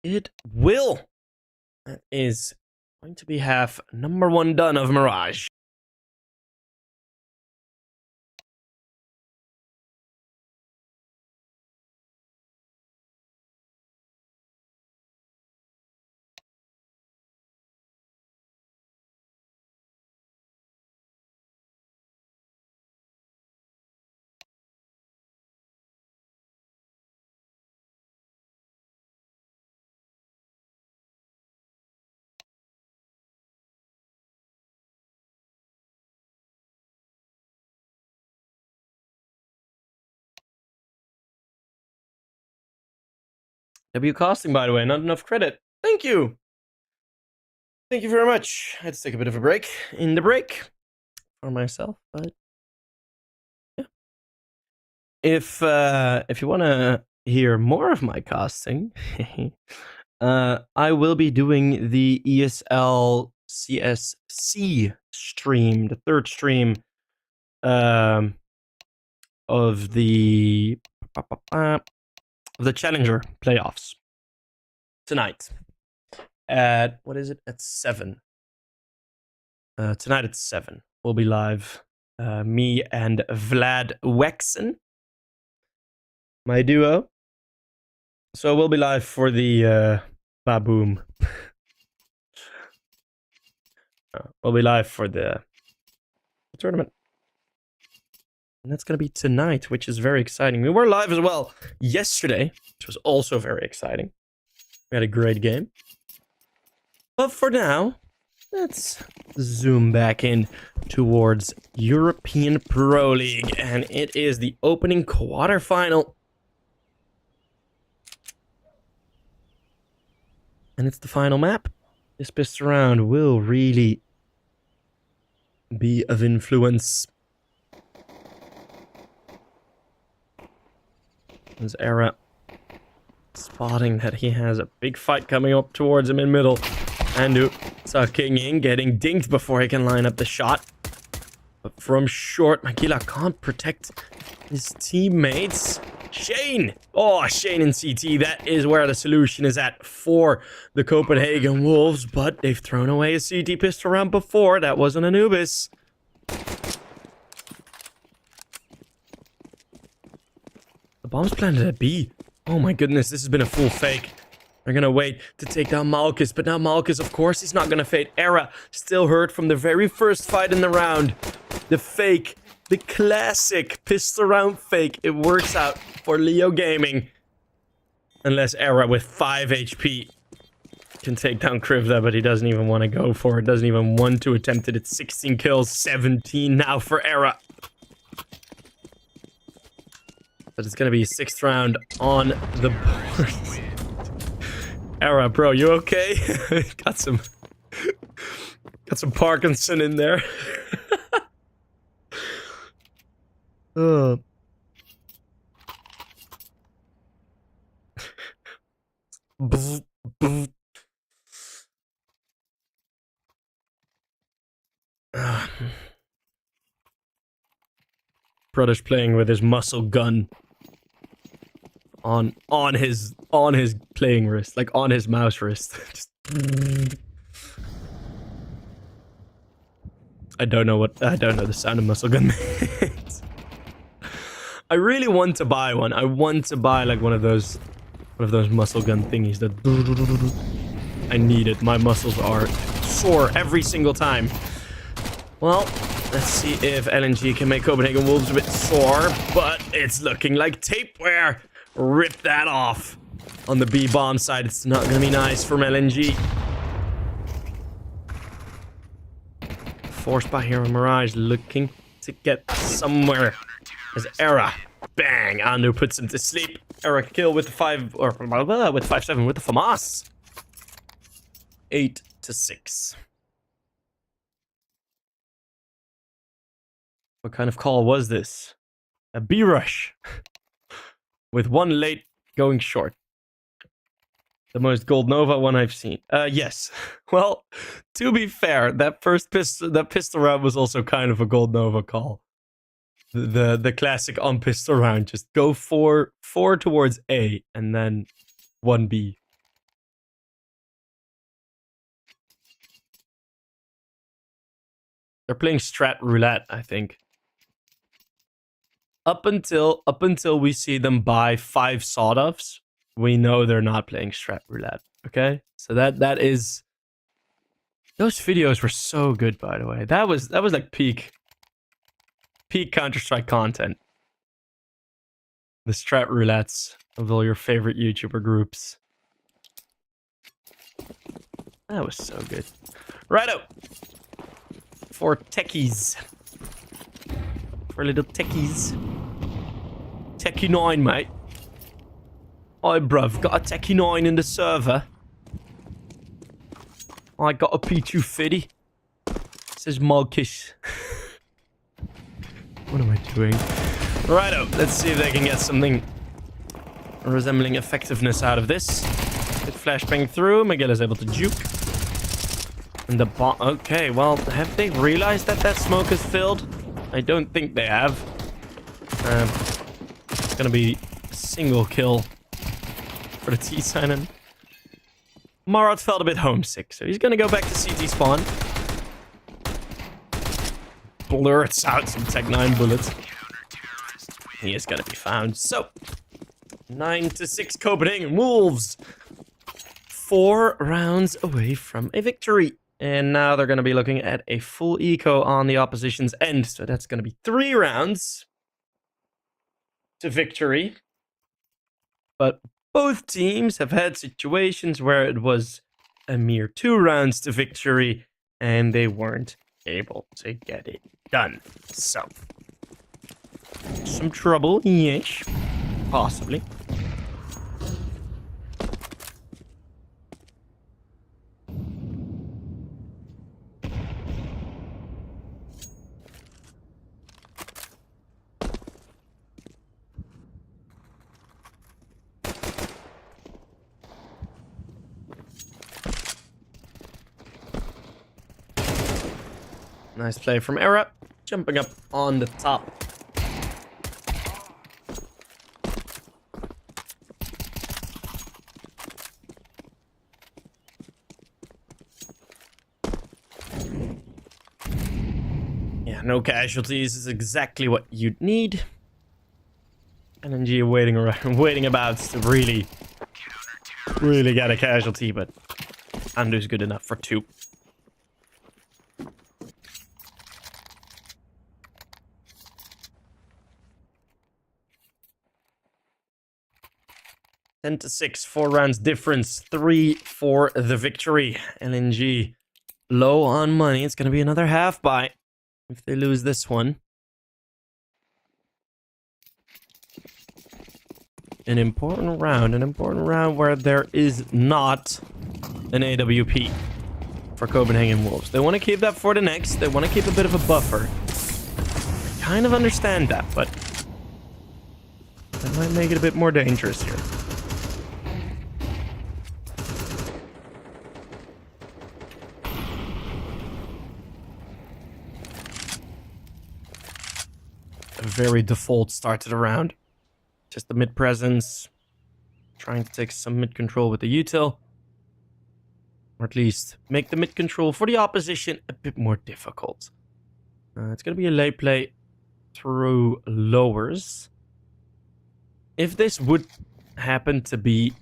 it will. That is going to be half number 1 done of Mirage. W casting, by the way, not enough credit. Thank you. Thank you very much. I had to take a bit of a break in the break for myself, but yeah. If you want to hear more of my casting, I will be doing the ESL CSC stream, the 3rd stream of the Challenger playoffs tonight at, what is it, at 7. Tonight at 7 we'll be live, me and Vlad Wexen, my duo. So we'll be live for the Baboom. We'll be live for the tournament. And that's going to be tonight, which is very exciting. We were live as well yesterday, which was also very exciting. We had a great game. But for now, let's zoom back in towards European Pro League. And it is the opening quarterfinal. And it's the final map. This pistol round will really be of influence. There's Era spotting that he has a big fight coming up towards him in middle. Andu sucking in, getting dinked before he can line up the shot. But from short, Magila can't protect his teammates. Shane! Oh, Shane in CT. That is where the solution is at for the Copenhagen Wolves. But they've thrown away a CT pistol round before. That wasn't Anubis. The bomb's planted at B. Oh my goodness, this has been a full fake. They're gonna wait to take down Malkus, but now Malkus, of course, he's not gonna fade. Era still hurt from the very first fight in the round. The fake, the classic pistol round fake. It works out for Leo Gaming. Unless Era with 5 HP can take down Krivda, but he doesn't even want to go for it. Doesn't even want to attempt it. It's 16 kills, 17 now for Era. But it's gonna be 6th round on the board. Era, bro, you okay? got some Parkinson in there. Brother's playing with his muscle gun on his playing wrist, like on his mouse wrist. Just... I don't know the sound of muscle gun makes. I really want to buy one. I want to buy like one of those muscle gun thingies that I need it. My muscles are sore every single time. Well, let's see if LNG can make Copenhagen Wolves a bit sore, but it's looking like tapeware. Rip that off. On the B bomb side, it's not gonna be nice from LNG. Force by here on Mirage, looking to get somewhere. As Era, bang, Andu puts him to sleep. Era kill with the 5, or with 5-7 with the FAMAS. 8-6. What kind of call was this? A B rush. With one late going short. The most Gold Nova one I've seen. Yes. Well, to be fair, that pistol round was also kind of a Gold Nova call. The classic on pistol round. Just go 4 towards A and then 1B. They're playing strat roulette, I think. Up until we see them buy 5 sawed-offs, we know they're not playing strat roulette. Okay, so that is. Those videos were so good, by the way. That was like peak Counter-Strike content. The strat roulettes of all your favorite YouTuber groups. That was so good. Righto. For techies. For little techies. Techie 9, mate. Oi, bruv, got a Techie 9 in the server. I got a P250. Says Malkish. What am I doing? Righto, let's see if they can get something resembling effectiveness out of this. Good flashbang through. Miguel is able to juke. And the bomb. Okay, well, have they realized that smoke is filled? I don't think they have. It's gonna be a single kill for the T-Sign. Marat felt a bit homesick, so he's gonna go back to CT spawn. Blurts out some Tech 9 bullets. He is gonna be found. So, 9-6 Copenhagen Wolves. 4 rounds away from a victory. And now they're gonna be looking at a full eco on the opposition's end. So that's gonna be 3 rounds to victory. But both teams have had situations where it was a mere 2 rounds to victory, and they weren't able to get it done. So, some trouble, yes, possibly. Nice play from Era, jumping up on the top. Yeah, no casualties is exactly what you'd need. LNG waiting around, waiting about to really get a casualty, but Andu's good enough for 2. Ten to 6, 4 rounds difference, 3 for the victory. LNG low on money. It's going to be another half buy if they lose this one. An important round where there is not an AWP for Copenhagen Wolves. They want to keep that for the next. They want to keep a bit of a buffer. I kind of understand that, but that might make it a bit more dangerous here. A very default start to the round. Just the mid presence. Trying to take some mid control with the util. Or at least make the mid control for the opposition a bit more difficult. It's going to be a late play through lowers. If this would happen to be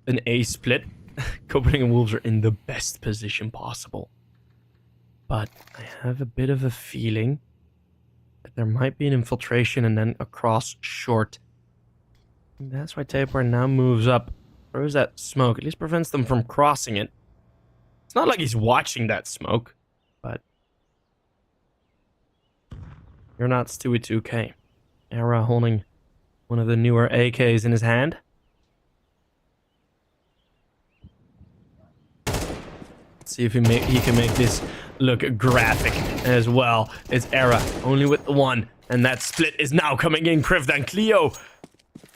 an A split, Copenhagen Wolves are in the best position possible. But I have a bit of a feeling that there might be an infiltration and then across short. And that's why Tapar now moves up, throws that smoke, at least prevents them from crossing it. It's not like he's watching that smoke, but you're not Stewie 2K. Era holding one of the newer AKs in his hand. Let's see if he can make this look graphic as well. It's Era, only with the 1. And that split is now coming in. Krivd and Cleo.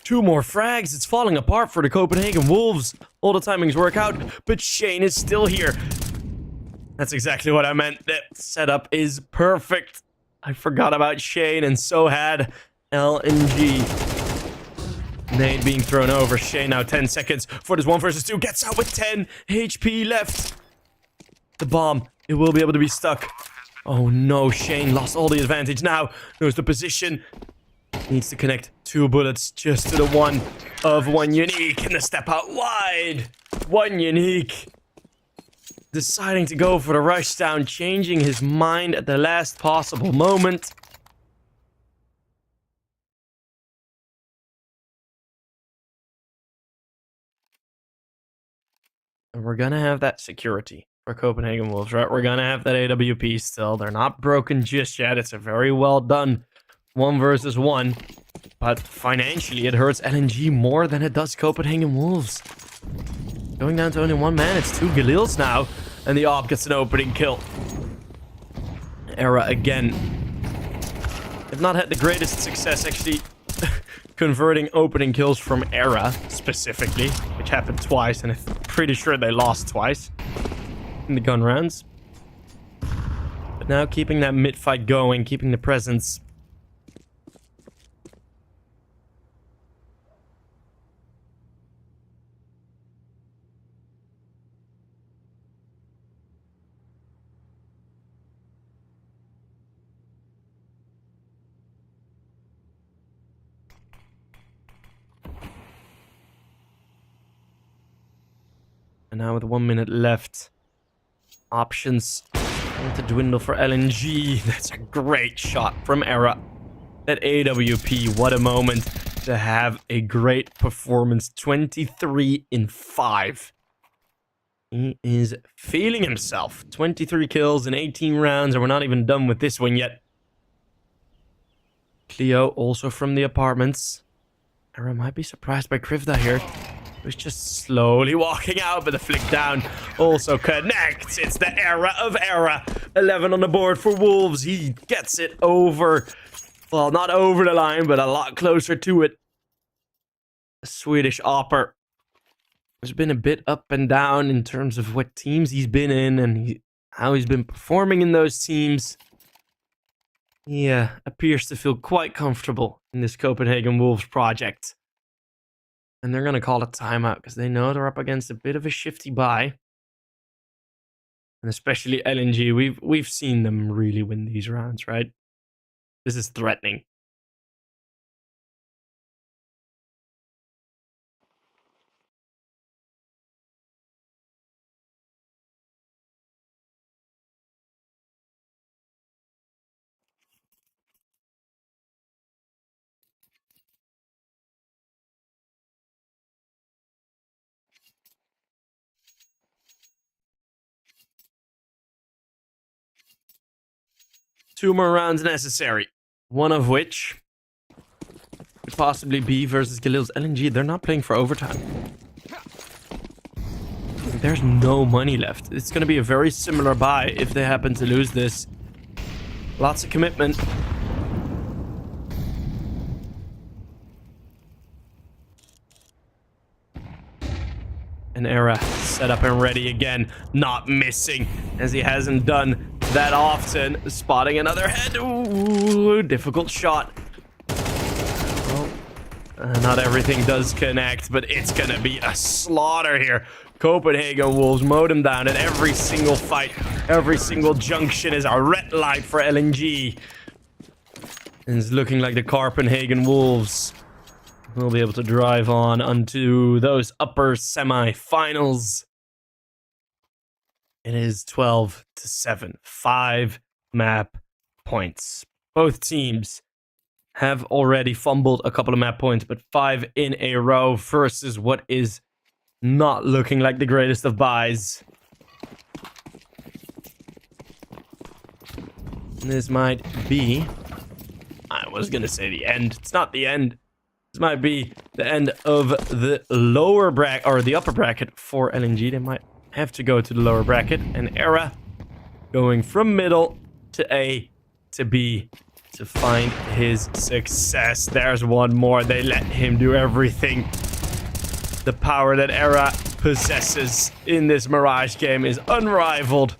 2 more frags. It's falling apart for the Copenhagen Wolves. All the timings work out, but Shane is still here. That's exactly what I meant. That setup is perfect. I forgot about Shane, and so had LNG. Nade being thrown over. Shane now 10 seconds for this 1 versus 2. Gets out with 10 HP left. The bomb. It will be able to be stuck. Oh no, Shane lost all the advantage now. Knows the position. Needs to connect 2 bullets just to the 1 of 1 unique. And the step out wide. 1 unique. Deciding to go for the rush down. Changing his mind at the last possible moment. And we're gonna have that security for Copenhagen Wolves, right? We're gonna have that AWP still. They're not broken just yet. It's a very well done 1 versus 1. But financially, it hurts LNG more than it does Copenhagen Wolves. Going down to only 1 man. It's 2 Galils now. And the AWP gets an opening kill. Era again. They've not had the greatest success actually converting opening kills from Era specifically, which happened twice, and I'm pretty sure they lost twice in the gun rounds. But now keeping that mid fight going, keeping the presence. And now with 1 minute left, options going to dwindle for LNG. That's a great shot from Era. That AWP, what a moment to have a great performance. 23 in 5. He is feeling himself. 23 kills in 18 rounds, and we're not even done with this one yet. Cleo also from the apartments. Era might be surprised by Krivda here. He's just slowly walking out, but the flick down also connects. It's the Era of Era. 11 on the board for Wolves. He gets it over. Well, not over the line, but a lot closer to it. A Swedish Opper. There's been a bit up and down in terms of what teams he's been in and how he's been performing in those teams. He appears to feel quite comfortable in this Copenhagen Wolves project. And they're going to call a timeout because they know they're up against a bit of a shifty buy. And especially LNG, we've seen them really win these rounds, right? This is threatening. Two more rounds necessary. One of which could possibly be versus Galil's LNG. They're not playing for overtime. There's no money left. It's going to be a very similar buy if they happen to lose this. Lots of commitment. And Era set up and ready again. Not missing, as he hasn't done that often. Spotting another head. Ooh, difficult shot. Well, not everything does connect, but it's going to be a slaughter here. Copenhagen Wolves mowed him down at every single fight. Every single junction is a red light for LNG. And it's looking like the Copenhagen Wolves will be able to drive on onto those upper semi-finals. It is 12-7. 5 map points. Both teams have already fumbled a couple of map points, but 5 in a row versus what is not looking like the greatest of buys. This might be... I was going to say the end. It's not the end. This might be the end of the lower bracket, or the upper bracket for LNG. They might have to go to the lower bracket. And Era going from middle to A to B to find his success. There's one more. They let him do everything. The power that Era possesses in this Mirage game is unrivaled.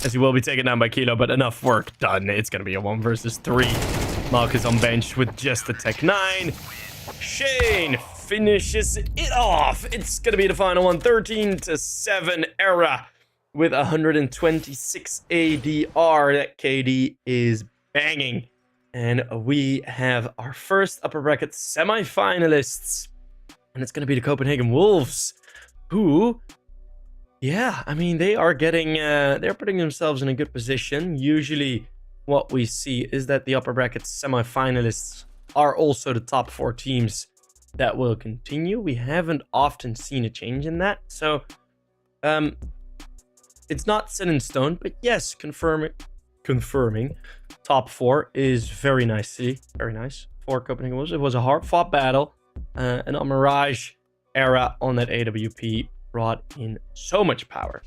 As he will be taken down by Kilo, but enough work done. It's going to be a 1 versus 3. Marcus on bench with just the Tech 9. Shane finishes it off. It's going to be the final one. 13-7 Era with 126 ADR. That KD is banging. And we have our first upper bracket semi-finalists. And it's going to be the Copenhagen Wolves, who, yeah, I mean, they are getting, they're putting themselves in a good position. Usually what we see is that the upper bracket semi-finalists are also the top 4 teams that will continue. We haven't often seen a change in that. So, it's not set in stone, but yes, confirming top 4 is very nice for Copenhagen Wolves. It was a hard-fought battle, and on Mirage, Era on that AWP brought in so much power.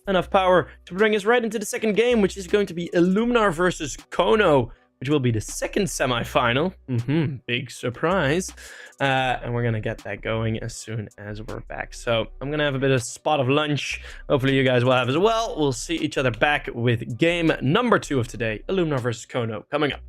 Enough power to bring us right into the second game, which is going to be Illuminar versus kONO, which will be the second semi-final. Big surprise. And we're going to get that going as soon as we're back. So I'm going to have a bit of spot of lunch. Hopefully you guys will have as well. We'll see each other back with game number 2 of today, Illuminar versus kONO, coming up.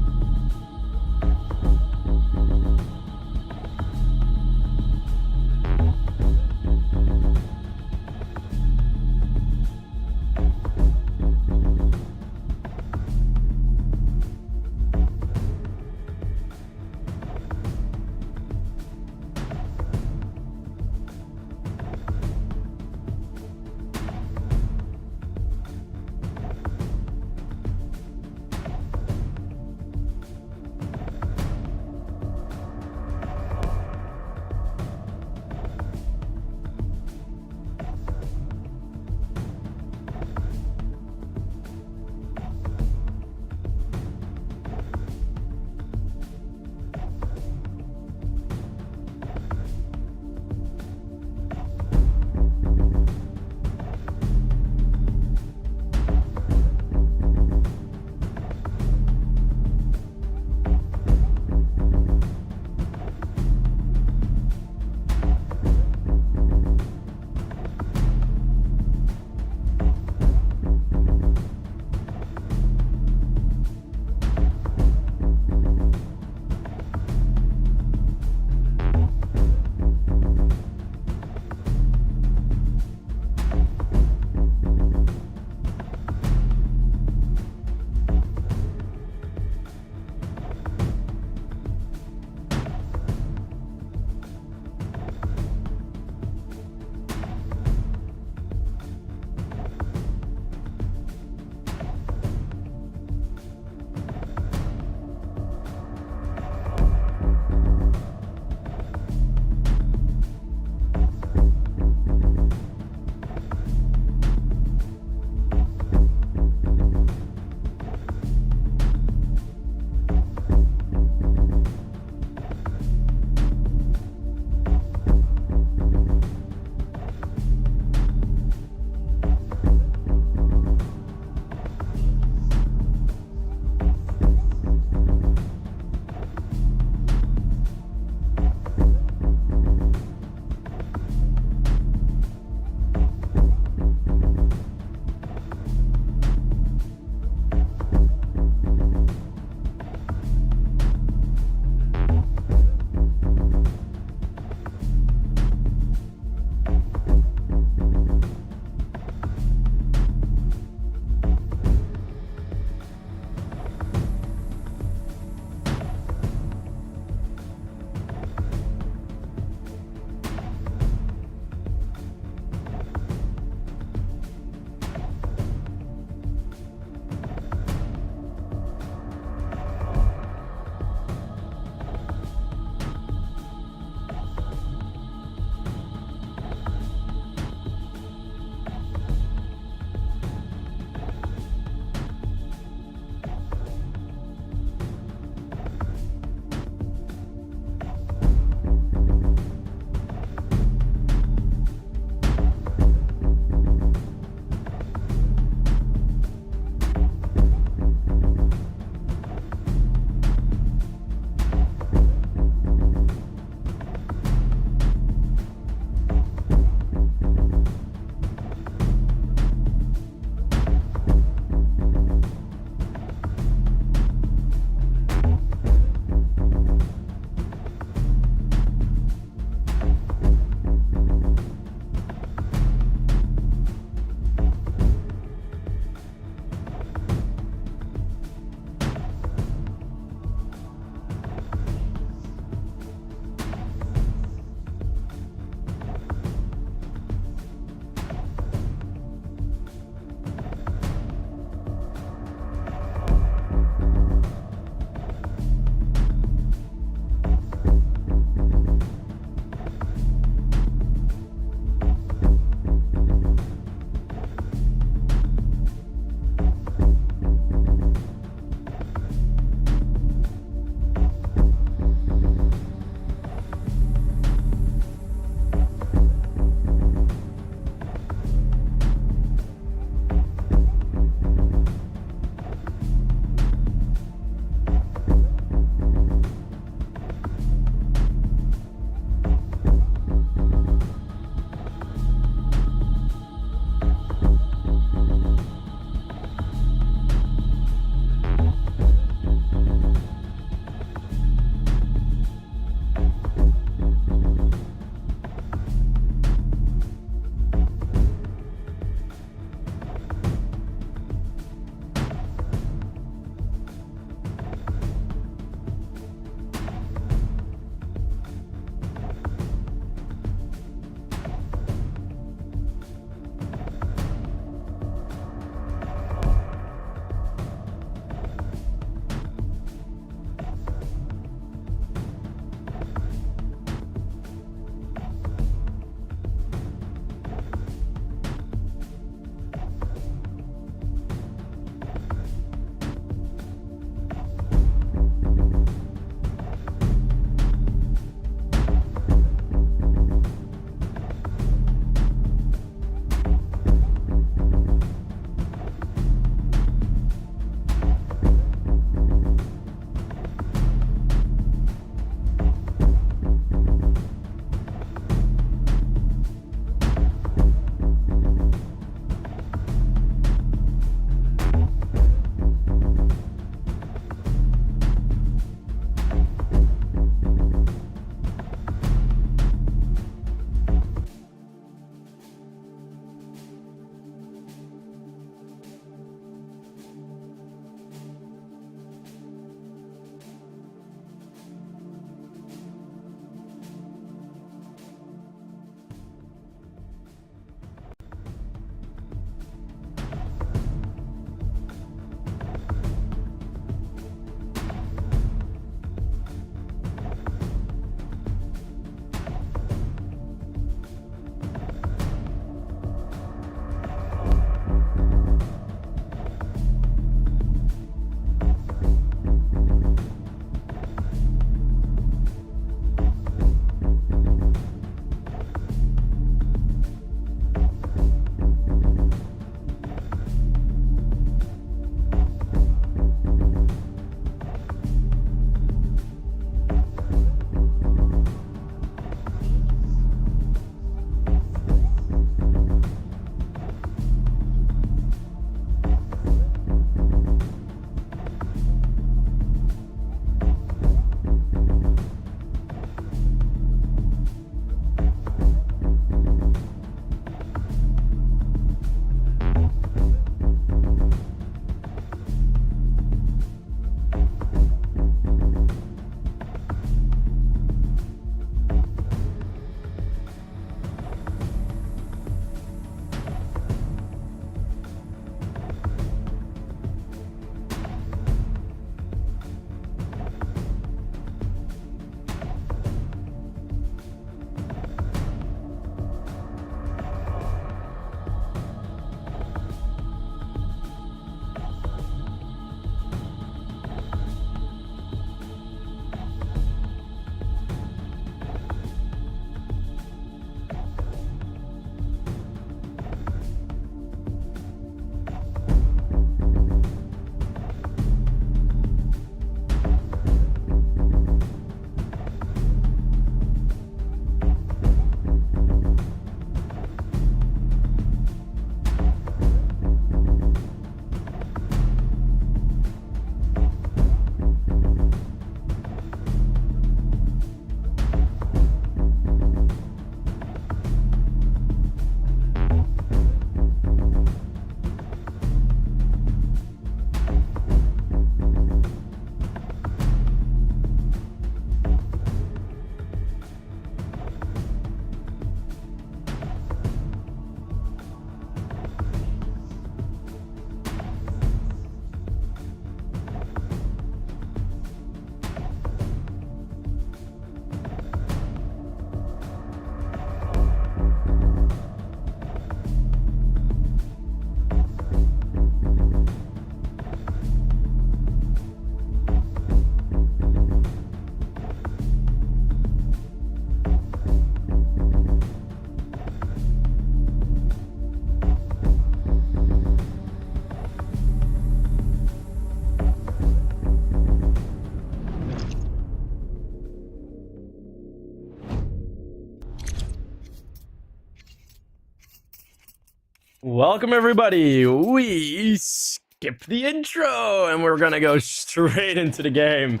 Welcome everybody. We skipped the intro and we're gonna go straight into the game.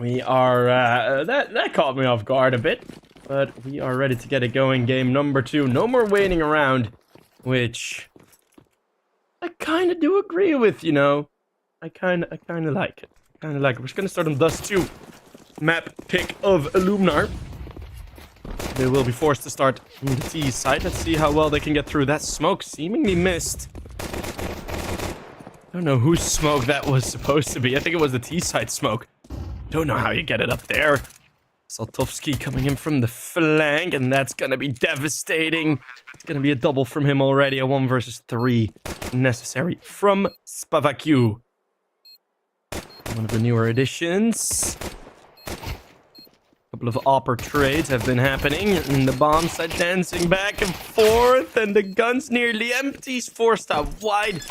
We are that caught me off guard a bit, but we are ready to get it going. Game number 2. No more waiting around, which I kind of do agree with. You know, I kind of like it. We're just gonna start on Dust 2. Map pick of Illuminar. They will be forced to start from the T side. Let's see how well they can get through that smoke. Seemingly missed. Don't know whose smoke that was supposed to be. I think it was the T side smoke. Don't know how you get it up there. Saltovsky coming in from the flank, and that's gonna be devastating. It's gonna be a double from him already. A 1 versus 3 necessary from Spavaku. One of the newer additions. Couple of opper trades have been happening, and the bomb site dancing back and forth, and the gun's nearly empty. He's forced out wide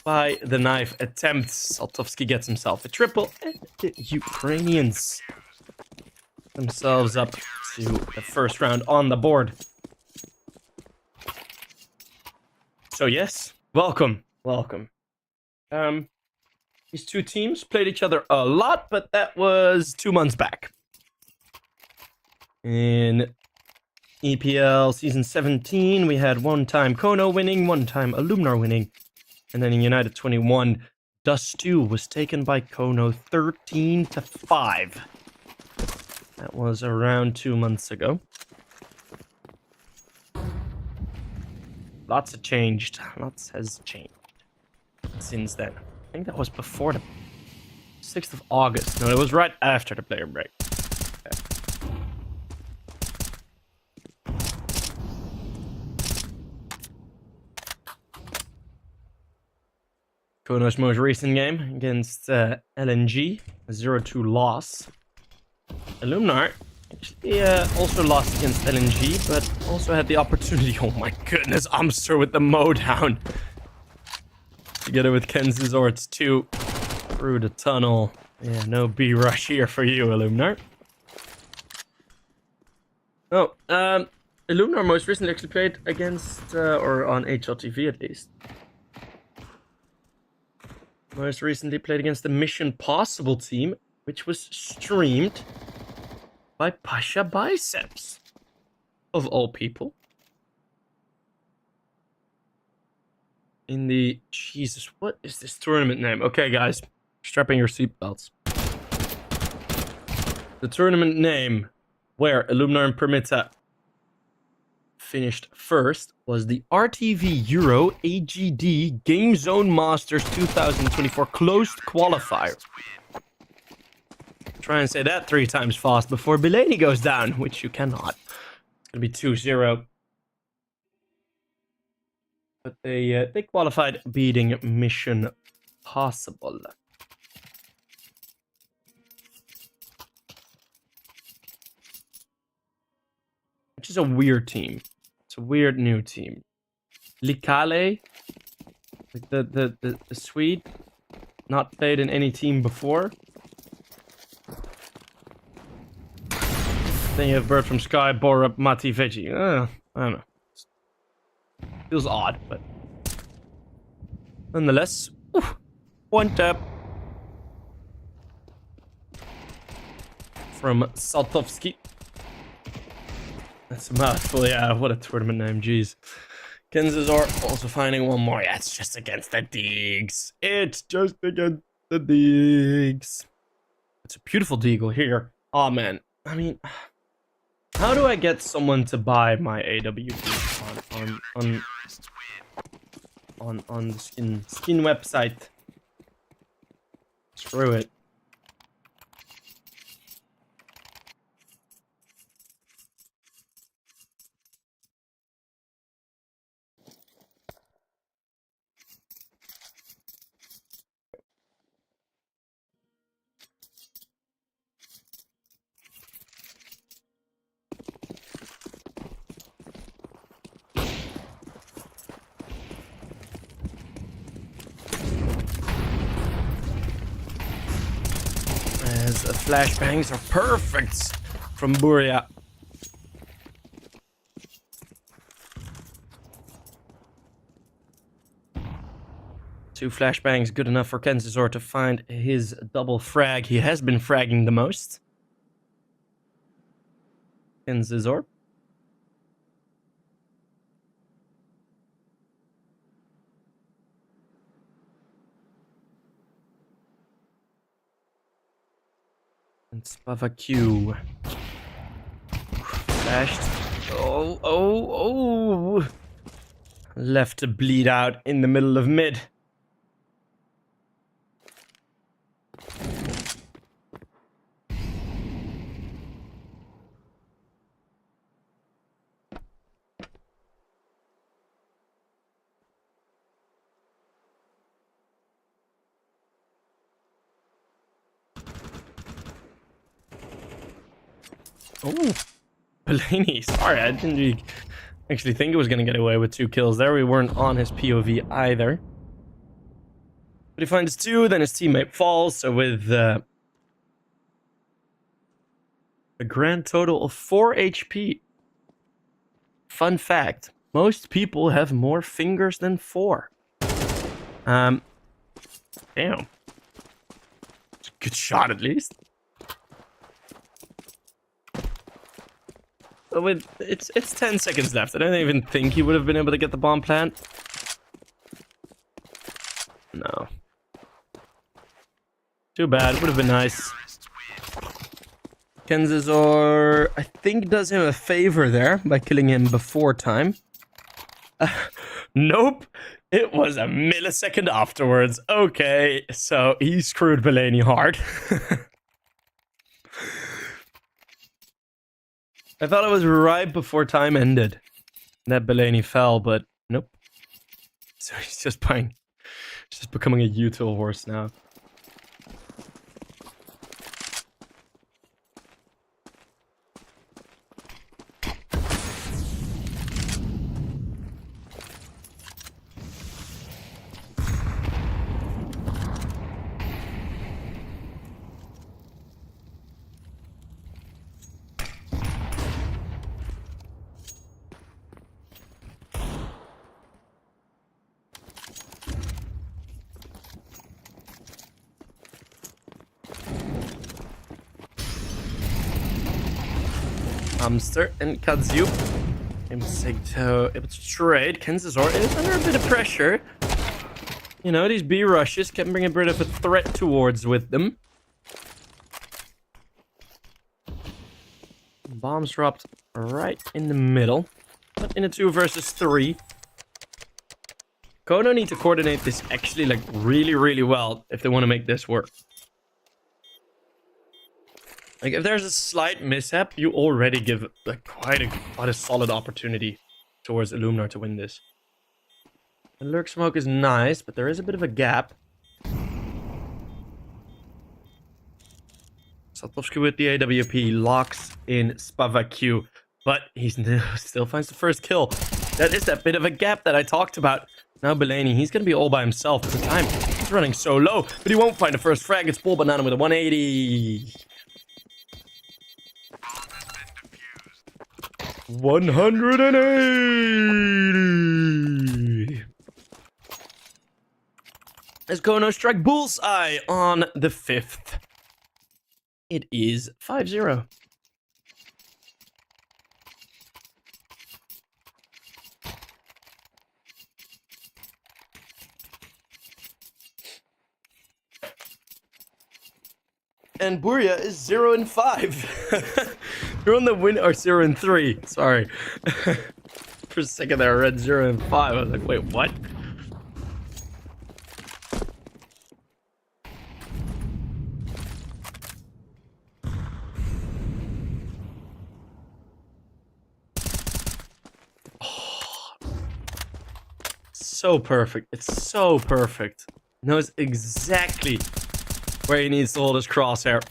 by the knife attempt. Saltovsky gets himself a triple, and the Ukrainians themselves up to the first round on the board. So yes, welcome. These two teams played each other a lot, but that was 2 months back. In EPL Season 17, we had 1 time kONO winning, 1 time Illuminar winning. And then in United 21, Dust 2 was taken by kONO 13-5. That was around 2 months ago. Lots has changed since then. I think that was before the 6th of August. No, it was right after the player break. kONO's most recent game against LNG, a 0-2 loss. Illuminar actually also lost against LNG, but also had the opportunity. Oh my goodness, Amster with the mow down. Together with kenz's 2 through the tunnel. Yeah, no B-rush here for you, Illuminar. Oh, Illuminar most recently actually played against, or on HLTV at least. Most recently played against the Mission Possible team, which was streamed by Pasha Biceps, of all people. In the... Jesus, what is this tournament name? Okay, guys, strapping your seatbelts. The tournament name where Illuminar and Permita finished first was the RTV Euro AGD Game Zone Masters 2024 closed qualifier. Try and say that 3 times fast before Belaney goes down, which you cannot. It's gonna be 2-0. But they qualified beating Mission Possible. Which is a weird team. It's a weird new team. Likale, like the Swede, not played in any team before. Then you have Bird from Sky, Borup, Mati, Veggie. I don't know. Feels odd, but nonetheless, 1 tap from Saltovsky. That's a mouthful, yeah. What a tournament name, jeez. Kenzazor also finding 1 more. Yeah, it's just against the Deags. It's just against the Deags. It's a beautiful deagle here. Oh man, I mean, how do I get someone to buy my AWP on the skin website? Screw it. As flashbangs are perfect from Buria. 2 flashbangs, good enough for kenzor to find his double frag. He has been fragging the most. kenzor. And Spavaq. Flashed. Oh. Left to bleed out in the middle of mid. Oh, Blaney. Sorry, I didn't really actually think he was going to get away with 2 kills there. We weren't on his POV either. But he finds 2, then his teammate falls. So with a grand total of 4 HP. Fun fact, most people have more fingers than 4. Damn. Good shot at least. With it's 10 seconds left. I don't even think he would have been able to get the bomb plant. No. Too bad. Would have been nice. kenzor, I think, does him a favor there by killing him before time. Nope. It was a millisecond afterwards. Okay, so he screwed Blaney hard. I thought it was right before time ended that Blaney fell, but nope. So he's just becoming a util horse now. Hamster and Kazu able to trade. kenzor is under a bit of pressure. You know, these B rushes can bring a bit of a threat towards with them. Bombs dropped right in the middle. But in a 2 versus 3. kONO need to coordinate this actually like really well if they want to make this work. Like, if there's a slight mishap, you already give like quite a solid opportunity towards Illuminar to win this. The lurk smoke is nice, but there is a bit of a gap. Saltovsky with the AWP locks in Spavaq, but he still finds the first kill. That is that bit of a gap that I talked about. Now Blaney, he's going to be all by himself at the time. He's running so low, but he won't find the first frag. It's Bull Banana with a 180. 180. As kONO strike bullseye on the 5th. It is 5-0. And Burya is 0-5. You're on the win, or 0-3. Sorry. For a second there, I read 0-5. I was like, wait, what? Oh, so perfect. It's so perfect. Knows exactly where he needs to hold his crosshair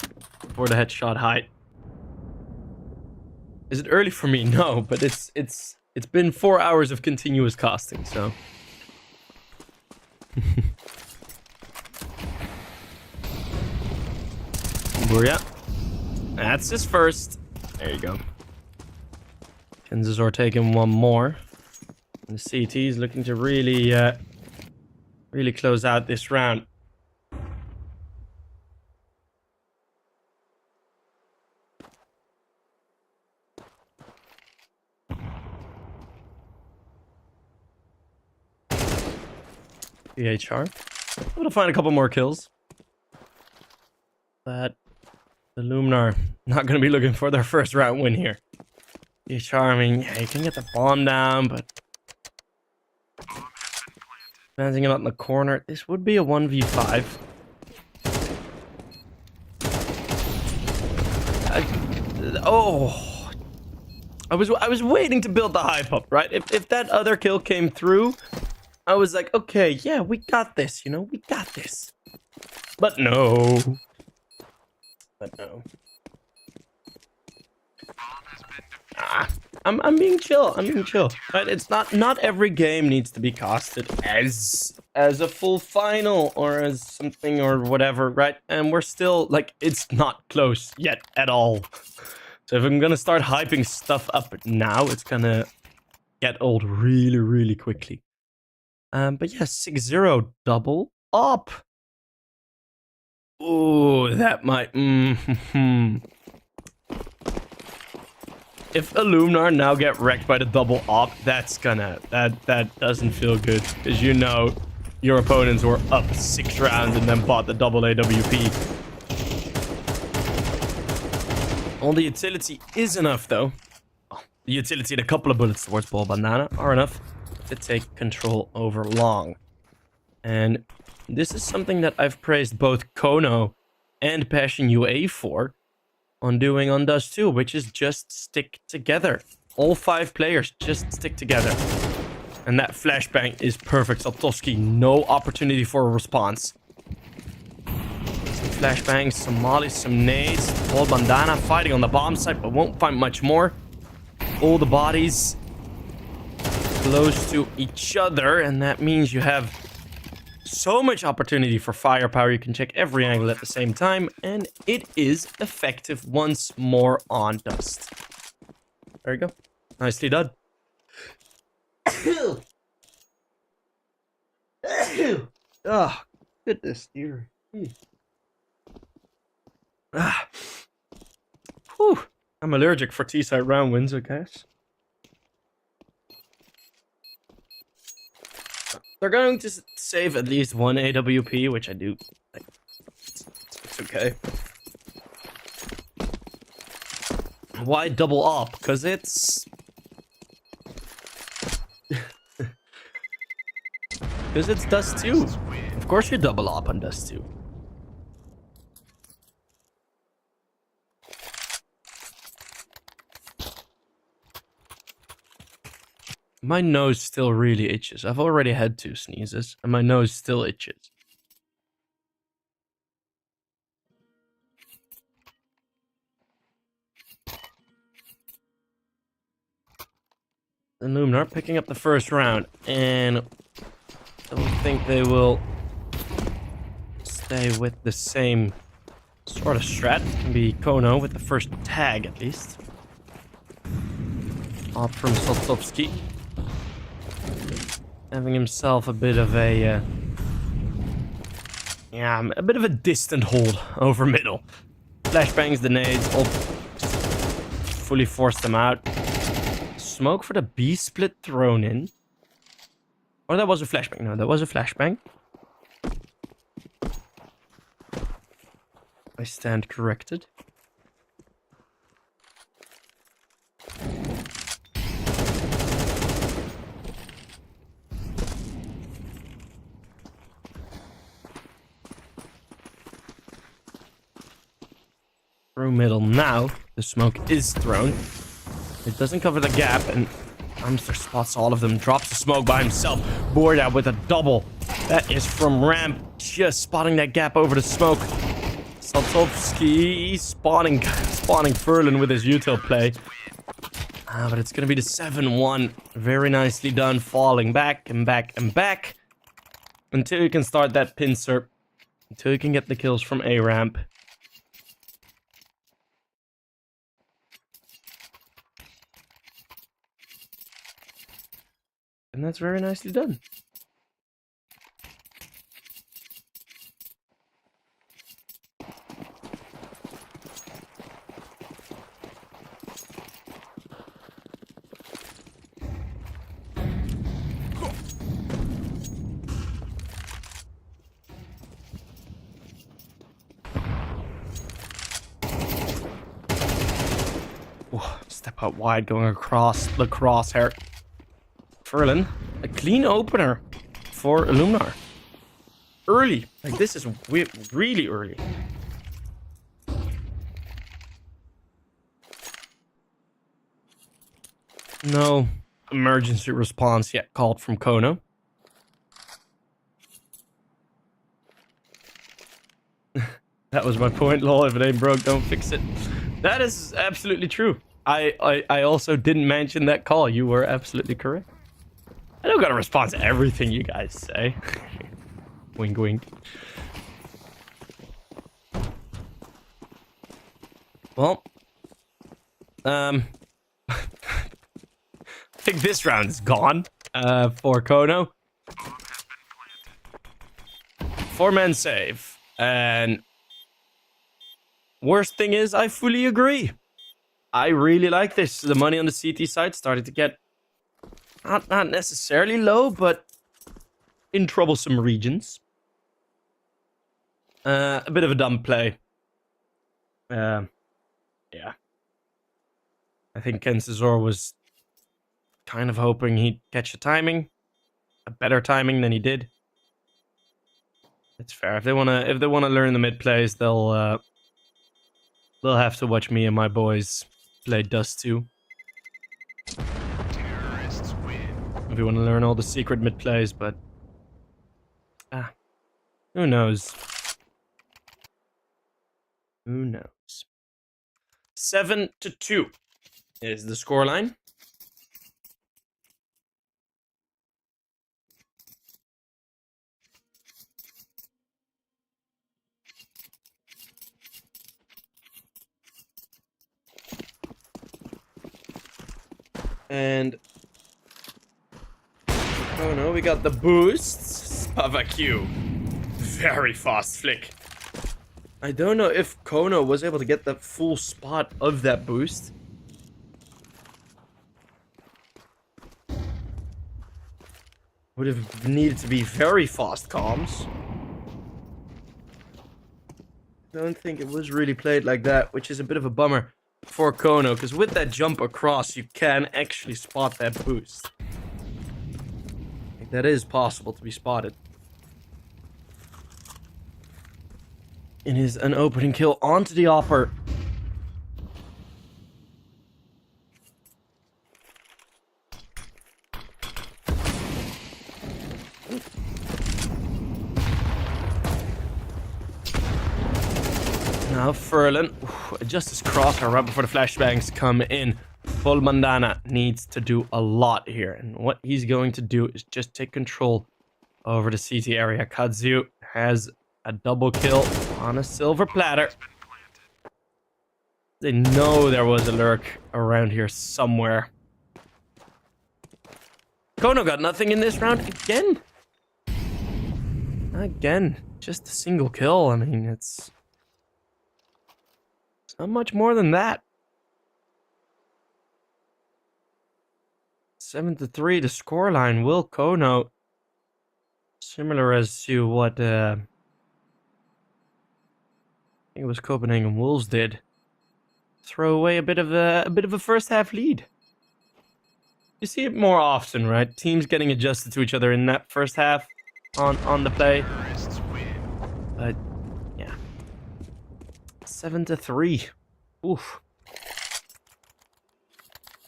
for the headshot height. Is it early for me? No, but it's been 4 hours of continuous casting, so. Burya. That's his first. There you go. kenzor taking one more. And the CT is looking to really really close out this round. CPH. I'm gonna find a couple more kills. But the Illuminar not gonna be looking for their first round win here. CPH, I mean, yeah, you can get the bomb down, but advancing it out in the corner. This would be a 1v5. I was waiting to build the hype up, right? If that other kill came through, I was like, okay, yeah, we got this, you know, we got this. But no. But no. I'm being chill. I'm being chill. Right? It's not every game needs to be casted as a full final or as something or whatever, right? And we're still like it's not close yet at all. So if I'm gonna start hyping stuff up now, it's gonna get old really, really quickly. But yeah, 6-0 double up. Ooh, that might. If Illuminar now get wrecked by the double op, that's gonna that doesn't feel good, because you know your opponents were up 6 rounds and then bought the double AWP. All the utility is enough though. The utility and a couple of bullets towards Ball Banana are enough to take control over long. And this is something that I've praised both kONO and Passion UA for on doing on Dust 2, which is just stick together. All 5 players just stick together. And that flashbang is perfect. Saltovsky, no opportunity for a response. Some flashbangs, some mollies, some nades. Ball Bandana fighting on the bomb site, but won't find much more. All the bodies close to each other, and that means you have so much opportunity for firepower. You can check every angle at the same time, and it is effective once more on Dust. There you go. Nicely done. Oh, goodness dear. Whew. I'm allergic for T-side round wins, I guess. They're going to save at least one AWP, which I do think it's okay. Why double up? Because it's... Because it's Dust 2. Of course you double up on Dust 2. My nose still really itches. I've already had 2 sneezes, and my nose still itches. The Illuminar picking up the first round, and I don't think they will stay with the same sort of strat. It can be kONO with the first tag, at least. Up from Saltovsky. Having himself a bit of a... a bit of a distant hold over middle. Flashbangs, the nades, all fully forced them out. Smoke for the B split thrown in. Or that was a flashbang. No, that was a flashbang. I stand corrected. Through middle now. The smoke is thrown. It doesn't cover the gap, and Amster spots all of them. Drops the smoke by himself. Bored out with a double. That is from Ramp. Just spotting that gap over the smoke. Saltovsky spawning Furlan with his util play. But it's going to be the 7-1. Very nicely done. Falling back and back and back. Until you can start that pincer. Until you can get the kills from A ramp. And that's very nicely done. out wide going across the crosshair. Ferlin, a clean opener for Illuminar. Early. Like, this is really early. No emergency response yet called from kONO. That was my point, lol. If it ain't broke, don't fix it. That is absolutely true. I also didn't mention that call. You were absolutely correct. I don't gotta respond to everything you guys say. Wink, wink. Well, I think this round is gone for kONO. 4-man save. And worst thing is, I fully agree. I really like this. The money on the CT side started to get not necessarily low, but in troublesome regions. A bit of a dumb play. Yeah. I think Kensizor was kind of hoping he'd catch a timing. A better timing than he did. It's fair. If they wanna learn the mid plays, they'll have to watch me and my boys play Dust 2. Terrorists win. If you want to learn all the secret mid plays, but who knows? Who knows? 7-2 is the scoreline. And oh no, we got the boosts. Spavaq. Very fast flick. I don't know if kONO was able to get the full spot of that boost. Would have needed to be very fast comms. I don't think it was really played like that, which is a bit of a bummer for kONO, because with that jump across, you can actually spot that boost. Like, that is possible to be spotted. It is an opening kill onto the upper. Now Ferlin, just his crosshair right before the flashbangs come in. Full Mandana needs to do a lot here, and what he's going to do is just take control over the CT area. Kazu has a double kill on a silver platter. They know there was a lurk around here somewhere. kONO got nothing in this round again. Again, just a single kill. I mean, it's not much more than that. 7-3, the scoreline. Will kONO, similar as to what I think it was Copenhagen Wolves did, throw away a bit of a first half lead? You see it more often, right? Teams getting adjusted to each other in that first half on the play. Terrorists win. But yeah, 7-3. Oof.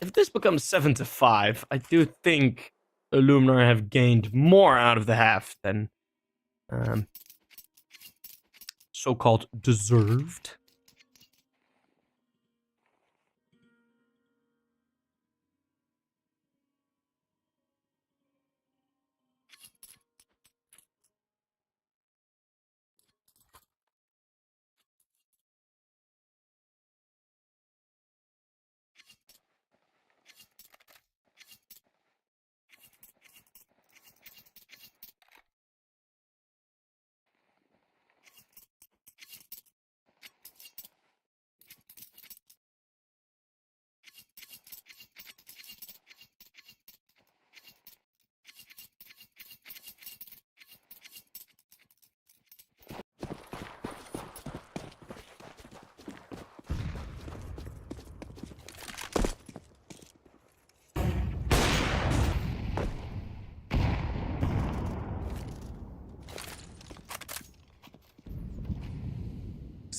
If this becomes 7-5, I do think Illuminar have gained more out of the half than so-called deserved.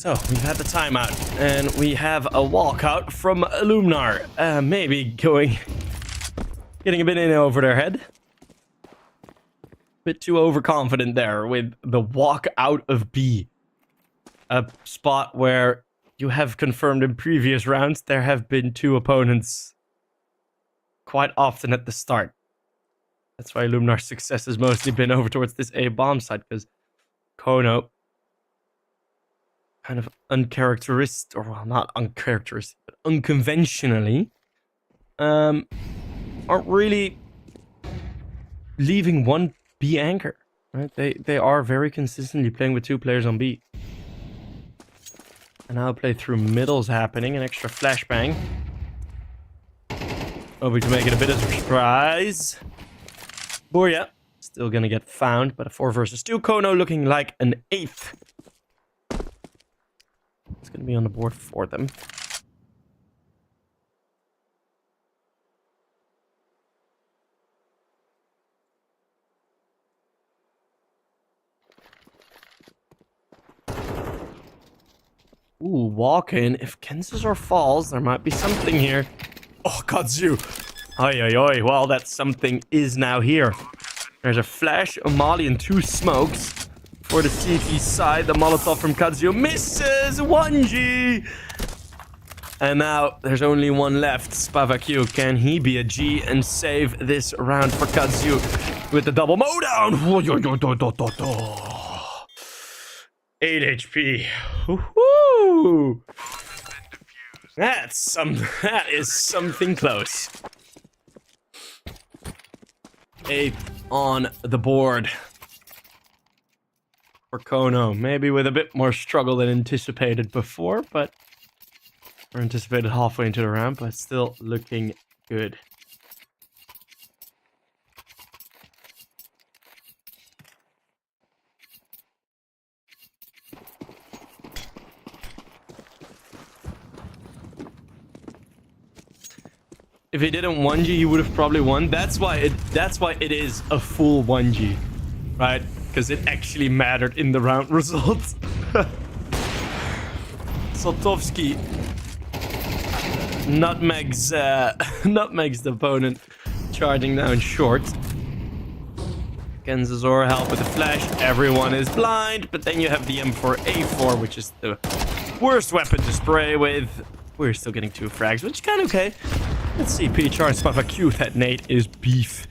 So, we've had the timeout, and we have a walkout from Illuminar. Maybe getting a bit in over their head. Bit too overconfident there with the walk out of B. A spot where you have confirmed in previous rounds there have been two opponents quite often at the start. That's why Illuminar's success has mostly been over towards this A bomb site, because kONO kind of uncharacteristic, or well, not uncharacteristic, but unconventionally, aren't really leaving one B anchor. Right? They are very consistently playing with two players on B. And now play through middle's happening, an extra flashbang. Hoping to make it a bit of a surprise. Booyah. Still gonna get found, but a 4 versus 2. kONO looking like an 8th. It's gonna be on the board for them. Ooh, walk in. If Kenzazor falls, there might be something here. Oh, kAZU. Oi, oi, oi. Well, that something is now here. There's a flash, a molly, and 2 smokes. For the CT side, the Molotov from kAZU misses 1G. And now there's only one left. Spavaq, can he be a G and save this round for kAZU with the double mowdown? 8 HP. Woohoo! That is something close. 8 on the board for kONO. Maybe with a bit more struggle than anticipated before, but or anticipated halfway into the round, but still looking good. If he didn't 1G, he would have probably won. That's why it is a full 1G, right? Because it actually mattered in the round results. Sotovsky nutmegs the opponent, charging down short. Kenzazor help with the flash. Everyone is blind, but then you have the M4A4, which is the worst weapon to spray with. We're still getting 2 frags, which is kind of okay. Let's see, CPH and Spavaq. That nade is beef.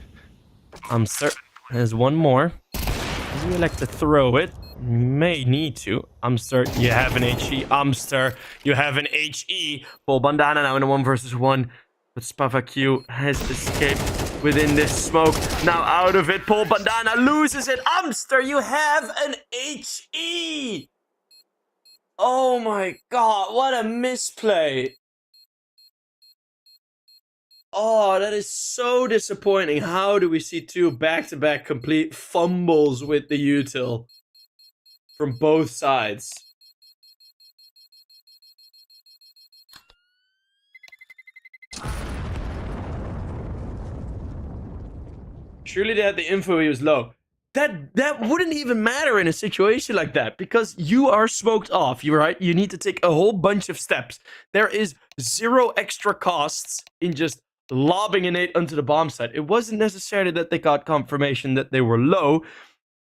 Umster has one more. Does he elect to throw it? May need to. Umster, you have an HE. Umster, you have an HE. Paul Bandana now in a 1 versus 1. But Spavaq has escaped within this smoke. Now out of it, Paul Bandana loses it. Umster, you have an HE. Oh my god, what a misplay. Oh, that is so disappointing. How do we see 2 back-to-back complete fumbles with the util from both sides? Surely they had the info he was low. That wouldn't even matter in a situation like that, because you are smoked off, you're right? You need to take a whole bunch of steps. There is 0 extra costs in just lobbing an 8 onto the bomb site. It wasn't necessarily that they got confirmation that they were low.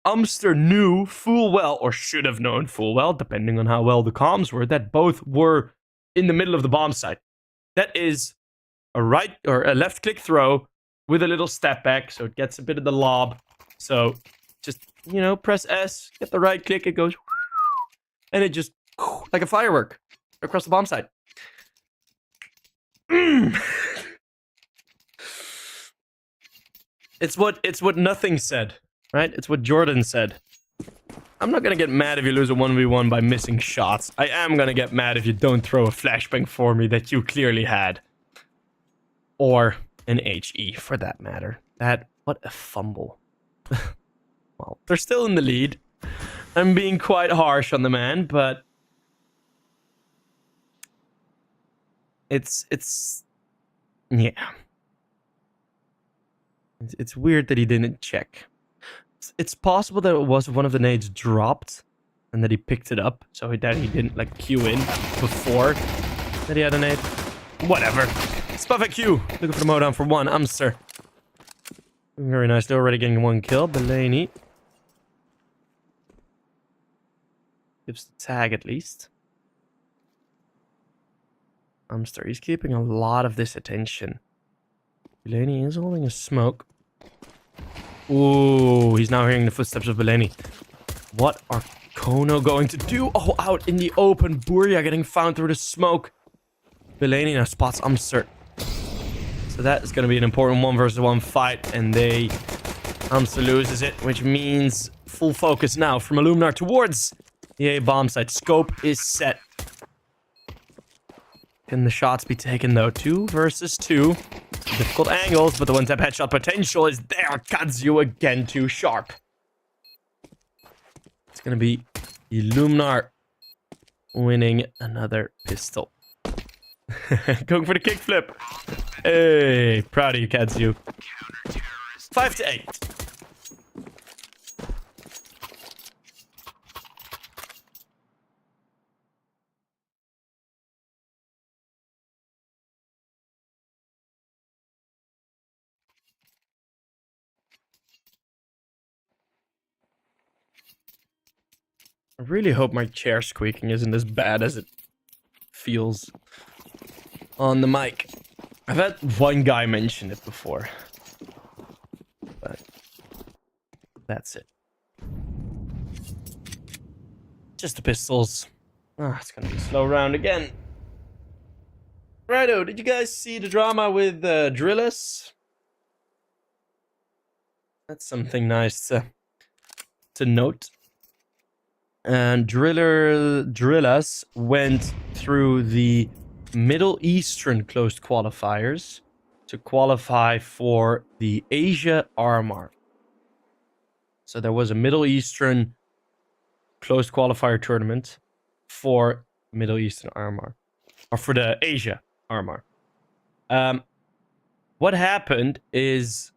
Umster knew full well, or should have known full well, depending on how well the comms were, that both were in the middle of the bomb site. That is a right or a left click throw with a little step back, so it gets a bit of the lob. So just, you know, press S, get the right click, it goes, and it just, like a firework across the bomb site. It's what nothing said, right? It's what Jordan said. I'm not gonna get mad if you lose a 1v1 by missing shots. I am gonna get mad if you don't throw a flashbang for me that you clearly had. Or an HE, for that matter. What a fumble. Well, they're still in the lead. I'm being quite harsh on the man, but it's yeah. It's weird that he didn't check. It's possible that it was one of the nades dropped and that he picked it up, so that he didn't like queue in before that he had a nade. Whatever. Spavak Q, looking for the mowdown for one. Amster. Very nice. They're already getting one kill. Belaney gives the tag at least. Amster, he's keeping a lot of this attention. Belaney is holding a smoke. Ooh, he's now hearing the footsteps of Belaney. What are kONO going to do? Oh, out in the open. Buria getting found through the smoke. Belaney now spots Amster. So that is going to be an important 1v1 fight. And Amster loses it, which means full focus now from Illuminar towards the A bomb site. Scope is set. Can the shots be taken though? 2 versus 2. Difficult angles, but the one-tap headshot potential is there. kONO again, too sharp. It's going to be Illuminar winning another pistol. Going for the kickflip. Hey, proud of you, kONO. 5-8. I really hope my chair squeaking isn't as bad as it feels on the mic. I've had one guy mention it before, but that's it. Just the pistols. Ah, it's gonna be a slow round again. Righto, did you guys see the drama with Drillus? That's something nice to note. And Drillus went through the Middle Eastern closed qualifiers to qualify for the Asia RMR. So there was a Middle Eastern closed qualifier tournament for Middle Eastern RMR, or for the Asia RMR. What happened is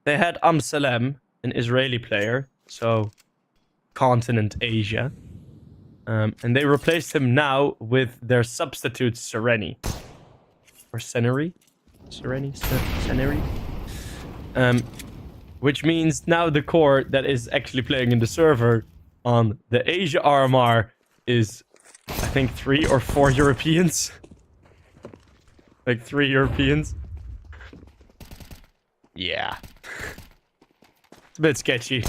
they had Salem, an Israeli player, so continent Asia, and they replaced him now with their substitute Sereni, or Seneri, which means now the core that is actually playing in the server on the Asia RMR is, I think, 3 or 4 Europeans. Like 3 Europeans. Yeah. It's a bit sketchy.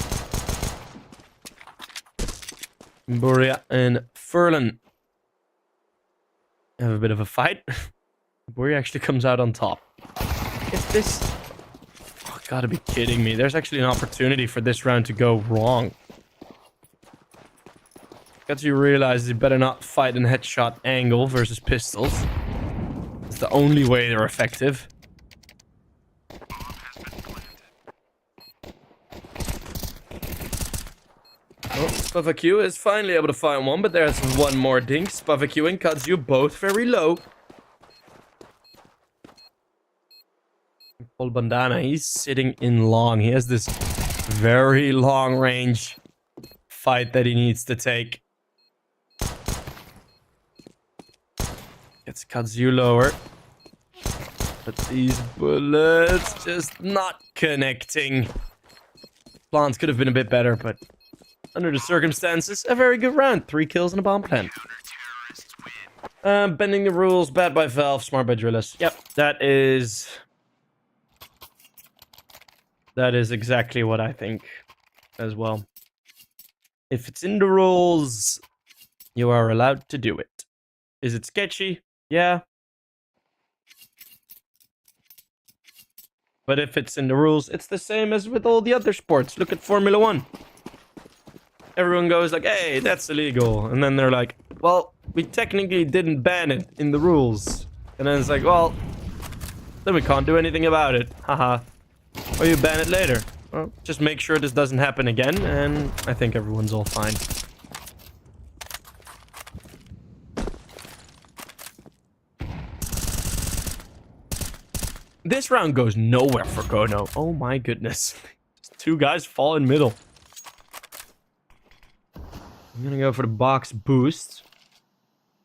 Buria and Furlan have a bit of a fight. Buria actually comes out on top. If this... Oh, gotta be kidding me. There's actually an opportunity for this round to go wrong. Got to realize you better not fight in headshot angle versus pistols. It's the only way they're effective. Oh, Spavak is finally able to find one, but there's one more dink. Spavak and kONO both very low. Paul Bandana, he's sitting in long. He has this very long range fight that he needs to take. Gets kONO lower. But these bullets just not connecting. Plans could have been a bit better, but under the circumstances, a very good round. 3 kills and a bomb plant. Bending the rules, bad by Valve, smart by Drillus. Yep, that is exactly what I think as well. If it's in the rules, you are allowed to do it. Is it sketchy? Yeah. But if it's in the rules, it's the same as with all the other sports. Look at Formula 1. Everyone goes like, hey, that's illegal. And then they're like, well, we technically didn't ban it in the rules. And then it's like, well, then we can't do anything about it. Haha. Or you ban it later. Well, just make sure this doesn't happen again, and I think everyone's all fine. This round goes nowhere for kONO. Oh my goodness. Just 2 guys fall in middle. I'm gonna go for the box boost.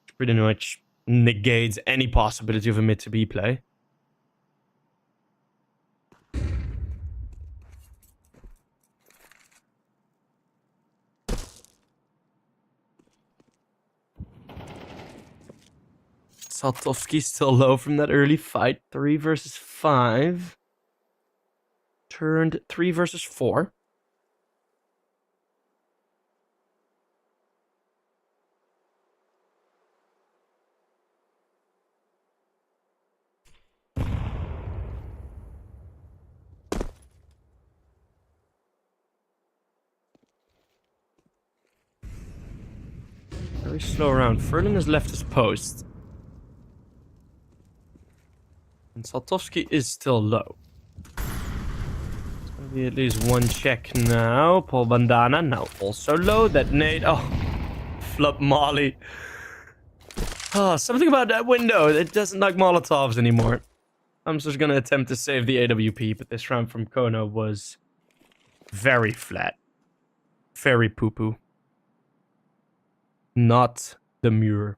Which pretty much negates any possibility of a mid to B play. Saltovsky still low from that early fight. 3 versus 5. Turned 3 versus 4. Very slow round. Furlan has left his post. And Saltovsky is still low. It's gonna be at least one check now. Paul Bandana now also low. That nade. Oh, flip Molly. Oh, something about that window. It doesn't like Molotovs anymore. I'm just gonna attempt to save the AWP, but this round from kONO was very flat. Very poo-poo. Not the Muir.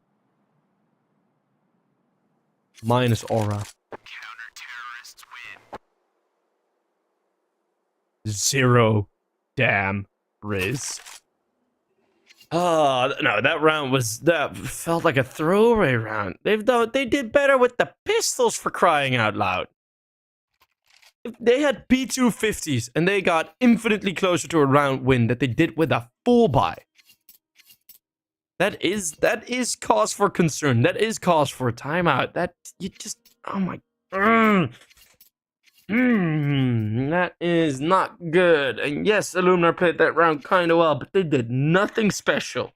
Minus aura. Counter-terrorists win. 0 damn Riz. Oh, no, that felt like a throwaway round. They did better with the pistols, for crying out loud. They had P250s and they got infinitely closer to a round win that they did with a full buy. That is cause for concern. That is cause for a timeout. That you just, oh my, that is not good. And yes, Illuminar played that round kind of well, but they did nothing special.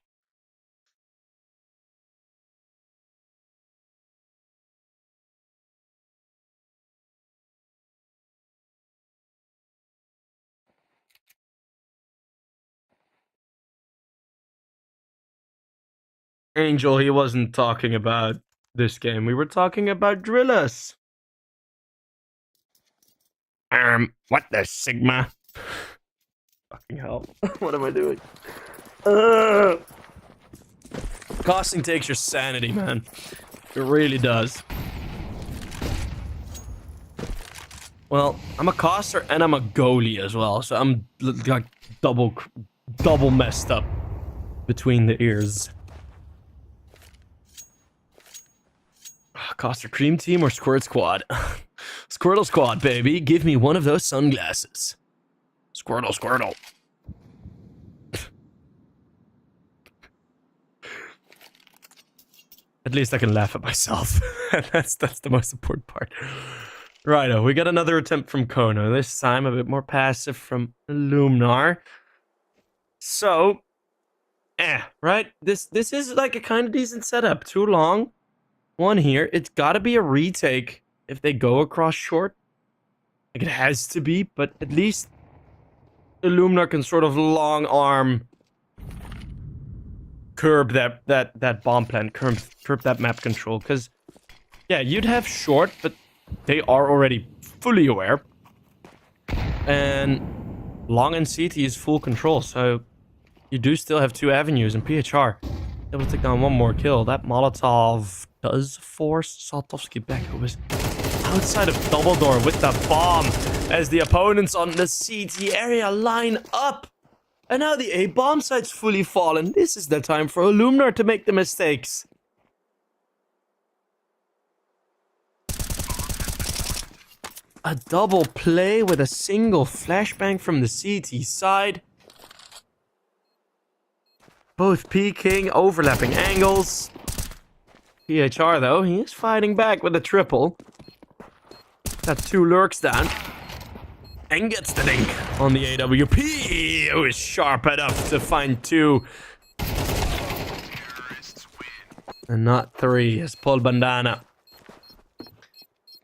Angel, he wasn't talking about this game. We were talking about Drillus. What the Sigma? Fucking hell. What am I doing? Costing takes your sanity, man. It really does. Well, I'm a coster and I'm a goalie as well, so I'm like double messed up between the ears. Coster Cream Team or Squirt Squad? Squirtle Squad, baby. Give me one of those sunglasses. Squirtle, Squirtle. At least I can laugh at myself. that's the most important part. Righto, we got another attempt from kONO. This time a bit more passive from Illuminar. So, right? This is like a kind of decent setup. Too long. One here. It's got to be a retake if they go across short. Like it has to be, but at least Illuminar can sort of long arm curb that bomb plan, curb that map control. Because yeah, you'd have short, but they are already fully aware. And long and CT is full control, so you do still have 2 avenues. And PHR able to take down one more kill. That Molotov does force Saltovsky back, who was outside of double door with the bomb as the opponents on the CT area line up. And now the A bomb site's fully fallen. This is the time for Illuminar to make the mistakes. A double play with a single flashbang from the CT side. Both peeking, overlapping angles. PHR, though, he is fighting back with a triple. Got 2 lurks down. And gets the dink on the AWP, who is sharp enough to find 2. And not 3, as Paul Bandana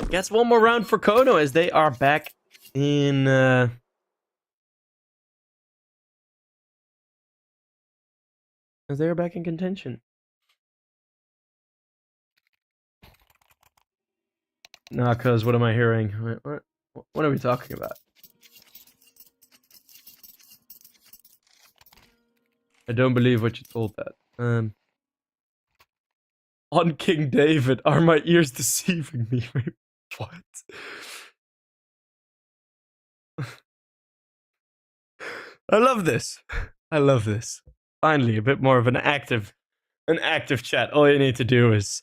gets one more round for kONO as they are back in... as they are back in contention. Nah, cuz what am I hearing? What are we talking about? I don't believe what you told that. On King David, are my ears deceiving me? What? I love this. I love this. Finally, a bit more of an active chat. All you need to do is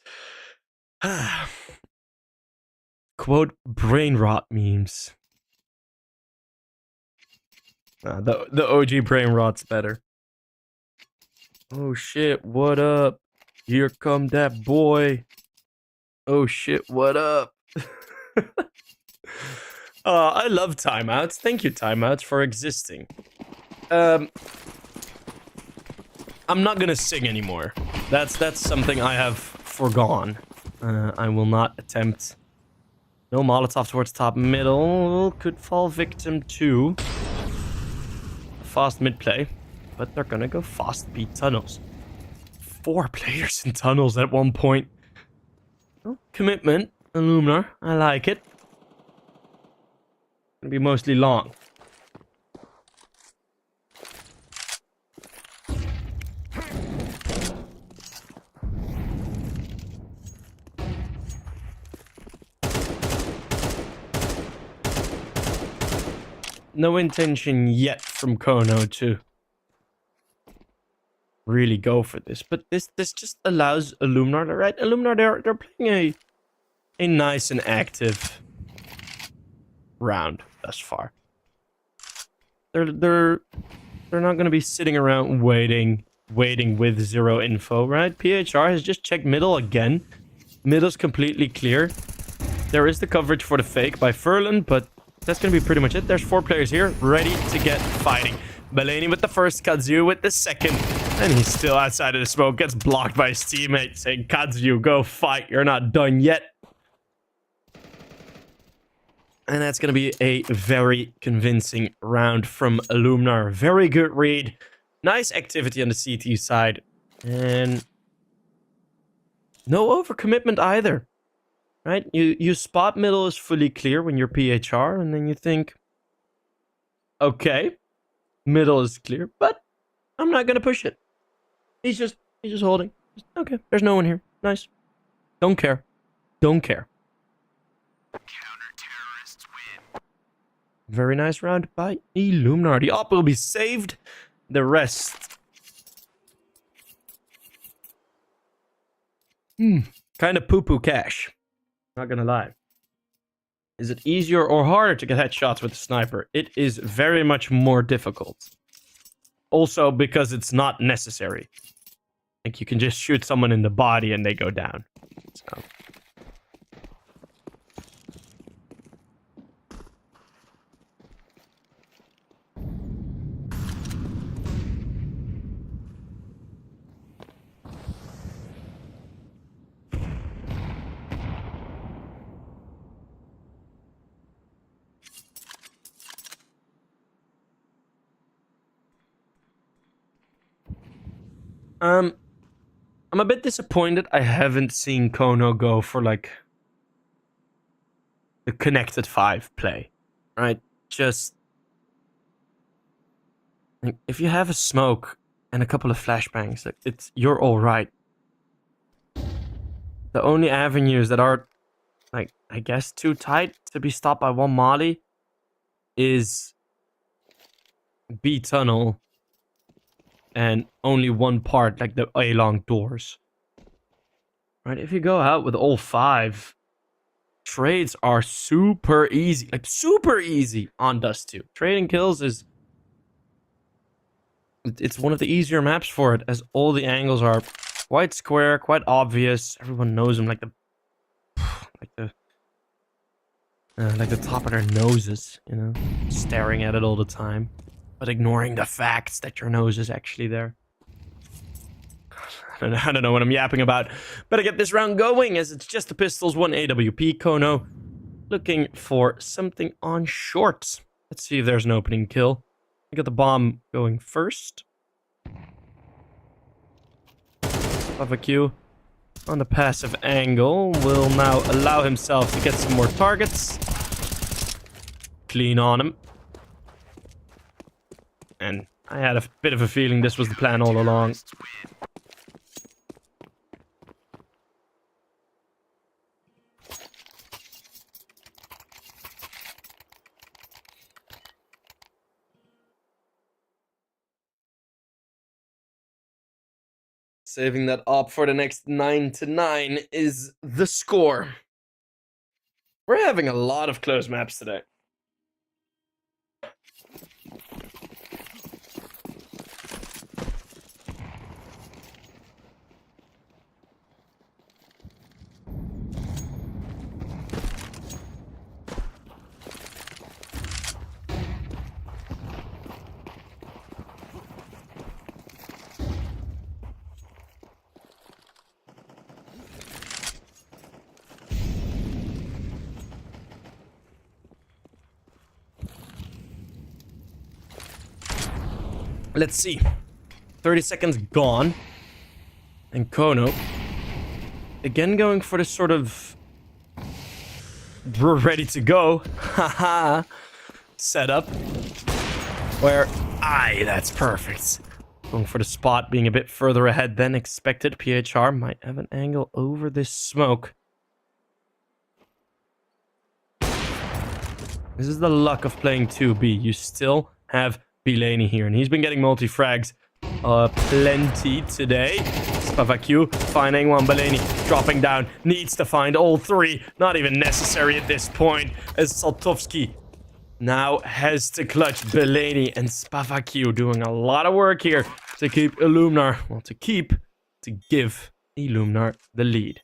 quote brain rot memes. The OG brain rot's better. Oh shit, what up? Here come that boy. Oh shit, what up? I love timeouts. Thank you, timeouts, for existing. I'm not gonna sing anymore. That's something I have forgone. I will not attempt. No Molotov towards top middle. Could fall victim to fast mid play, but they're gonna go fast B tunnels. 4 players in tunnels at one point. Oh, commitment, Illuminar. I like it. Gonna be mostly long. No intention yet from kONO to really go for this, but this just allows Illuminar, right? Illuminar, they're playing a nice and active round thus far. They're not gonna be sitting around waiting with zero info, right? PHR has just checked middle again. Middle's completely clear. There is the coverage for the fake by Furlan, but that's going to be pretty much it. There's 4 players here ready to get fighting. Belaney with the first, Kazu with the second. And he's still outside of the smoke. Gets blocked by his teammate saying, Kazu, go fight. You're not done yet. And that's going to be a very convincing round from Illuminar. Very good read. Nice activity on the CT side. And no overcommitment either. Right? You spot middle is fully clear when you're PHR, and then you think, okay, middle is clear, but I'm not gonna push it. He's just holding. Okay, there's no one here. Nice. Don't care. Don't care. Counter-terrorists win. Very nice round by Illuminar. The op will be saved. The rest. Kind of poo-poo cash. Not gonna lie. Is it easier or harder to get headshots with the sniper? It is very much more difficult. Also because it's not necessary. Like you can just shoot someone in the body and they go down. So. I'm a bit disappointed I haven't seen kONO go for like the connected 5 play, right? Just like, if you have a smoke and a couple of flashbangs, like you're all right. The only avenues that are like I guess too tight to be stopped by one molly is B tunnel. And only one part, like the A-long doors. Right, if you go out with all 5, trades are super easy. Like, super easy on Dust 2. Trading kills is... It's one of the easier maps for it, as all the angles are quite square, quite obvious. Everyone knows them like the top of their noses, you know? Staring at it all the time. But ignoring the facts that your nose is actually there. I don't know what I'm yapping about. Better get this round going as it's just the pistols, 1 AWP. kONO looking for something on short. Let's see if there's an opening kill. I got the bomb going first. Q on the passive angle will now allow himself to get some more targets. Clean on him. And I had a bit of a feeling this was the plan all along. Saving that up for the next 9-9 is the score. We're having a lot of close maps today. Let's see. 30 seconds gone. And kONO. Again going for this sort of... we're ready to go. Haha. Setup. Where... aye, that's perfect. Going for the spot, being a bit further ahead than expected. PHR might have an angle over this smoke. This is the luck of playing 2B. You still have Belaney here, and he's been getting multi-frags plenty today. Spavacu finding one. Belaney dropping down. Needs to find all three. Not even necessary at this point, as Saltovsky now has to clutch Belaney, and Spavacu doing a lot of work here to keep Illuminar, well, to give Illuminar the lead.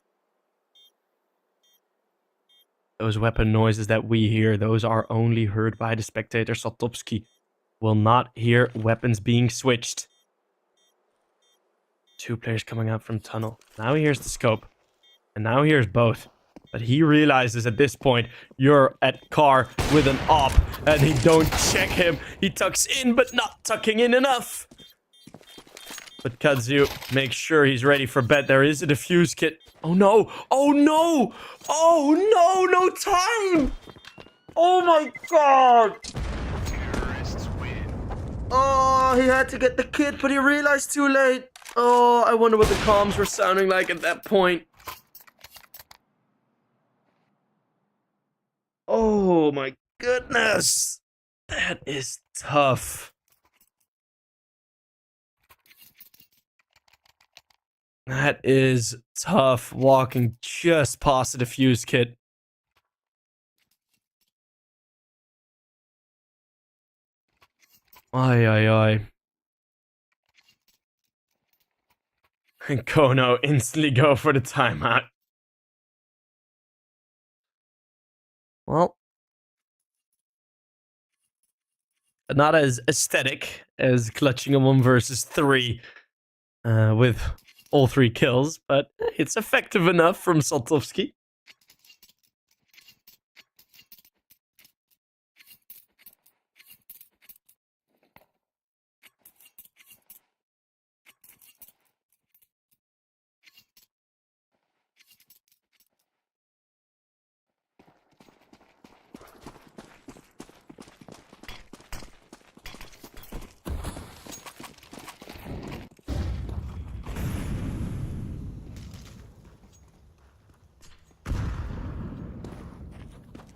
Those weapon noises that we hear, those are only heard by the spectator. Saltovsky will not hear weapons being switched. Two players coming out from tunnel. Now he hears the scope. And now he hears both. But he realizes at this point, you're at car with an op. And he don't check him. He tucks in, but not tucking in enough. But Kazu makes sure he's ready for bed. There is a defuse kit. Oh no! Oh no! Oh no! No time! Oh my god! Oh, he had to get the kit, but he realized too late. Oh, I wonder what the comms were sounding like at that point. Oh my goodness. That is tough. That is tough, walking just past the defuse kit. Ay, ay, ay. And kONO instantly go for the timeout. Well, not as aesthetic as clutching a 1 versus 3 with all 3 kills, but it's effective enough from Saltovsky.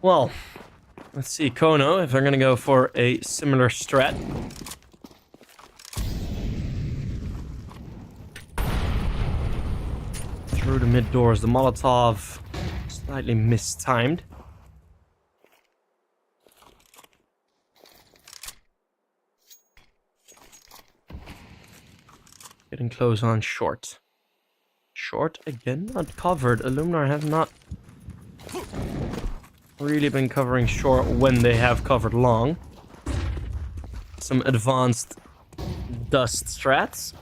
Well, let's see, kONO, if they're going to go for a similar strat. Through the mid doors, the Molotov slightly mistimed. Getting close on short. Short again, not covered. Illuminar have not really been covering short when they have covered long. Some advanced dust strats.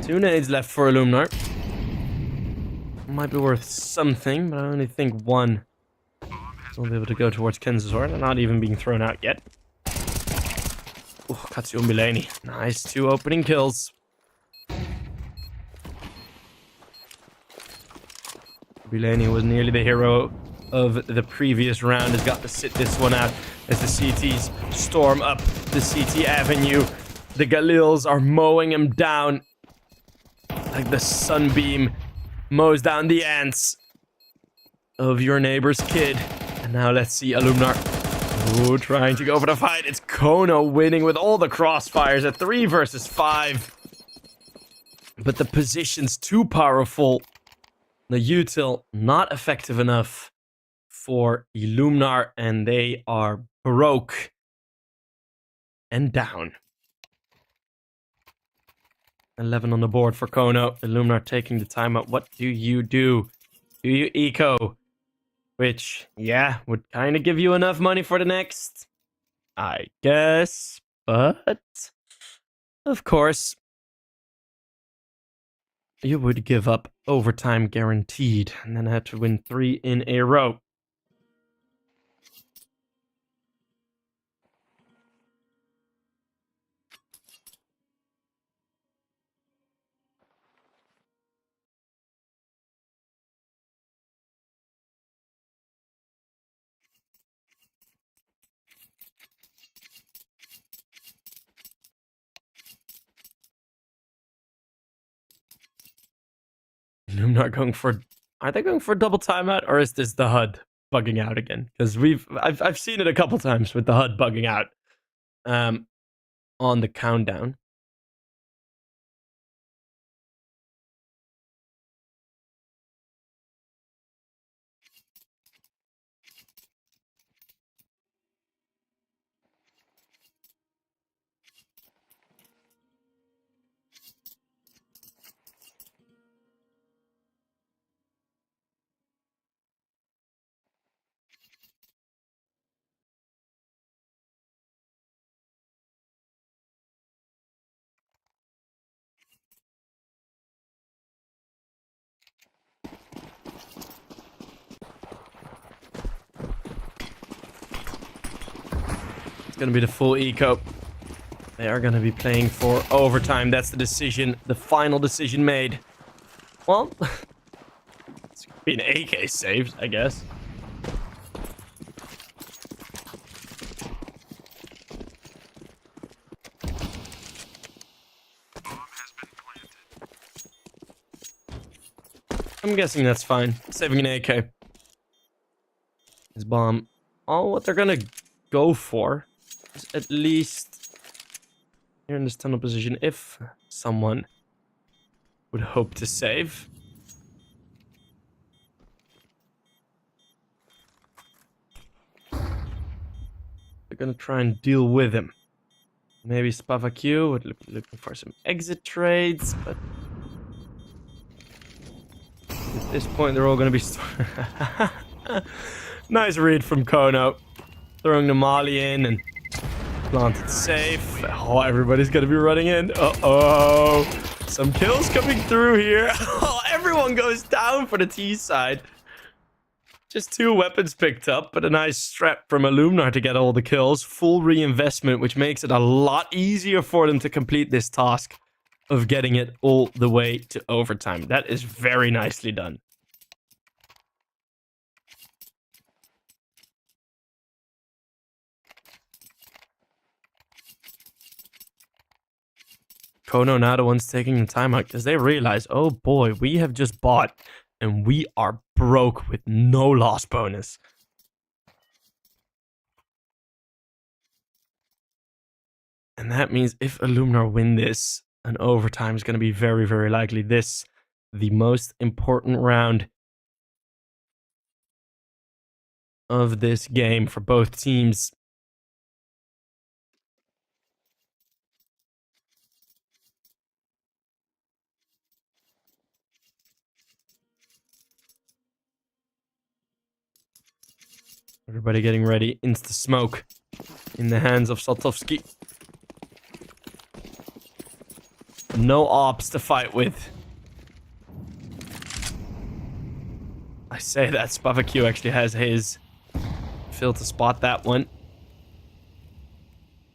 2 nades left for Illuminar. Might be worth something, but I only think 1 will be able to go towards Kenzazor. They're not even being thrown out yet. Oh, Katsu and Belaney. Nice 2 opening kills. Belaney was nearly the hero of the previous round. Has got to sit this one out. as the CTs storm up the CT Avenue. The Galils are mowing him down like the sunbeam mows down the ants of your neighbor's kid. And now let's see Illuminar. Ooh, trying to go for the fight. It's kONO winning with all the crossfires at 3 versus 5. But the position's too powerful. The util not effective enough for Illuminar, and they are broke and down. 11 on the board for kONO. Illuminar taking the timeout. What do you do? Do you eco? Which, yeah, would kind of give you enough money for the next, I guess. But, of course, you would give up overtime guaranteed, and then had to win 3 in a row. I'm not going for. Are they going for a double timeout, or is this the HUD bugging out again? Because I've seen it a couple times with the HUD bugging out, on the countdown. Going to be the full eco. They are going to be playing for overtime. That's the decision, the final decision made. Well, it's going to be an AK saved, I guess. I'm guessing that's fine. Saving an AK. His bomb. Oh, what they're going to go for, at least here in this tunnel position, if someone would hope to save. They're gonna try and deal with him. Maybe Spavaq would looking for some exit trades, but at this point they're all gonna be nice read from kONO. Throwing the molly in and planted safe. Oh, everybody's gonna be running in. Uh-oh. Some kills coming through here. Oh, everyone goes down for the T side. Just 2 weapons picked up, but a nice strap from Illuminar to get all the kills. Full reinvestment, which makes it a lot easier for them to complete this task of getting it all the way to overtime. That is very nicely done. kONO now the ones taking the timeout because they realize, oh boy, we have just bought and we are broke with no loss bonus. And that means if Illuminar win this, an overtime is going to be very, very likely. This, the most important round of this game for both teams. Everybody getting ready. Insta smoke in the hands of Saltovsky. No ops to fight with. I say that Spavaq actually has his fill to spot that one.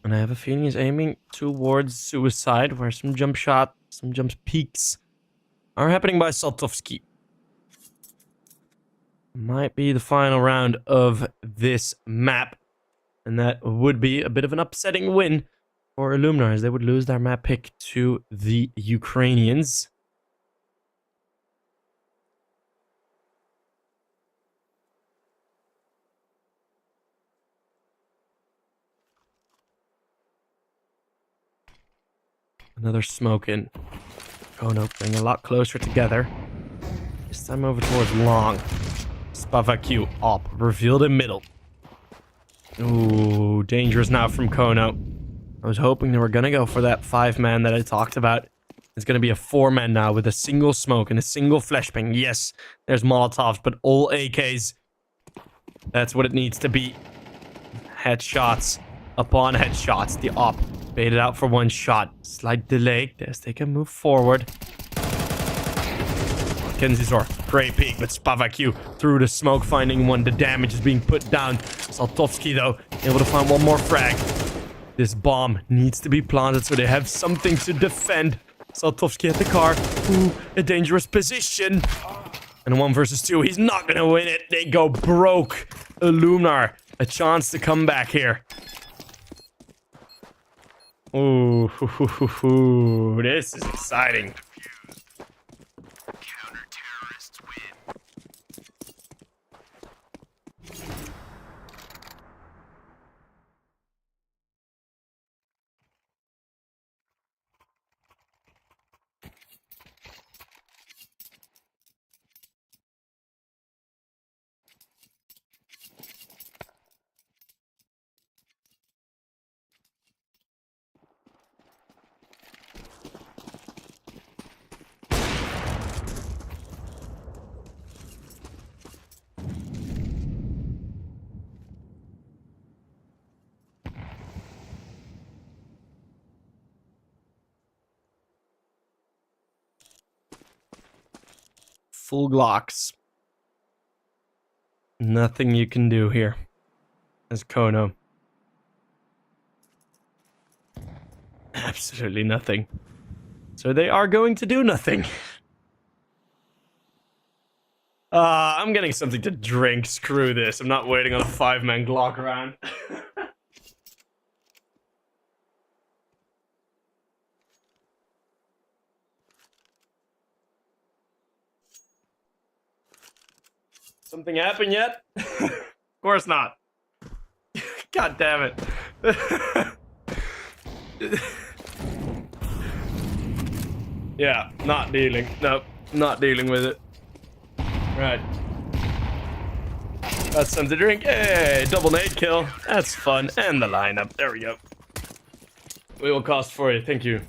And I have a feeling he's aiming towards suicide, where some jump shot, some jump peaks are happening by Saltovsky. Might be the final round of this map. And that would be a bit of an upsetting win for Illuminar, as they would lose their map pick to the Ukrainians. Another smoke in. kONO playing a lot closer together. This time over towards long. Spavaq up, revealed in middle. Ooh, dangerous now from kONO. I was hoping they were gonna go for that 5-man that I talked about. It's gonna be a 4-man now with a single smoke and a single flashbang. Yes, there's Molotovs, but all AKs. That's what it needs to be. Headshots upon headshots. The op baited out for 1 shot. Slight delay as they can move forward. Kenzizor, great peek, but Spavaq through the smoke, finding one. The damage is being put down. Saltovsky, though, able to find 1 more frag. This bomb needs to be planted so they have something to defend. Saltovsky at the car. Ooh, a dangerous position. And 1 versus 2. He's not going to win it. They go broke. Illuminar, a chance to come back here. Ooh, this is exciting. Counter-terrorists win. Full Glocks. Nothing you can do here as kONO. Absolutely nothing. So they are going to do nothing. I'm getting something to drink. Screw this. I'm not waiting on a 5-man Glock round. Something happened yet? Of course not. God damn it. Yeah, not dealing. Nope, not dealing with it. Right. Got some to drink. Hey, double nade kill. That's fun. And the lineup. There we go. We will cost for you. Thank you.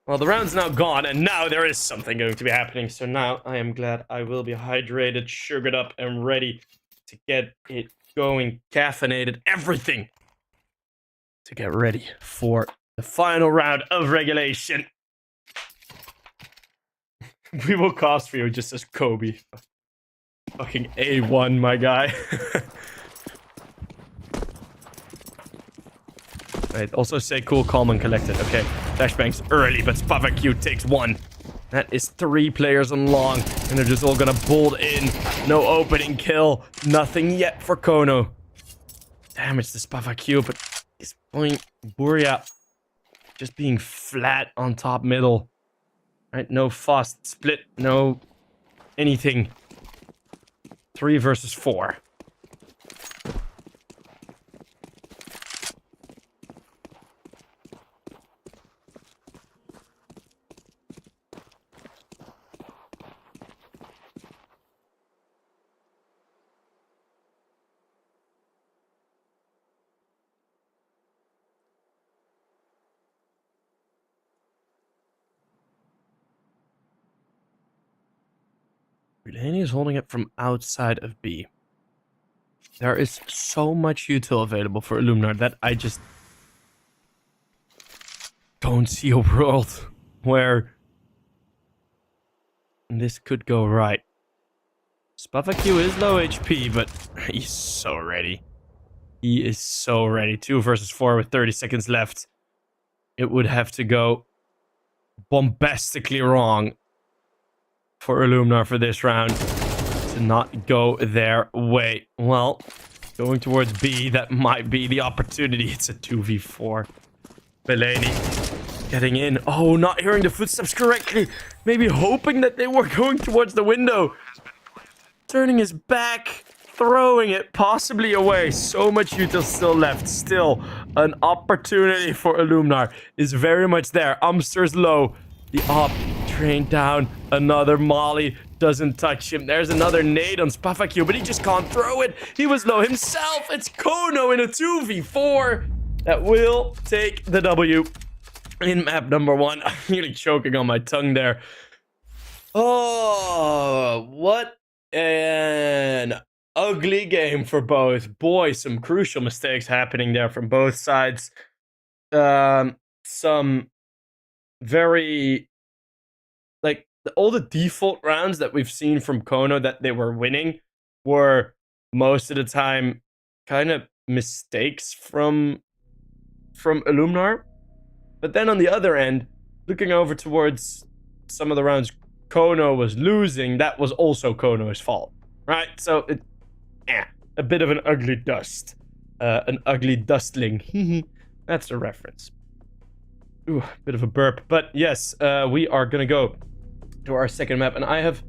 Well, the round's now gone, and now there is something going to be happening. So now I am glad I will be hydrated, sugared up, and ready to get it going. Caffeinated, everything to get ready for the final round of regulation. We will cost for you, just as Kobe. Fucking A1, my guy. Right, also say cool, calm, and collected. Okay, flashbangs early, but Spavaq takes 1. That is 3 players on long, and they're just all gonna bolt in. No opening kill. Nothing yet for kONO. Damage to Spavaq, but at this point, Buria just being flat on top middle. Right, no fast split, no anything. 3 versus 4. Laney is holding it from outside of B. There is so much util available for Illuminar that I just don't see a world where this could go right. Spavaq is low HP, but he's so ready. He is so ready. 2 versus 4 with 30 seconds left. It would have to go bombastically wrong for Illuminar for this round to not go their way. Well, Going towards B. That might be the opportunity. It's a 2v4. Belaney getting in. Oh, not hearing the footsteps correctly. Maybe hoping that they were going towards the window. Turning his back. Throwing it possibly away. So much util still left. Still, an opportunity for Illuminar is very much there. Umster's low. The op train down. Another molly. Doesn't touch him. There's another nade on Spafaq, but he just can't throw it. He was low himself. It's kONO in a 2v4 that will take the W in map number 1. I'm really choking on my tongue there. Oh, what an ugly game for both. Boy, some crucial mistakes happening there from both sides. Some very, like, all the default rounds that we've seen from kONO that they were winning were most of the time kind of mistakes from Illuminar. But then on the other end, looking over towards some of the rounds kONO was losing, that was also kONO's fault, right? So a bit of an ugly dust, an ugly dustling. That's the reference. Ooh, bit of a burp. But yes, we are gonna go to our second map, and I have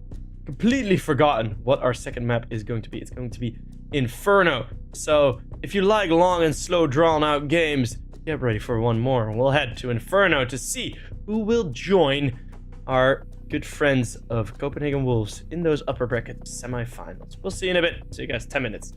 completely forgotten what our second map is going to be. It's going to be Inferno. So if you like long and slow drawn out games, get ready for one more. We'll head to Inferno to see who will join our good friends of Copenhagen Wolves in those upper bracket semifinals. We'll see you in a bit. See you guys, 10 minutes.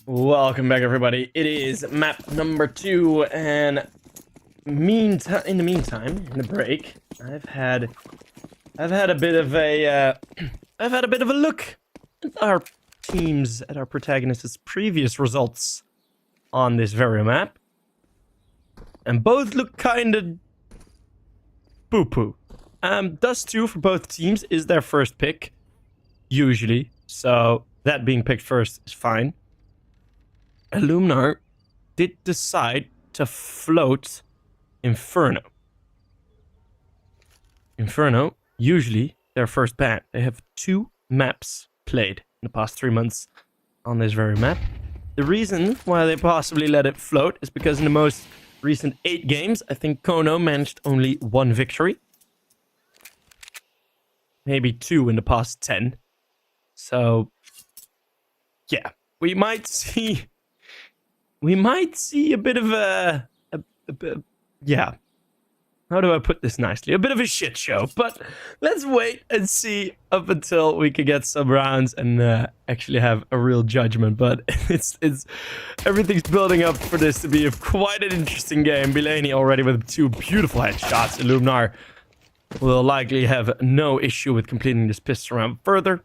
Welcome back, everybody. It is map number 2, and in the meantime, in the break, I've had a bit of a look at our teams, at our protagonists' previous results on this very map, and both look kind of poo-poo. Dust 2 for both teams is their first pick, usually, so that being picked first is fine. Illuminar did decide to float Inferno. Inferno, usually their first ban. They have 2 maps played in the past 3 months on this very map. The reason why they possibly let it float is because in the most recent 8 games, I think kONO managed only 1 victory. Maybe 2 in the past 10. So, yeah, we might see a bit of yeah. How do I put this nicely? A bit of a shit show, but let's wait and see up until we can get some rounds and actually have a real judgment. But it's everything's building up for this to be quite an interesting game. Bellany already with 2 beautiful headshots. Illuminar will likely have no issue with completing this pistol round further.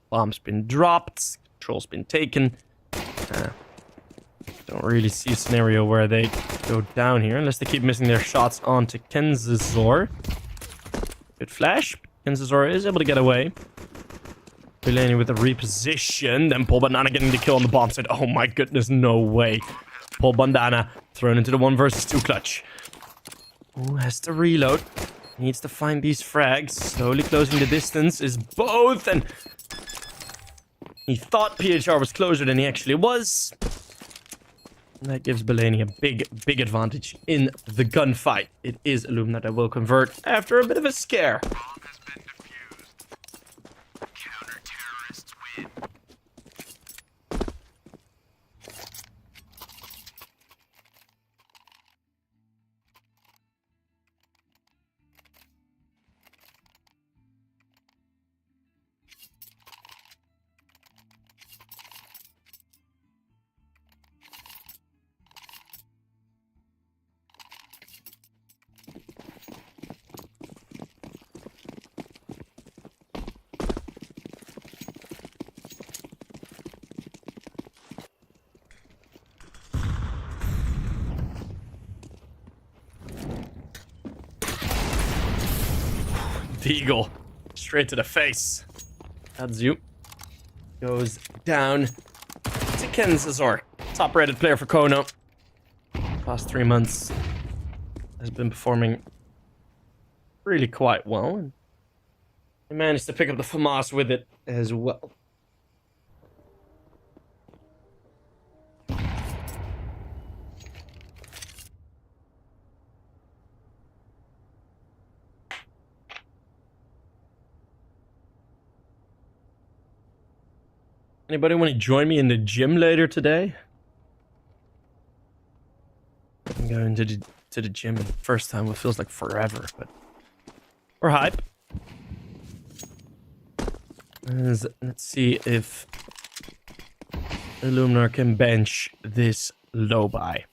Bomb's been dropped. Control's been taken. Don't really see a scenario where they go down here unless they keep missing their shots onto Kenzazor. Good flash. Kenzazor is able to get away. Bellany with a reposition. Then Paul Bandana getting the kill on the bomb site. Oh my goodness, no way. Paul Bandana thrown into the 1 versus 2 clutch. Ooh, has to reload. Needs to find these frags. Slowly closing the distance is both. And he thought PHR was closer than he actually was. And that gives Bellany a big advantage in the gunfight. It is Illuminar that will convert after a bit of a scare. Bomb has been defused. Counter-terrorists win. Deagle. Straight to the face. Adzu goes down to Kenzazor. Top rated player for kONO. Past 3 months has been performing really quite well. And he managed to pick up the FAMAS with it as well. Anybody want to join me in the gym later today? I'm going to the gym the first time. It feels like forever, but we're hype. Let's see if Illuminar can bench this low buy.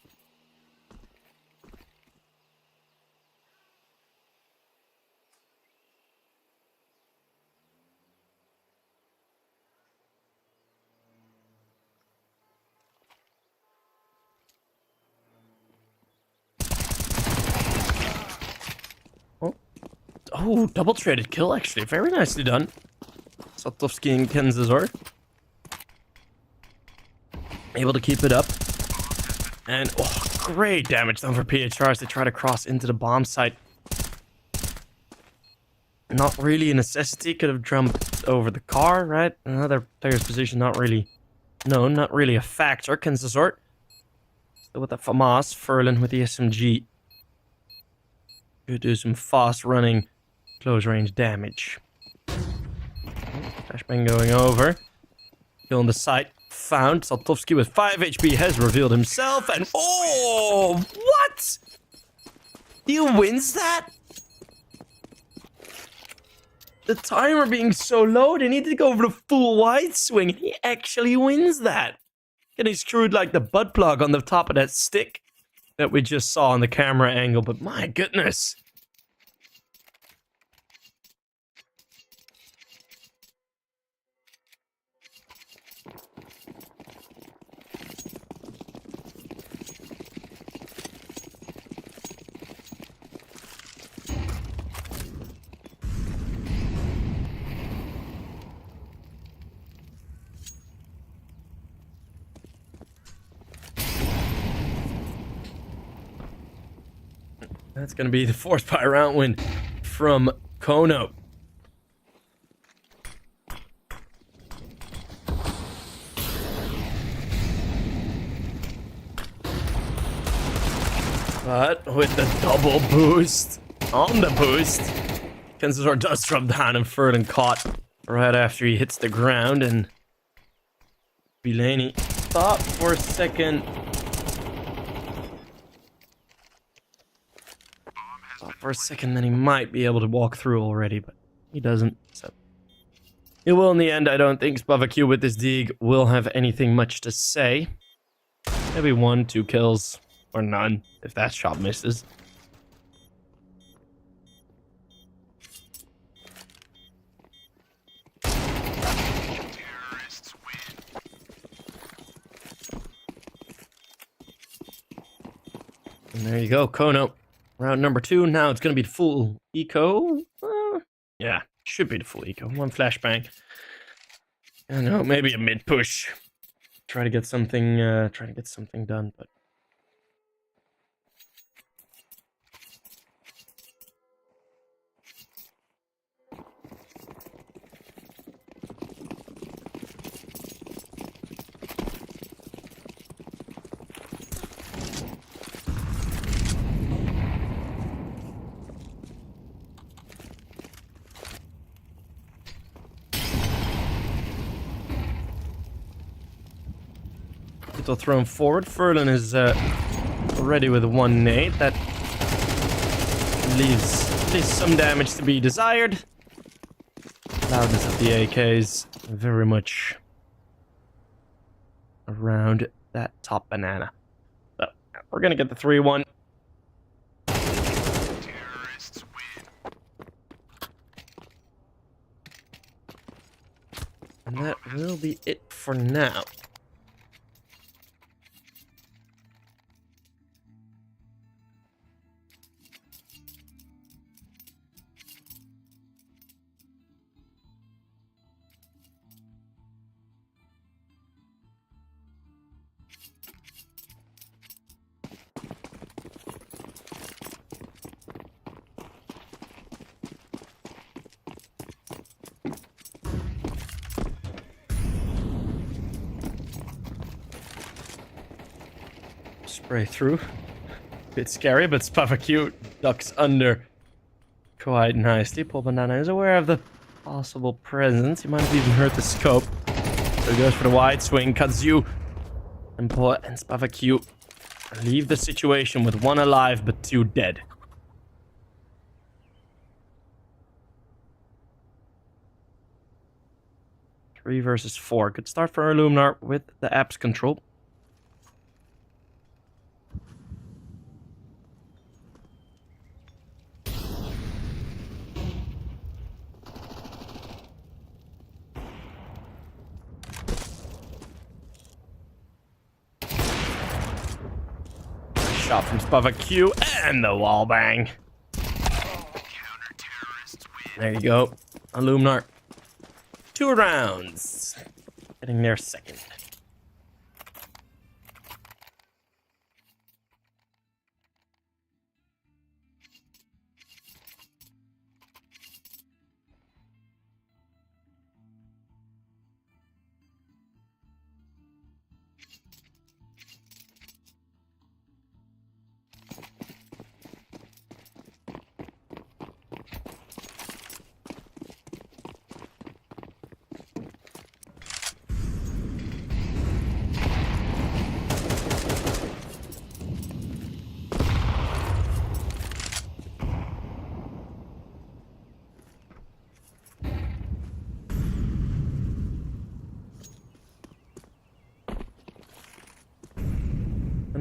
Oh, double traded kill, actually. Very nicely done. Satovsky and Kenzazor. Able to keep it up. And, oh, great damage done for PHR as they try to cross into the bomb site. Not really a necessity. Could have jumped over the car, right? Another player's position, not really a factor. Kenzazor. Still with the FAMAS. Furlan with the SMG. Could do some fast running close range damage. Flashbang going over. Kill on the site. Found. Saltovsky with 5 HP has revealed himself. And oh, what? He wins that? The timer being so low, they need to go over the full wide swing. He actually wins that. getting screwed like the butt plug on the top of that stick that we just saw on the camera angle, but my goodness. That's going to be the fourth by round win from kONO. But with the double boost on the boost, Kenzor does drop down and Furlan caught right after he hits the ground, and Delaney thought for a second. For a second, then he might be able to walk through already, but he doesn't. So he will in the end. I don't think Spavaq with this dig will have anything much to say. Maybe 1, 2 kills, or none if that shot misses. Terrorists win. And there you go, kONO. Round number 2. Now it's going to be the full eco. Yeah, should be the full eco. 1 flashbang. I know, maybe a mid push. Try to get something done, but people thrown forward. Furlan is ready with 1 nade. That leaves some damage to be desired. Loudness of the AKs very much around that top banana. So we're gonna get the 3-1. Terrorists win. And that will be it for now. Spray through. Bit scary, but Spavaq ducks under quite nicely. Paul Banana is aware of the possible presence. He might have even heard the scope. So he goes for the wide swing, cuts you. And Paul and Spavaq leave the situation with 1 alive but 2 dead. Three versus 4. Good start for Illuminar with the apps control. Shot from Spavaq and the wall bang. Counter-terrorists win. There you go. Illuminar. 2 rounds. Getting their second.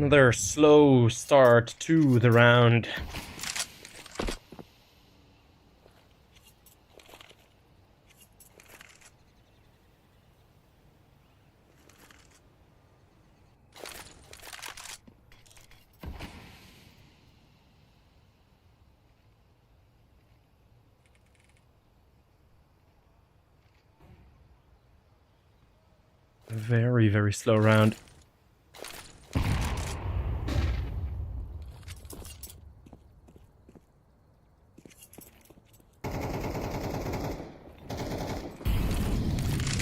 Another slow start to the round. Very, very slow round.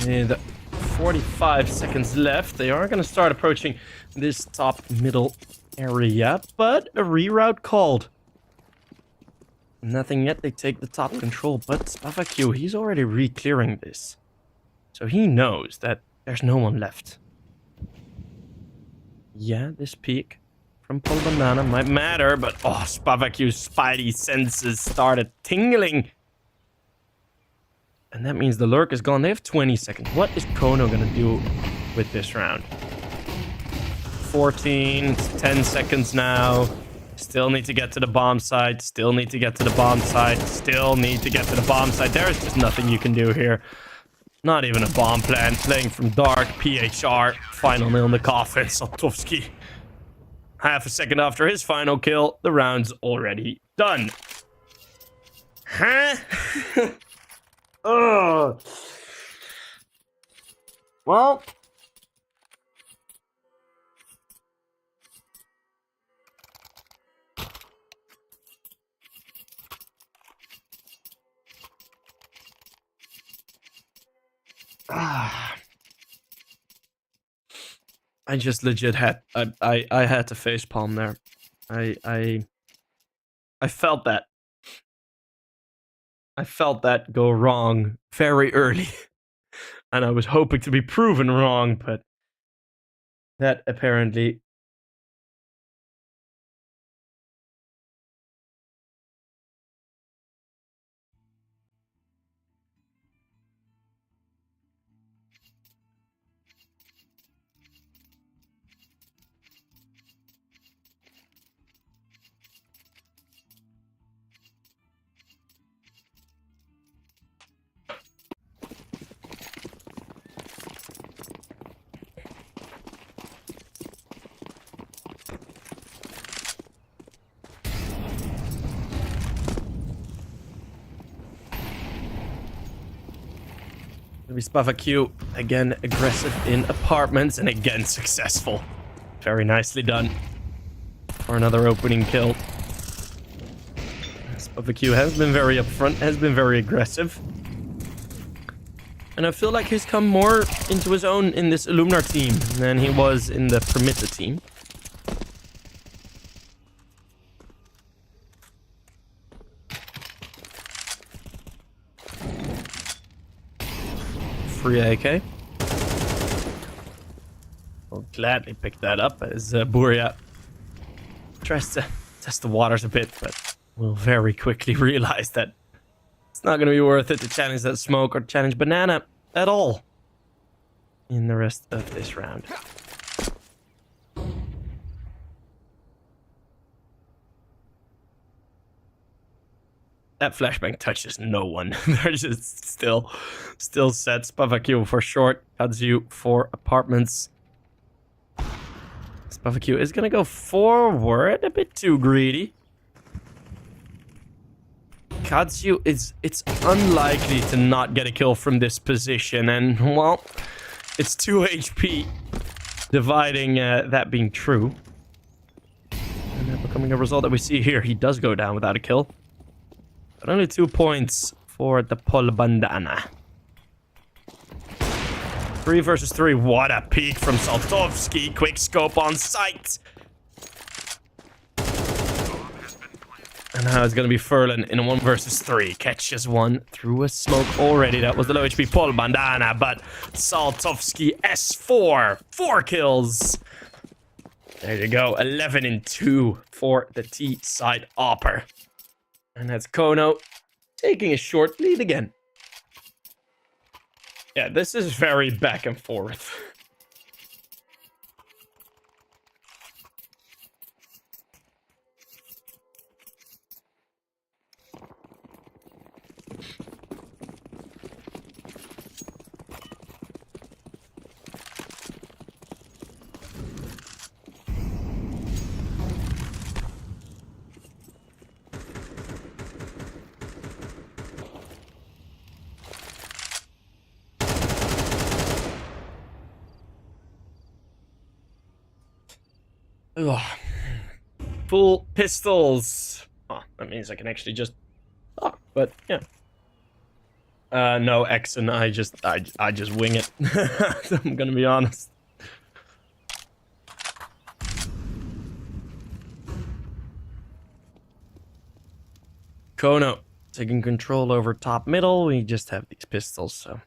And 45 seconds left. They are going to start approaching this top middle area, but a reroute called. Nothing yet. They take the top control, but Spavaq, he's already re-clearing this. So he knows that there's no one left. Yeah, this peek from Pol Banana might matter, but oh, Spavaq's spidey senses started tingling. And that means the lurk is gone. They have 20 seconds. What is kONO going to do with this round? 14, 10 seconds now. Still need to get to the bomb site. Still need to get to the bomb site. Still need to get to the bomb site. There's just nothing you can do here. Not even a bomb plan. Playing from dark. PHR. Final nail in the coffin. Saltovsky. Half a second after his final kill, the round's already done. Huh? Ugh. Well. I just legit had I had to facepalm there. I felt that. I felt that go wrong very early. And I was hoping to be proven wrong, but that apparently Spavaq again aggressive in apartments and again successful. Very nicely done for another opening kill. Spavaq has been very upfront, has been very aggressive. And I feel like he's come more into his own in this Illuminar team than he was in the Permitta team. Free AK. I'll gladly pick that up as Buria tries to test the waters a bit, but will very quickly realize that it's not going to be worth it to challenge that smoke or challenge Banana at all in the rest of this round. That flashbang touches no one. They're just still set. Spavaq for short. Kazu for apartments. Spavaq is going to go forward. A bit too greedy. Kazu it's unlikely to not get a kill from this position. And, well, it's 2 HP. Dividing that being true. And that becoming a result that we see here. He does go down without a kill. But only 2 points for the Pol Bandana. 3 versus 3. What a peek from Saltovsky. Quick scope on sight. And now it's going to be Furlan in a 1 versus 3. Catches one through a smoke already. That was the low HP Pol Bandana. But Saltovsky S4. 4 kills. There you go. 11 and 2 for the T side Opper. And that's kONO taking a short lead again. Yeah, this is very back and forth. Ugh. Full pistols. Oh, that means I can actually just. Oh, but yeah. No, X and I just wing it. I'm gonna be honest. kONO taking control over top middle. We just have these pistols, so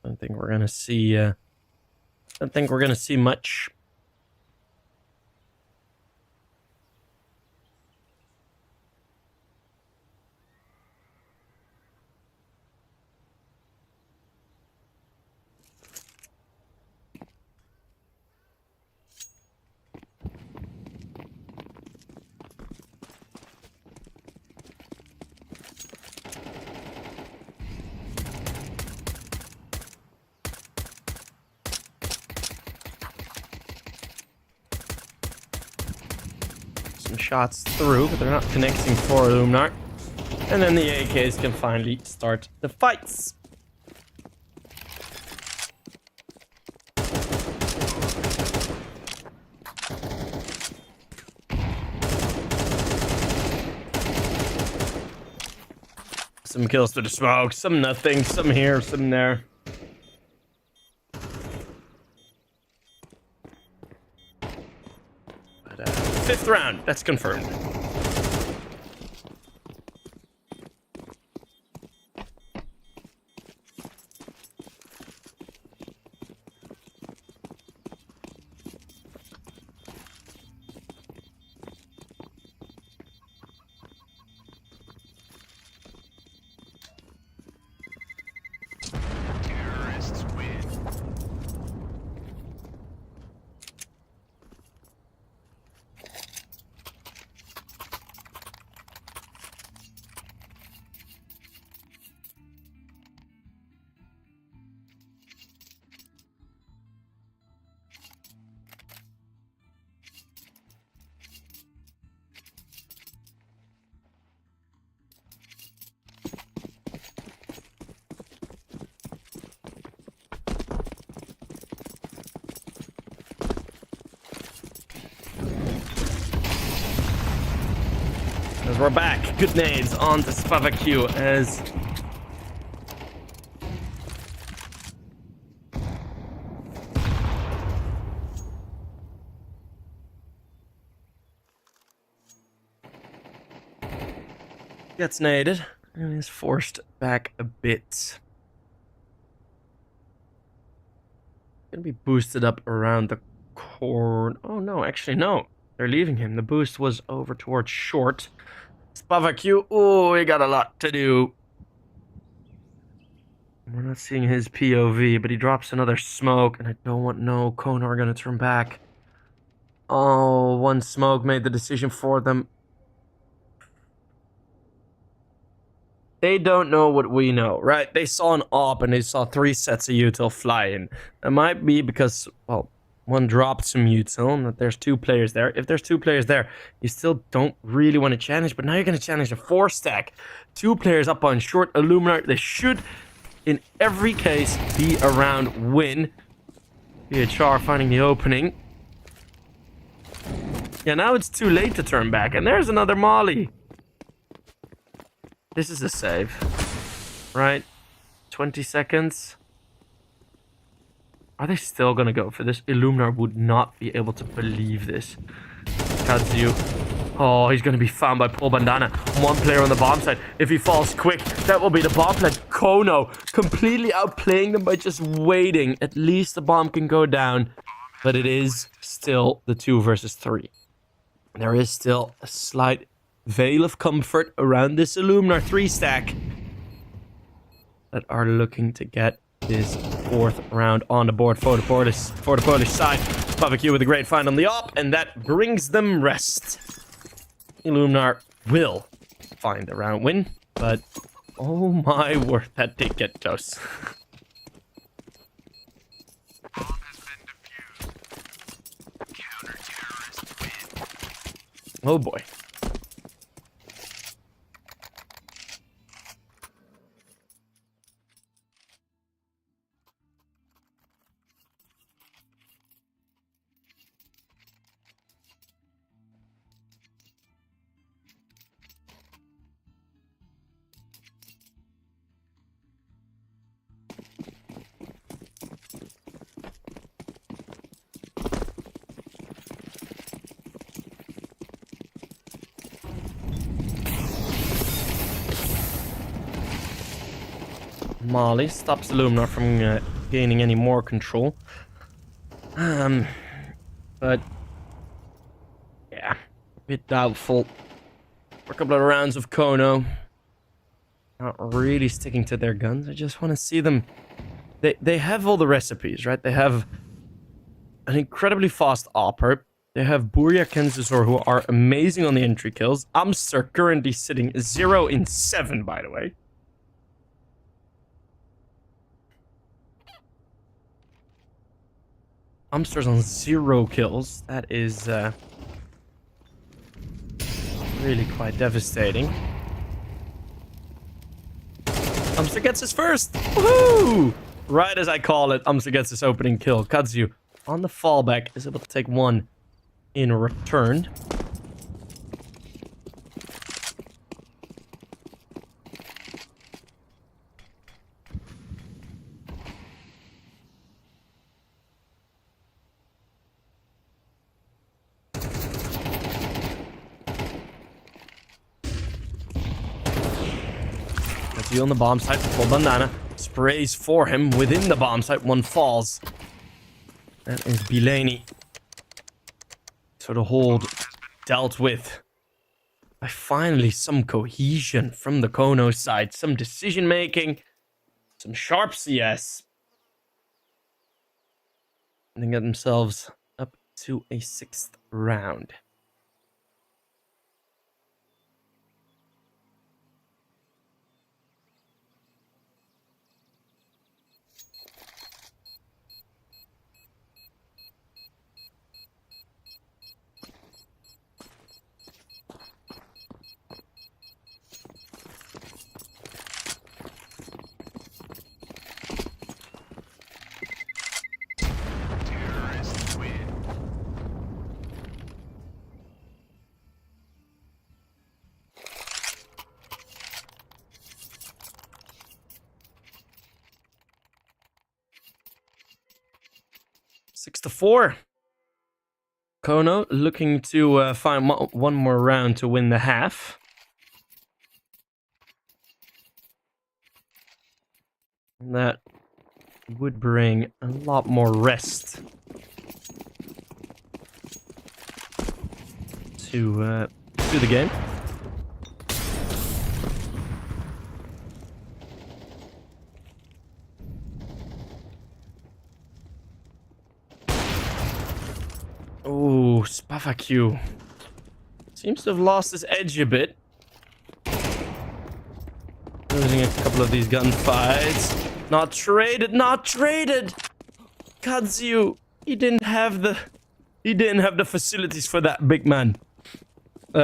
I don't think we're gonna see. Don't think we're gonna see much. Some shots through, but they're not connecting for Illuminar. And then the AKs can finally start the fights. Some kills through the smoke, some nothing, some here, some there. But, fifth round, that's confirmed. Terrorists win. As we're back, good nades on to CPH as gets naded and is forced back a bit. Gonna be boosted up around the corner. Oh no, actually no. They're leaving him. The boost was over towards short. CPH, oh, he got a lot to do. We're not seeing his POV, but he drops another smoke, and I don't want no kONO are gonna turn back. Oh, one smoke made the decision for them. They don't know what we know, right? They saw an AWP and they saw 3 sets of util fly in. It might be because, well, one dropped some util and that there's 2 players there. If there's 2 players there, you still don't really want to challenge, but now you're going to challenge a 4 stack. 2 players up on short. Illuminar, they should, in every case, be around win. CPH finding the opening. Yeah, now it's too late to turn back, and there's another molly. This is a save, right? 20 seconds. Are they still gonna go for this? Illuminar would not be able to believe this. Kazu. Oh, he's gonna be found by Paul Bandana. 1 player on the bomb side. If he falls quick, that will be the bomb plant. kONO completely outplaying them by just waiting. At least the bomb can go down. But it is still the 2 versus 3. There is still a slight veil of comfort around this Illuminar 3 stack that are looking to get this 4th round on the board for the Polish side. CPH with a great find on the op, and that brings them rest. Illuminar will find the round win, but oh my word, that did get close. Bomb has been defused. Counter-terrorists win. Oh boy. Molly. Stops Illuminar from gaining any more control. But yeah, a bit doubtful. For a couple of rounds of kONO. Not really sticking to their guns. I just want to see them. They have all the recipes, right? They have an incredibly fast AWP. They have Burya Kenzusor, who are amazing on the entry kills. Amster currently sitting 0 in 7, by the way. Amster's on 0 kills. That is really quite devastating. Amster gets his first. Woohoo! Right as I call it, Amster gets his opening kill. Kadzu on the fallback is able to take one in return. Kadzu on the bomb site. Full banana. Sprays for him within the bomb site. One falls. That is Bilaney. So the hold dealt with by finally some cohesion from the kONO side, some decision making, some sharp CS, and then get themselves up to a 6th round. Terrorists win. Six to 4. kONO looking to find one more round to win the half. And that would bring a lot more rest to the game. Oh, Spavaku seems to have lost his edge a bit. Losing a couple of these gunfights. Not traded, not traded. Kadzu, he didn't have the facilities for that, big man. He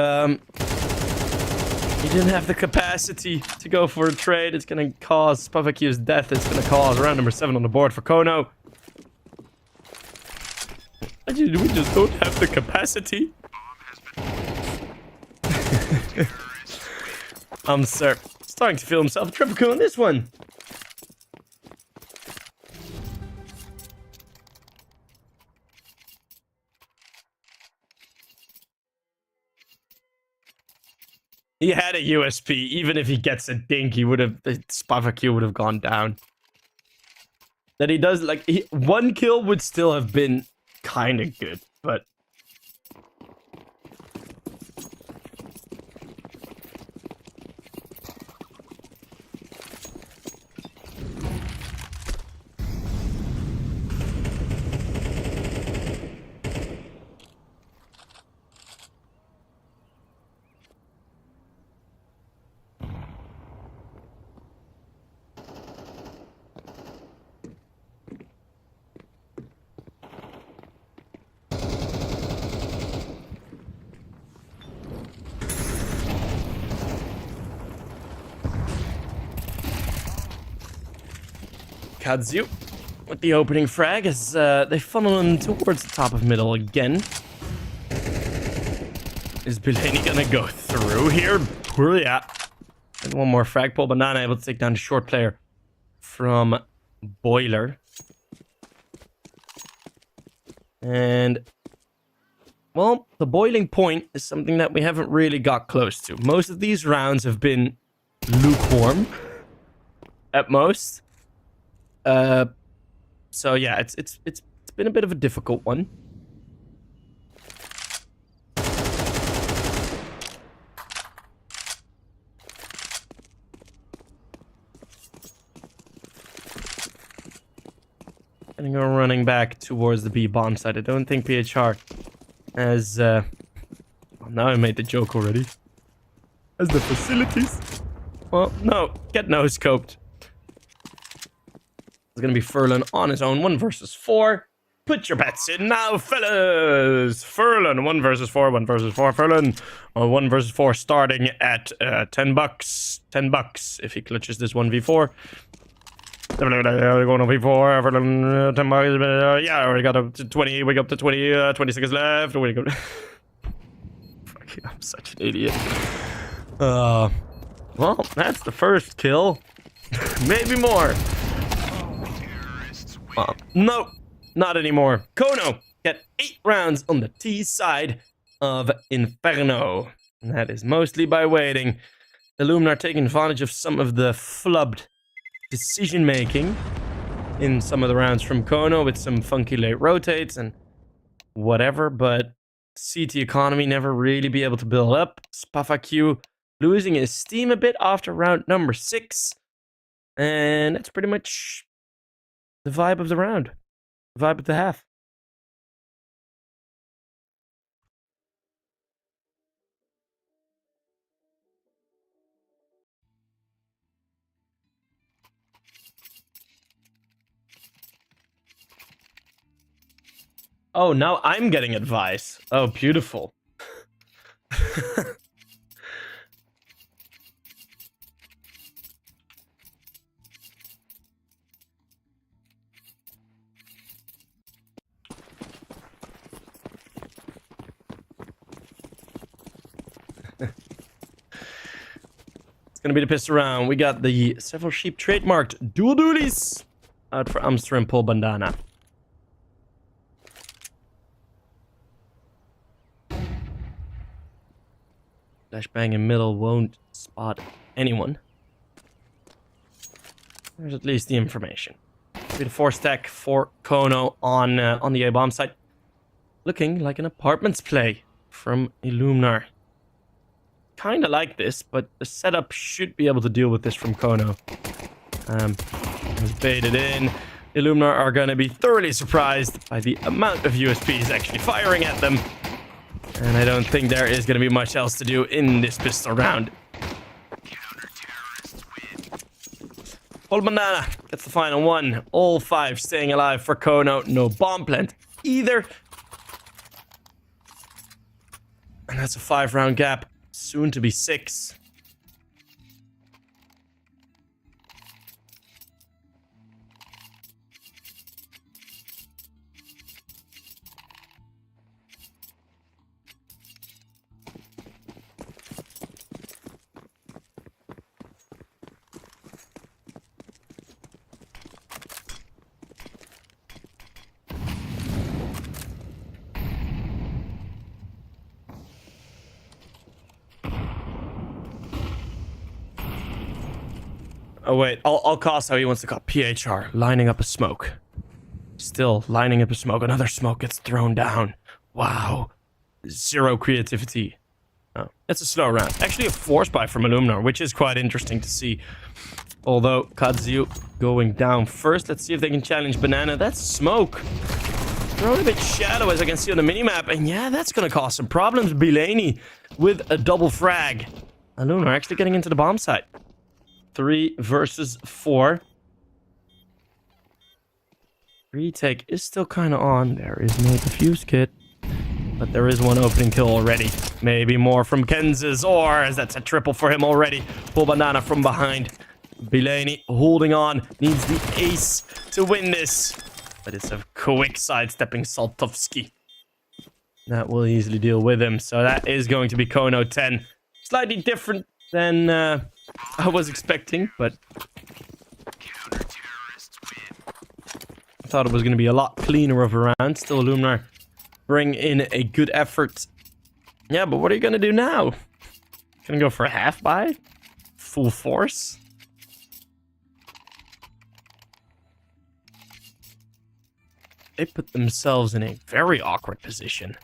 didn't have the capacity to go for a trade. It's gonna cause Spavaku's death. It's gonna cause round number 7 on the board for kONO. We just don't have the capacity. Sir, starting to feel himself a triple coup on this one. He had a USP. Even if he gets a dink, he would have. Spavaku would have gone down. That he does, like, one kill would still have been kind of good, but Kadzu with the opening frag as they funnel him towards the top of middle again. Is Bilaney gonna go through here? Yeah. And one more frag pull. Banana able to take down the short player from Boiler. And, well, the boiling point is something that we haven't really got close to. Most of these rounds have been lukewarm. at most. So yeah, it's been a bit of a difficult one. And go running back towards the B bomb site. I don't think PHR has well, now I made the joke already. Has the facilities. Well, no, get no scoped. It's gonna be Furlan on his own, 1 versus 4. Put your bets in now, fellas. Furlan, 1 versus 4, 1 versus 4. Furlan, 1 versus 4, starting at $10. $10 if he clutches this 1v4. We're going to V4, Furlan, 10 bucks. Yeah, we got up to 20. We got up to 20. 20 seconds left. We go. Fuck, I'm such an idiot. Well, that's the first kill. Maybe more. No, not anymore. kONO get 8 rounds on the T side of Inferno. And that is mostly by waiting. Illuminar taking advantage of some of the flubbed decision making in some of the rounds from kONO with some funky late rotates and whatever, but CT economy never really be able to build up. SpafAQ losing his steam a bit after round number 6. And that's pretty much the vibe of the round. The vibe of the half. Oh, now I'm getting advice. Oh, beautiful. It's gonna be the piss around. We got the several sheep trademarked dual dualies out for Amsterdam Pull Bandana. Flashbang in middle won't spot anyone. There's at least the information. Be the 4 stack for kONO on the A bomb site. Looking like an apartments play from Illuminar. Kinda like this, but the setup should be able to deal with this from kONO. Baited in. Illuminar are gonna be thoroughly surprised by the amount of USPs actually firing at them. And I don't think there is going to be much else to do in this pistol round. Pull Bandana gets the final one. All 5 staying alive for kONO. No bomb plant either. And that's a 5-round gap. Soon to be 6. Oh wait, I'll cost how he wants to call PHR. Lining up a smoke. Still lining up a smoke. Another smoke gets thrown down. Wow. 0 creativity. Oh, it's a slow round. Actually a force buy from Illuminar, which is quite interesting to see. Although Kazu going down first. Let's see if they can challenge Banana. That's smoke. Thrown a bit shadow as I can see on the minimap. And yeah, that's going to cause some problems. Bilaney with a double frag. Illuminar actually getting into the bomb site. 3 versus 4. Retake is still kind of on. There is no defuse kit. But there is 1 opening kill already. Maybe more from Kenz's, or as that's a triple for him already. Pull Bandana from behind. Bilaney holding on. Needs the ace to win this. But it's a quick sidestepping Saltovsky. That will easily deal with him. So that is going to be kONO 10. Slightly different than I was expecting, but I thought it was going to be a lot cleaner of a round. Still Illuminar bring in a good effort. Yeah, but what are you going to do now? Gonna go for a half buy? Full force? they put themselves in a very awkward position.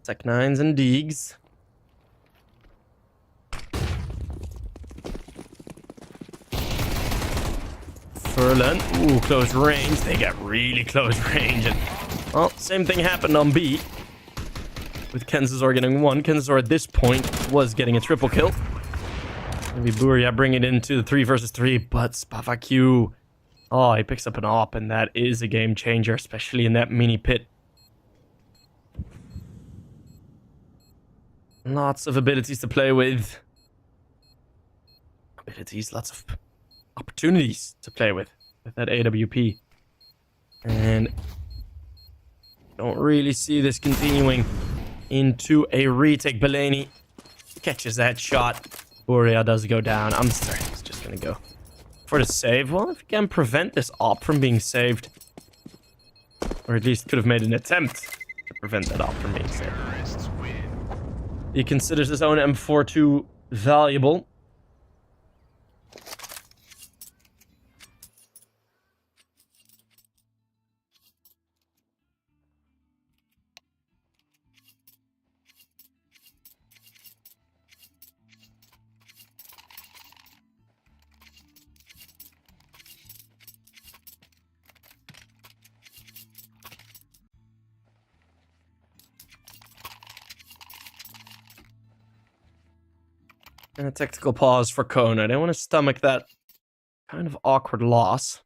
Tech 9s and Deegs. Furlan. Ooh, close range. They got really close range. And, well, same thing happened on B. With Kenzazor getting one. Kenzazor at this point was getting a triple kill. Maybe Buria bring it into the 3 versus 3, but Spavaku. Oh, he picks up an op, and that is a game changer, especially in that mini pit. Lots of abilities to play with. Lots of opportunities to play with that AWP. And don't really see this continuing into a retake. Belaney catches that shot. Buria does go down. Amster's just gonna go for the save. Well, if you can prevent this op from being saved, or at least could have made an attempt to prevent that op from being saved. He considers his own M4 too valuable. And a tactical pause for kONO. They want to stomach that kind of awkward loss.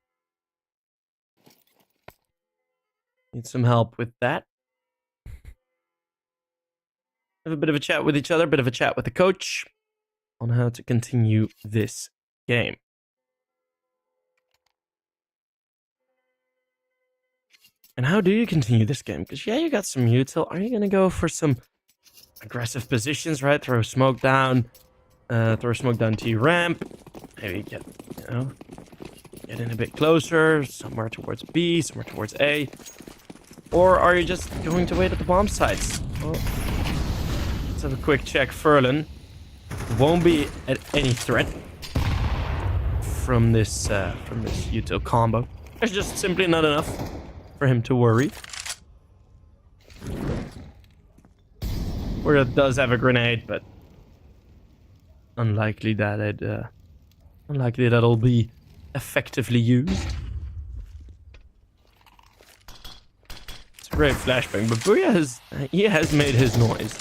Need some help with that. Have a bit of a chat with each other, bit of a chat with the coach on how to continue this game. And how do you continue this game? Because yeah, you got some util. Are you going to go for some aggressive positions, right? Throw smoke down. Throw smoke down T ramp. Maybe get in a bit closer, somewhere towards B, somewhere towards A. Or are you just going to wait at the bomb sites? Well, let's have a quick check. Furlan won't be at any threat from this util combo. There's just simply not enough for him to worry. Where it does have a grenade, but unlikely that it'll be effectively used. It's a great flashbang, but Buria has made his noise.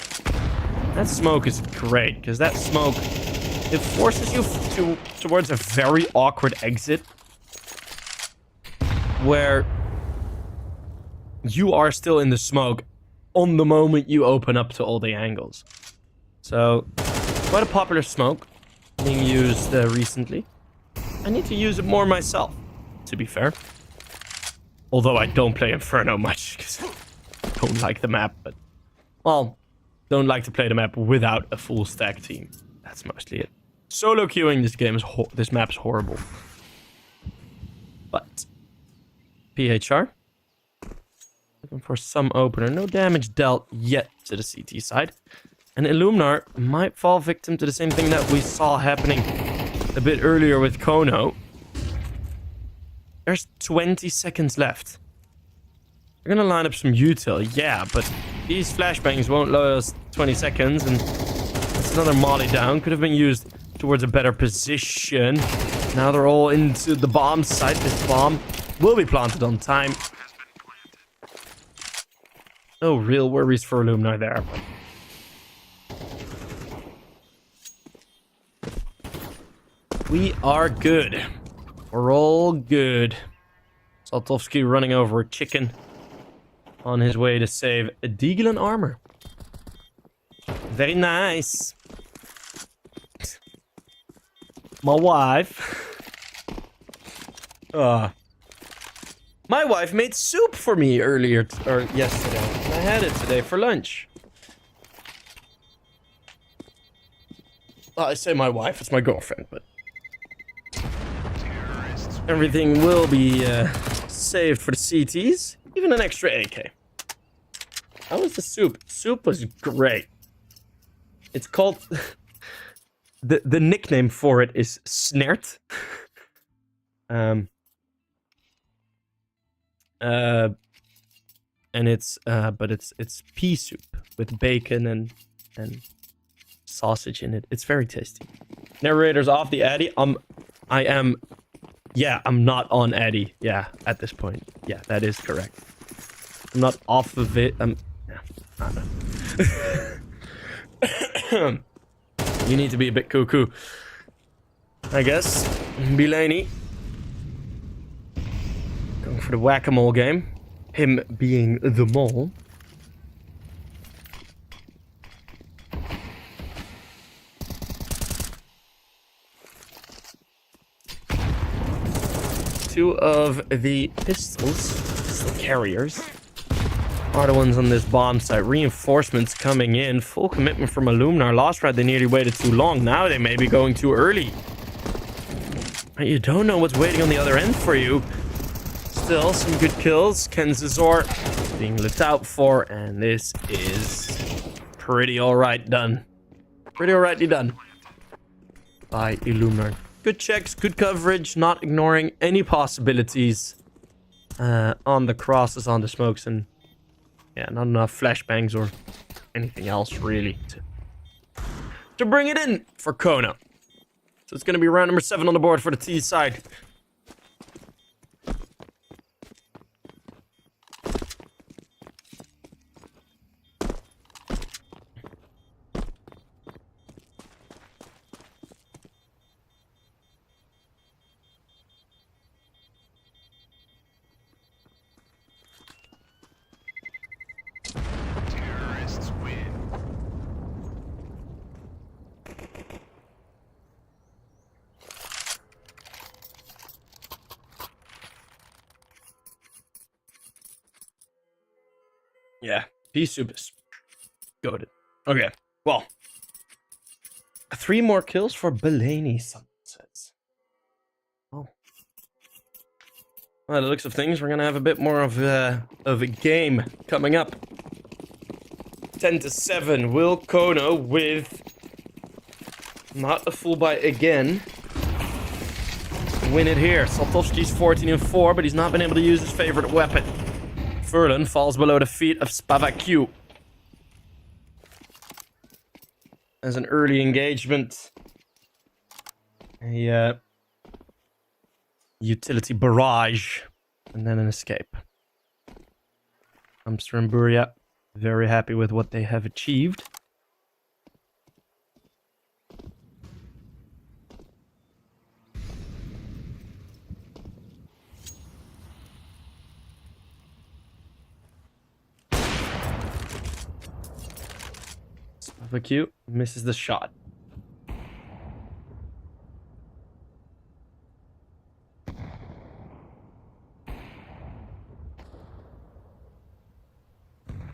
That smoke is great because that smoke, it forces you towards a very awkward exit where you are still in the smoke on the moment you open up to all the angles. So quite a popular smoke being used recently. I need to use it more myself, to be fair. Although I don't play Inferno much, because I don't like the map, but... well, don't like to play the map without a full stack team. That's mostly it. Solo queuing this map is horrible. But... PHR. Looking for some opener. No damage dealt yet to the CT side. And Illuminar might fall victim to the same thing that we saw happening a bit earlier with kONO. There's 20 seconds left. We're gonna line up some util, yeah, but these flashbangs won't last 20 seconds, and that's another molly down. Could have been used towards a better position. Now they're all into the bomb site. This bomb will be planted on time. No real worries for Illuminar there, but... we are good. We're all good. Saltovsky running over a chicken on his way to save a Deagle and armor. Very nice. My wife. My wife made soup for me earlier or yesterday. I had it today for lunch. I say my wife, it's my girlfriend, but Terrorists win. everything will be saved for the CTs. Even an extra AK. How was the soup? Soup was great. It's called... the nickname for it is Snert. And it's but it's pea soup with bacon and sausage in it. It's very tasty. Narrator's off the Addy. I'm not on Addy. Yeah, at this point. Yeah, that is correct. I'm not off of it. I don't know. You need to be a bit cuckoo, I guess. Belaney going for the whack-a-mole game. Him being the mole. Two of the pistol carriers are the ones on this bomb site. Reinforcements coming in. Full commitment from Illuminar. Last round they nearly waited too long. Now they may be going too early. You don't know what's waiting on the other end for you. Still, some good kills. Kenzazor being looked out for, and this is pretty alright done. Pretty alrightly done by Illuminar. Good checks, good coverage, not ignoring any possibilities on the crosses, on the smokes, and yeah, not enough flashbangs or anything else really to bring it in for kONO. So it's going to be round number 7 on the board for the T side. Terrorists win. Yeah, pea soup is goated. Okay, well, 3 more kills for Belaney, someone says. Oh. By the looks of things, we're gonna have a bit more of a game coming up. 10-7. Will kONO with not a full buy again win it here? Saltovsky's 14-4, but he's not been able to use his favorite weapon. Furlan falls below the feet of Spavaku. As an early engagement. A utility barrage. And then an escape. Amster and Buria very happy with what they have achieved. Spavaku misses the shot.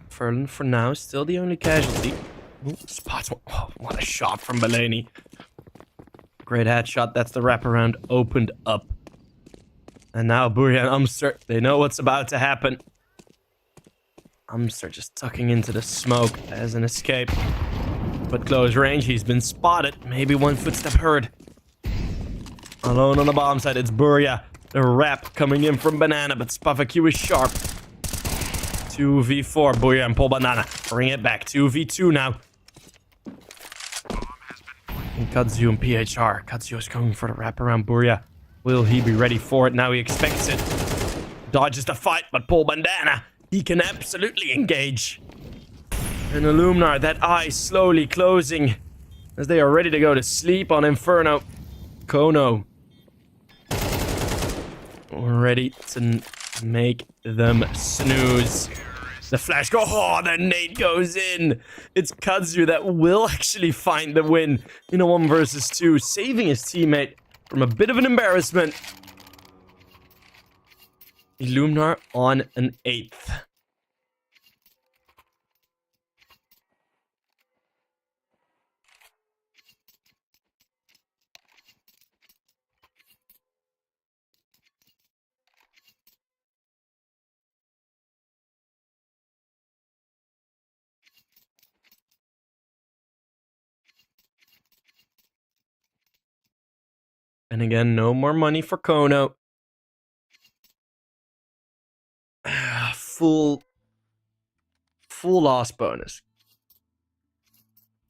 Furlan, for now, still the only casualty. Ooh, spots. Oh, what a shot from Belaney. Great headshot. That's the wraparound opened up. And now Buria and Amster, they know what's about to happen. Amster just tucking into the smoke as an escape. But close range, he's been spotted. Maybe one footstep heard. Alone on the bomb site, it's Buria. The wrap coming in from Banana, but Spavaku is sharp. 2v4, Buria and Paul Banana. Bring it back. 2v2 now. And Kazuo and PHR. Kazuo is going for the wraparound Buria. Will he be ready for it? Now he expects it. Dodges the fight, but Paul Bandana, he can absolutely engage. And Illuminar, that eye slowly closing as they are ready to go to sleep on Inferno. kONO ready to make them snooze. The flash go, oh, the nade goes in. It's Kazuo that will actually find the win in a 1 versus 2, saving his teammate from a bit of an embarrassment. Illuminar on an 8th. And again, no more money for kONO. Full loss bonus.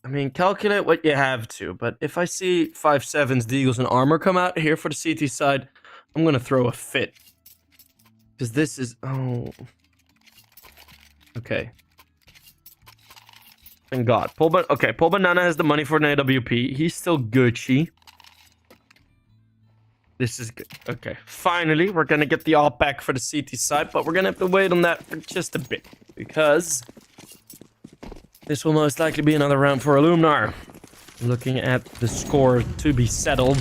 I mean, calculate what you have to, but if I see 5/7s, Deagles, and armor come out here for the CT side, I'm gonna throw a fit. Because this is... Oh. Okay. Thank God. Paul Banana has the money for an AWP. He's still Gucci. This is good. Okay. Finally, we're gonna get the AWP back for the CT side, but we're gonna have to wait on that for just a bit. Because this will most likely be another round for Illuminar. Looking at the score to be settled.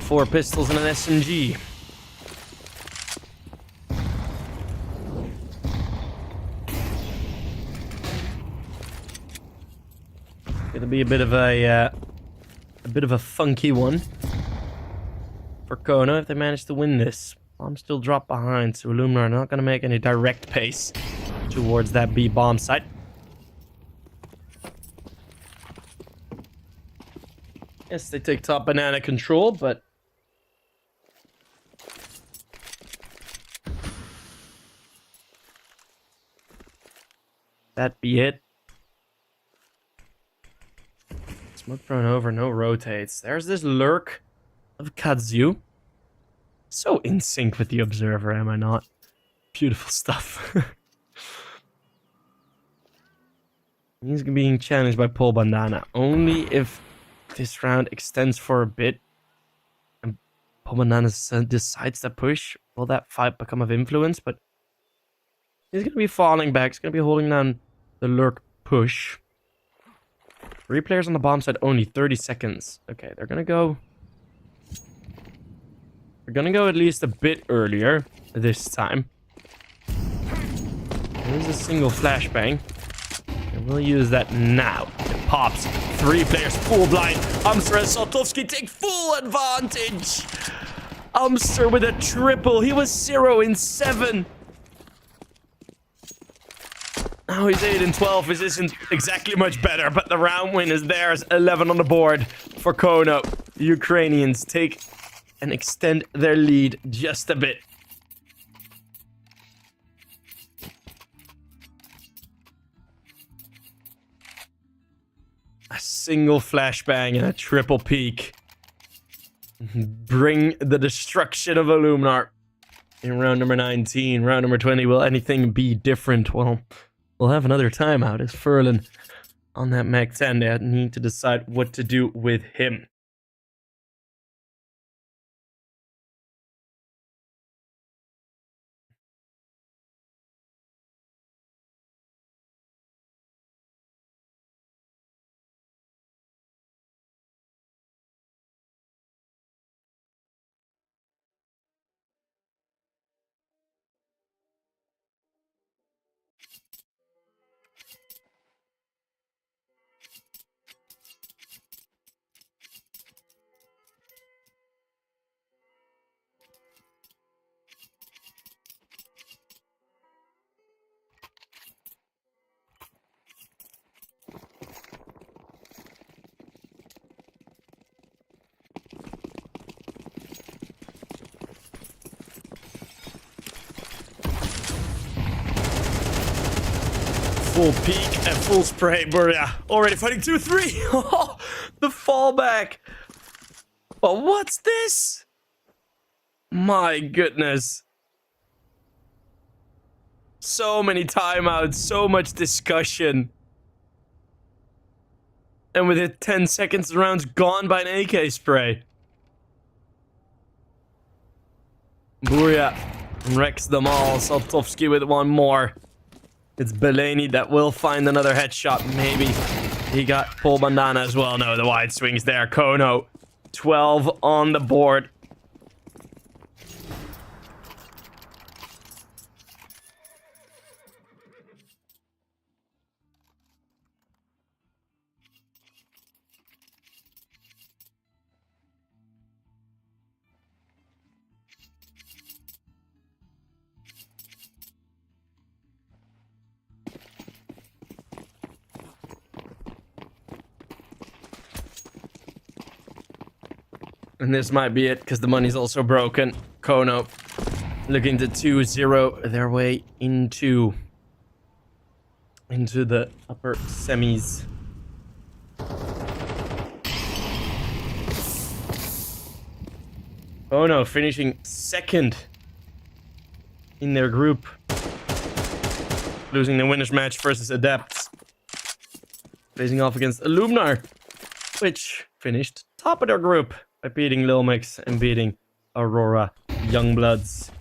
4 pistols and an SMG. Gonna be a bit of a funky one for kONO if they manage to win this. I'm still dropped behind, so Illuminar are not gonna make any direct pace towards that B bomb site. Yes, they take top banana control, but that be it. Smoke thrown over, no rotates. There's this lurk of Kazu. So in sync with the observer, am I not? Beautiful stuff. He's being challenged by Paul Bandana. Only if this round extends for a bit and Paul Bandana decides to push, will that fight become of influence? But he's going to be falling back. He's going to be holding down the lurk push. 3 players on the bomb side, only 30 seconds. Okay, they're going to go... They're going to go at least a bit earlier this time. There's a single flashbang. And we'll use that now. It pops. 3 players full blind. Umster and Saltovsky take full advantage. Umster with a triple. He was 0 in 7. Now he's 8 in 12. This isn't exactly much better, but the round win is theirs. 11 on the board for kONO. The Ukrainians take and extend their lead just a bit. A single flashbang and a triple peek. Bring the destruction of Illuminar in round number 19. Round number 20, will anything be different? Well, we'll have another timeout as Furlan on that Mag 10. They need to decide what to do with him. Full peek and full spray, Buria. Already fighting 2-3. The fallback. But what's this? My goodness. So many timeouts, so much discussion. And with it 10 seconds, the round's gone by an AK spray. Buria wrecks them all. Saltovsky with one more. It's Belaney that will find another headshot, maybe. He got Paul Bandana as well. No, the wide swings there. kONO, 12 on the board. And this might be it, because the money's also broken. kONO looking to 2-0 their way into the upper semis. kONO finishing second in their group, losing the winners match versus Adepts, facing off against Illuminar, which finished top of their group by beating Lil Mix and beating Aurora Youngbloods.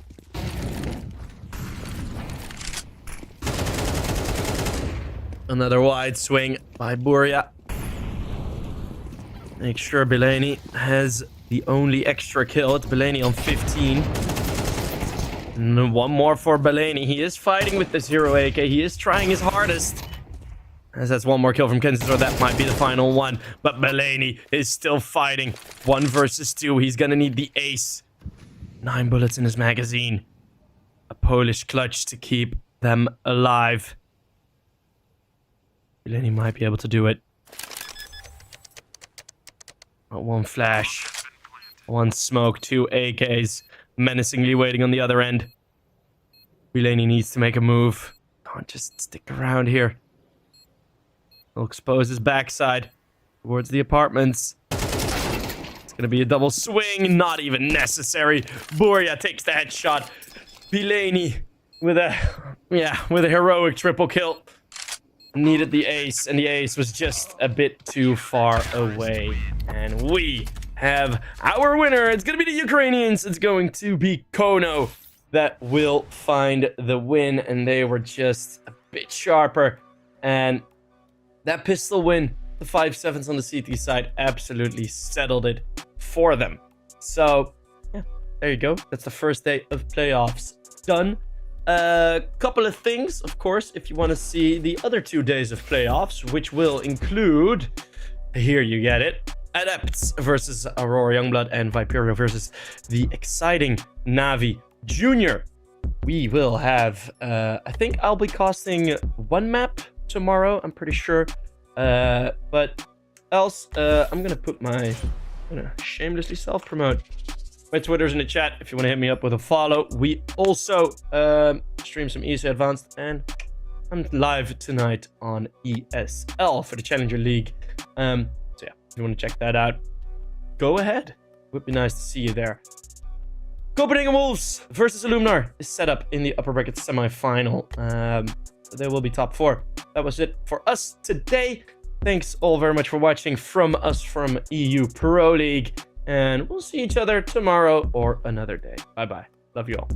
Another wide swing by Buria. Make sure Belaney has the only extra kill. It's Belaney on 15. And one more for Belaney. He is fighting with the 0 AK. He is trying his hardest. As that's one more kill from Kenzie, so that might be the final one. But Belaney is still fighting. 1 versus 2. He's gonna need the ace. 9 bullets in his magazine. A Polish clutch to keep them alive. Belaney might be able to do it. But 1 flash. 1 smoke, 2 AKs. Menacingly waiting on the other end. Belaney needs to make a move. Can't just stick around here. He'll expose his backside towards the apartments. It's gonna be a double swing. Not even necessary. Buria takes the headshot. Belaney with a heroic triple kill. Needed the ace, and the ace was just a bit too far away. And we have our winner. It's gonna be the Ukrainians. It's going to be kONO that will find the win, and they were just a bit sharper. And that pistol win, the 5.7s on the CT side, absolutely settled it for them. So yeah, there you go. That's the first day of playoffs done. A couple of things, of course, if you want to see the other 2 days of playoffs, which will include, here you get it, Adepts versus Aurora Youngblood and Viperio versus the exciting Navi Junior. We will have, I think I'll be casting 1 map tomorrow, I'm pretty sure. But else, I'm gonna shamelessly self-promote. My Twitter's in the chat if you want to hit me up with a follow. We also stream some ESL Advanced, and I'm live tonight on ESL for the Challenger League. So yeah, if you want to check that out, go ahead. Would be nice to see you there. Copenhagen Wolves versus Illuminar is set up in the upper bracket semi-final. So they will be top 4. That was it for us today. Thanks all very much for watching from us from EU Pro League. And we'll see each other tomorrow or another day. Bye-bye. Love you all.